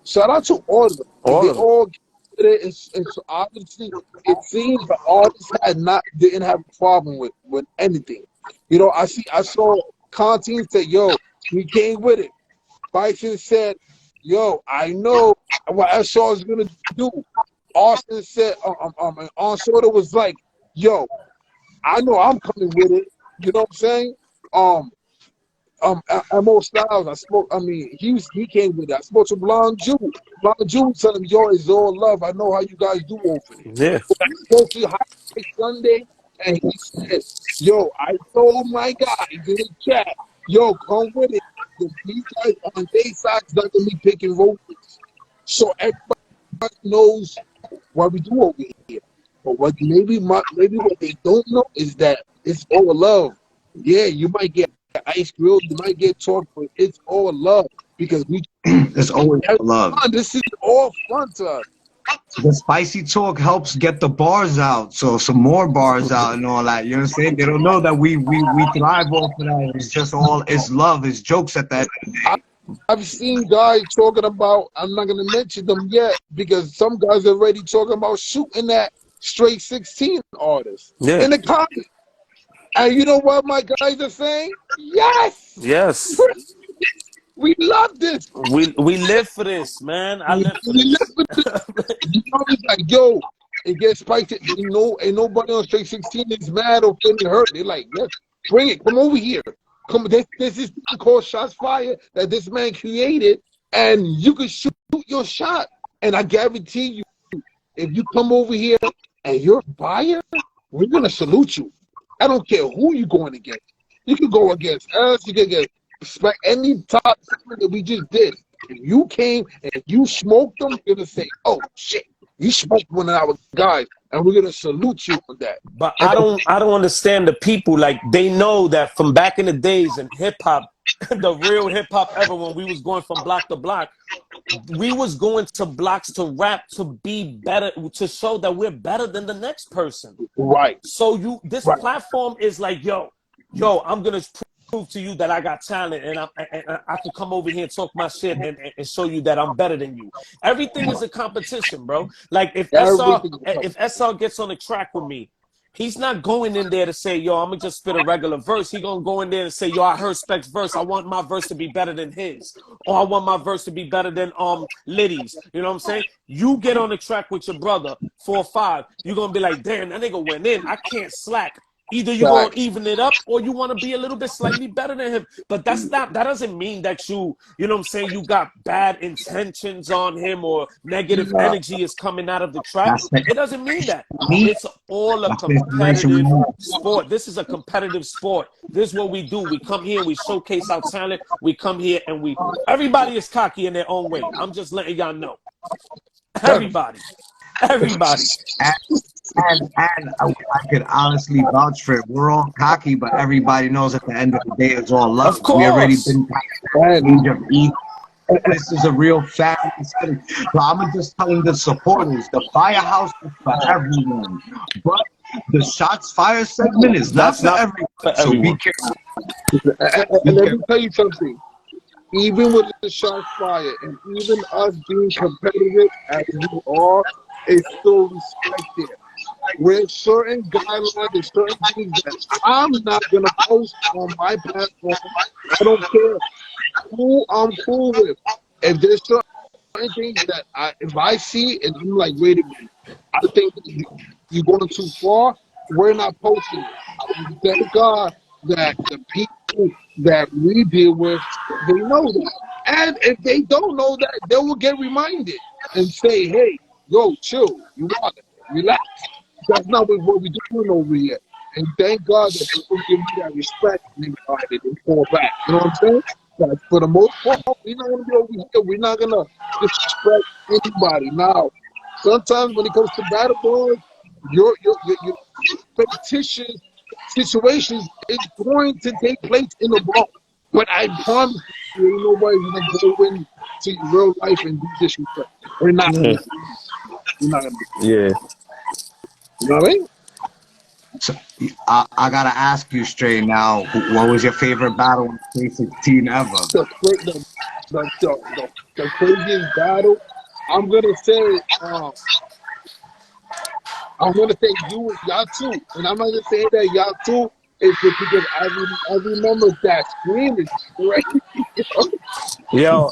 Shout out to all of them. All get it. And so obviously, it seems the artists didn't have a problem with anything. I saw Constantine say, "Yo, we came with it." Bison said, yo, I know what SR is gonna do. Austin said, and Arson was like, yo, I know I'm coming with it. You know what I'm saying? Mo Styles, he came with it. I spoke to Blonde Jew. Blonde Jew told him, yo, it's all love. I know how you guys do over there. Yeah. I spoke to High Sunday, and he said, yo, I told my guys in the chat, yo, come with it. These guys on their sides not gonna be picking roses. So everybody knows what we do over here. But what maybe what they don't know is that it's all love. Yeah, you might get ice grilled, you might get talked, but it's all love because we. It's always love. This is all fun to us. The spicy talk helps get the bars out, so some more bars out and all that. You know what I'm saying? They don't know that we thrive off of that. It's just all it's love, it's jokes at that. I've seen guys talking about. I'm not gonna mention them yet because some guys are already talking about shooting that straight 16 artists in the comments. And you know what my guys are saying? Yes. Yes. We love this. We live for this, man. I live for this. You know, it's like, yo, it gets spiked. You know, ain't nobody on straight 16 is mad or feeling hurt. They're like, yes, bring it. Come over here. Come. This is called Shots Fired that this man created, and you can shoot your shot. And I guarantee you, if you come over here and you're a buyer, we're gonna salute you. I don't care who you're going against. You can go against us. You can get SPEK, any top that we just did. If you came and you smoked them, you're gonna say, "Oh shit, you smoked one of our guys," and we're gonna salute you for that. But I don't understand the people. Like, they know that from back in the days in hip hop, the real hip hop ever, when we was going from block to block, we was going to blocks to rap to be better, to show that we're better than the next person. Right. So this platform is like, yo, I'm gonna prove to you that I got talent, and I can come over here and talk my shit and show you that I'm better than you. Everything is a competition, bro. Like, if SR gets on the track with me, he's not going in there to say, yo, I'm gonna just spit a regular verse. He gonna go in there and say, yo, I heard SPEK's verse. I want my verse to be better than his, or I want my verse to be better than Liddy's. You know what I'm saying? You get on the track with your brother 4 or 5. You're gonna be like, damn, that nigga went in. I can't slack. Either you're going to even it up, or you want to be a little bit slightly better than him. But that doesn't mean that you know what I'm saying, you got bad intentions on him or negative energy is coming out of the track. It doesn't mean that. It's all a competitive sport. This is a competitive sport. This is what we do. We come here and we showcase our talent. We come here and everybody is cocky in their own way. I'm just letting y'all know. Everybody. And I could honestly vouch for it. We're all cocky, but everybody knows at the end of the day it's all love. Of course. We already been this is a real family setting. So I'm just telling the supporters, the firehouse is for everyone. But the Shots Fired segment is not for everyone. So be careful. And let me tell you something. Even with the Shots Fired and even us being competitive as we are, it's still respected. With certain guidelines and certain things that I'm not gonna post on my platform. I don't care who I'm cool with. If there's certain things that if I see and I'm like, wait a minute, I think you're going too far, we're not posting it. Thank God that the people that we deal with, they know that. And if they don't know that, they will get reminded and say, hey, yo, chill, you want it, relax. That's not what we're doing over here. And thank God that people give me that respect and they fall back. You know what I'm saying? But for the most part, we're not going to be over here. We're not going to disrespect anybody. Now, sometimes when it comes to battle boys, your fictitious situations is going to take place in the ball. But I promise you, ain't nobody's going to go into real life and do disrespect. We're not going to. We're not going to do it. Yeah. You know what I mean? So, I gotta ask you straight now, what was your favorite battle in 2016 ever? The craziest battle, I'm gonna say y'all too, and I'm not gonna say that y'all too. It's just because I remember that scream is crazy. Yo,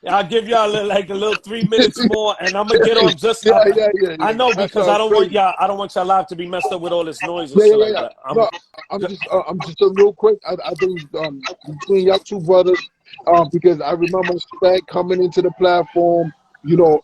I'll give y'all like a little 3 minutes more, and I'm gonna get on just. I know That because I sounds don't want crazy. y'all. I don't want y'all live to be messed up with all this noise and Yeah, shit yeah, yeah, like yeah. that. No, I'm just real quick. I think between y'all two brothers, because I remember SPEK coming into the platform, you know,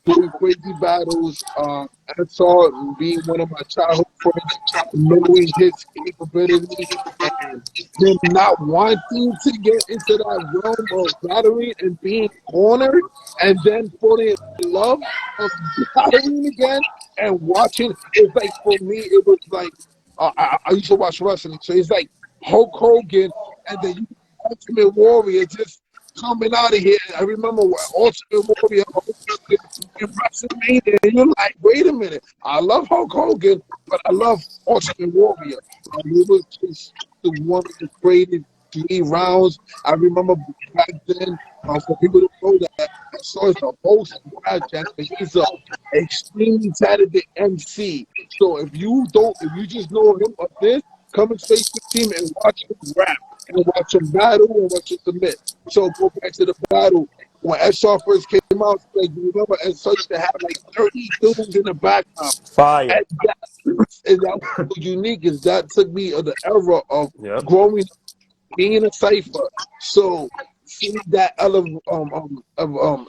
doing crazy battles. I saw being one of my childhood friends, knowing his capability and him not wanting to get into that realm of battering and being cornered, and then falling in love of battering again and watching. It's like for me, it was like I used to watch wrestling, so it's like Hulk Hogan, and then you Ultimate Warrior just coming out of here. I remember when Ultimate Warrior Hulk Hogan in WrestleMania, and you're like, wait a minute, I love Hulk Hogan, but I love Ultimate Warrior, and it was just one of the greatest 3 rounds. I remember back then. For people to know that so is the host of Brad Jackson. He's a extremely talented MC. So if you just know him of this, come and Space 15 and watch him rap and watch him battle and watch him submit. So go back to the battle. When SR first came out, like you remember SR used to have like 30 dudes in the background. Fire. And that was unique is that took me of the era of Yep. growing being in a cipher. So seeing that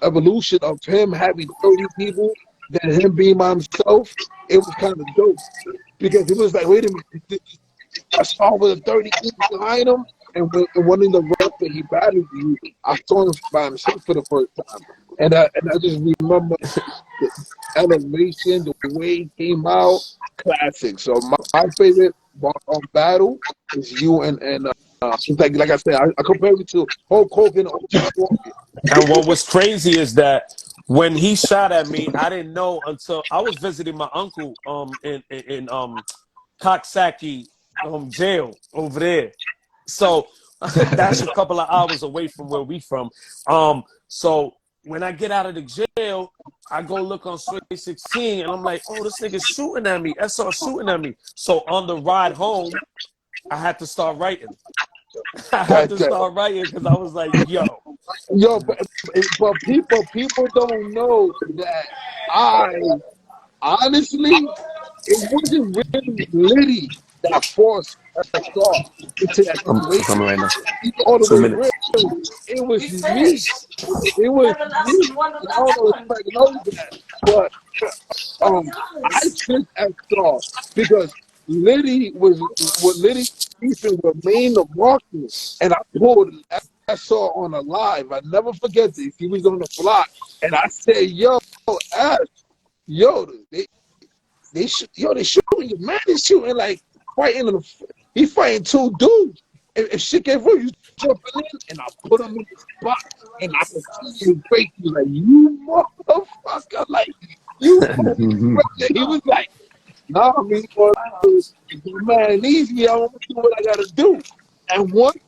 evolution of him having 30 people, then him being by himself, it was kind of dope. Because it was like, wait a minute, I saw with the 30 people behind him, and when one of the reps that he battled you, I saw him by himself for the first time. And I just remember the elevation, the way he came out, classic. So my favorite battle is you and like I said, I compare it to Hulk Hogan and Ultimate Warrior. And what was crazy is that when he shot at me, I didn't know until I was visiting my uncle in Coxsackie jail over there. So that's a couple of hours away from where we from. So when I get out of the jail, I go look on Straight 16 and I'm like, oh, this nigga's shooting at me. SR shooting at me. So on the ride home, I had to start writing. I had to That, start writing because I was like, yo. yo, but people don't know that I honestly, it wasn't really Liddy that forced SR into that I'm situation. coming right now. He's all the 2 way minutes. real. It was me. It was me. And I don't know if anybody knows that, but I tricked SR because Liddy was what Liddy beefing with Maine of Marshall, and I pulled SR on a live. I never forget this. He was on the block, and I said, "Yo, Ash, yo, they shooting you, man. They shooting like fighting. He fighting 2 dudes. If shit get real, you jumping in, and I put him in the spot, and I could see his face. He was like, "You motherfucker!" Like you. He was like, "Nah, I mean, man, easy. I'm gonna do what I gotta do." And once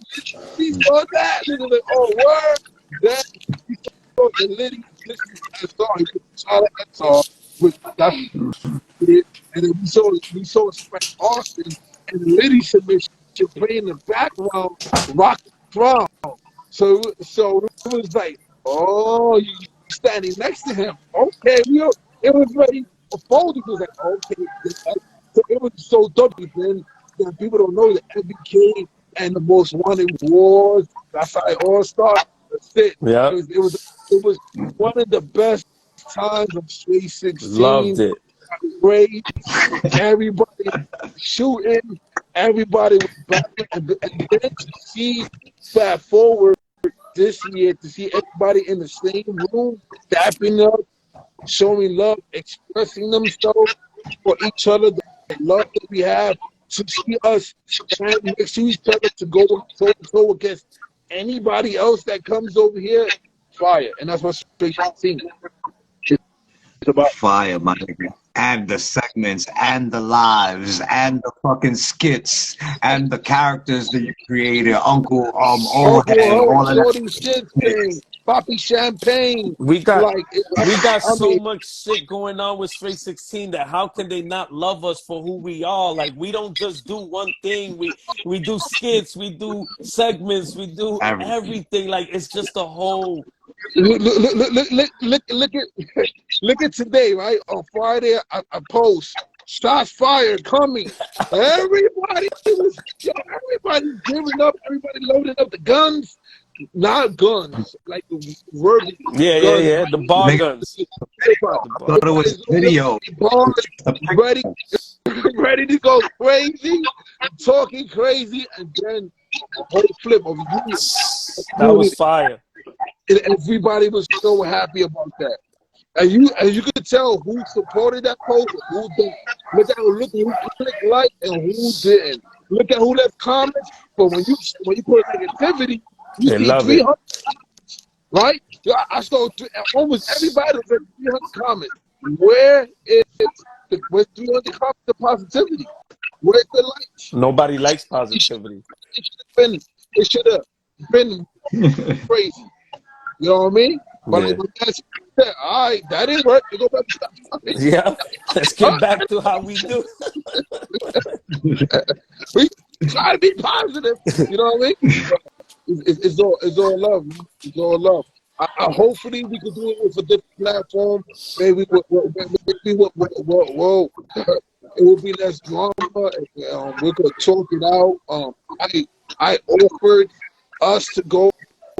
he saw that, he was like, "Oh, word." Then he saw the Liddy listening to SR. He saw that SR, which that's it. And then we saw SPEK ARSON and Liddy submission play in the background, rocking drum. So it was like, oh, you standing next to him. Okay, it was ready for folding. It was like, okay, so it was so dope. Then people don't know that MBK and the Most Wanted Wars. That's how it all started. That's it. Yeah. It was one of the best times of Sweet 16. Loved it. Great. Everybody shooting, everybody was battling, and then to see fast forward this year to see everybody in the same room, dapping up, showing love, expressing themselves for each other, the love that we have, to see us stand next to each other to go toe to toe against anybody else that comes over here, fire. And that's what Straight 16 is about. Fire, my nigga. And the segments, and the lives, and the fucking skits, and the characters that you created, Uncle Old Uncle Head, Herb, all of that. Shorty Shit thing, Poppy Champagne. We got Like, I so mean, much shit going on with Straight 16 that how can they not love us for who we are? Like we don't just do one thing. We do skits, we do segments, we do Everything. everything. Like it's just a whole Look at today, right? On Friday, I post shots fired coming. Everybody giving up. Everybody loading up the guns. Not guns, like the verbal guns. Yeah. The bar Nigga, guns. The I bar. thought it was video. Bars, ready, ready to go crazy, talking crazy, and then a whole flip of That was unity. fire. And everybody was so happy about that. And you could tell who supported that post and who didn't. Look who clicked like and who didn't. Look at who left comments. But when you put negativity, you They see love 300, it. right? Yeah, I saw almost everybody was at 300 comments. Where's 300 comments of positivity? Where's the likes? Nobody likes positivity. It should have been crazy. You know what I mean? But Yeah. like my dad said, all right, that didn't work. You go back to stop talking. Yeah. Let's get back to how we do. We try to be positive. You know what I mean? It's all love, man. It's all love. Hopefully we could do it with a different platform. Maybe it will be less drama. And, we could talk it out. I offered us to go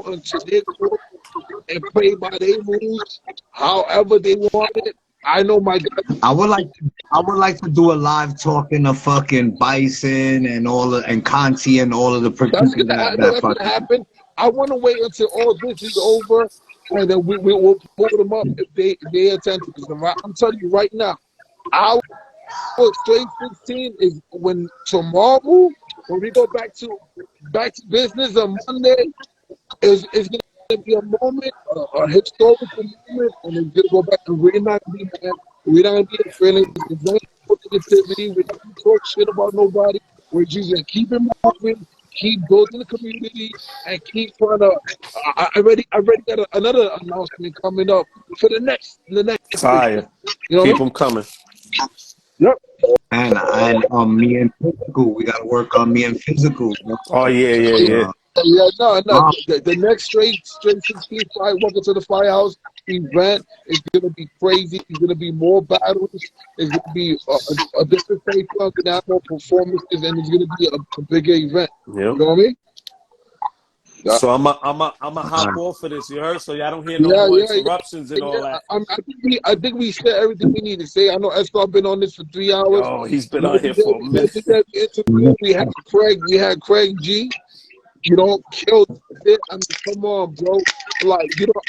into their court and play by their rules, however they want it. I know my guys. I would like to do a live talking of fucking Bison and Conti and all of the That's people gonna happen. I want to wait until all this is over, and then we will pull them up if they attend. Because I'm telling you right now, our straight 16 is when tomorrow, when we go back to business on Monday, is going to be a moment, a historical moment, and it's going to go back. And we're not going to be mad. We're not going to be feeling. It's not negativity. We're not going to talk shit about nobody. We're just going to keep it moving, keep building the community, and keep trying to. I already got another announcement coming up for the next Fire. You know Keep them coming. Yep. And me and physical. We got to work on me and physical. Oh yeah. Yeah, no. The next straight 16 fight, welcome to the Firehouse event is gonna be crazy. It's gonna be more battles. It's gonna be a different face, gonna have more performances, and it's gonna be a bigger event. Yep. You know what I mean? Yeah. So I'm a hop off for this. You heard? So y'all don't hear no more interruptions and all that. I think we said everything we need to say. I know SR been on this for 3 hours. Oh, he's been on here for a minute. We had Craig G. You don't kill it. I mean, come on, bro. Like, you know,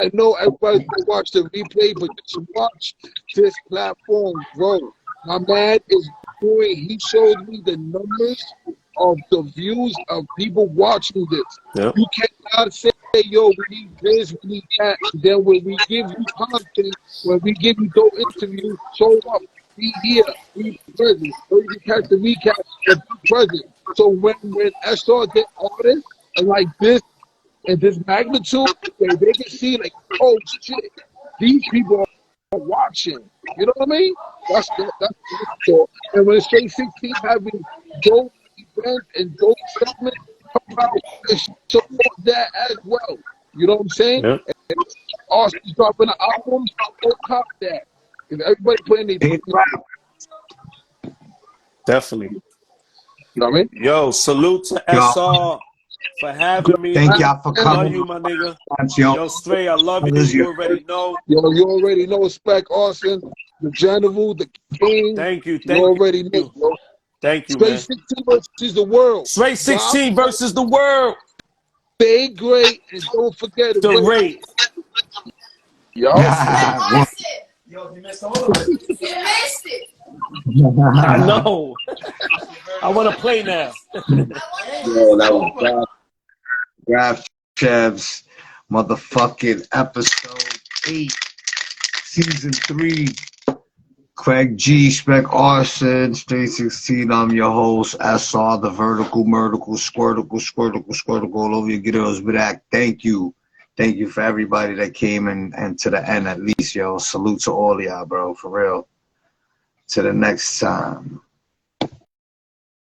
I know everybody's gonna watch the replay, but you should watch this platform, bro. My man is doing. He showed me the numbers of the views of people watching this. Yep. You cannot say, yo, we need this, we need that. Then when we give you content, when we give you those interviews, show up, be here, be present. So you can catch the recap and be present. So when SR get artists and like this and this magnitude, they can see like, oh shit, these people are watching. You know what I mean? That's cool. And when Straight 16 having dope events and dope segments, support that as well. You know what I'm saying? Yep. And ARSON's dropping an album, don't cop that. If everybody playing their Definitely. You know what I mean? Yo, salute to SR for having me. Thank y'all for coming. Love you, my nigga. Yo, Yo, Stray, I love you. You already know. Yo, you already know SPEK, ARSON, the general, the king. Thank you. You already know, bro. Thank you, Straight man. 16 versus the world. Straight 16 versus the world. Stay great and don't forget The rate. Yo. Yo, you missed all of it. You missed it. I know. I want to play now. Yo, that was Graph Chev's motherfucking episode 8, season 3. Craig G, SPEK, ARSON, Straight 16. I'm your host, SR, the vertical, murtical, squirtical, all over your girls back. Thank you. Thank you for everybody that came and to the end at least, yo. Salute to all y'all, bro, for real. To the next time.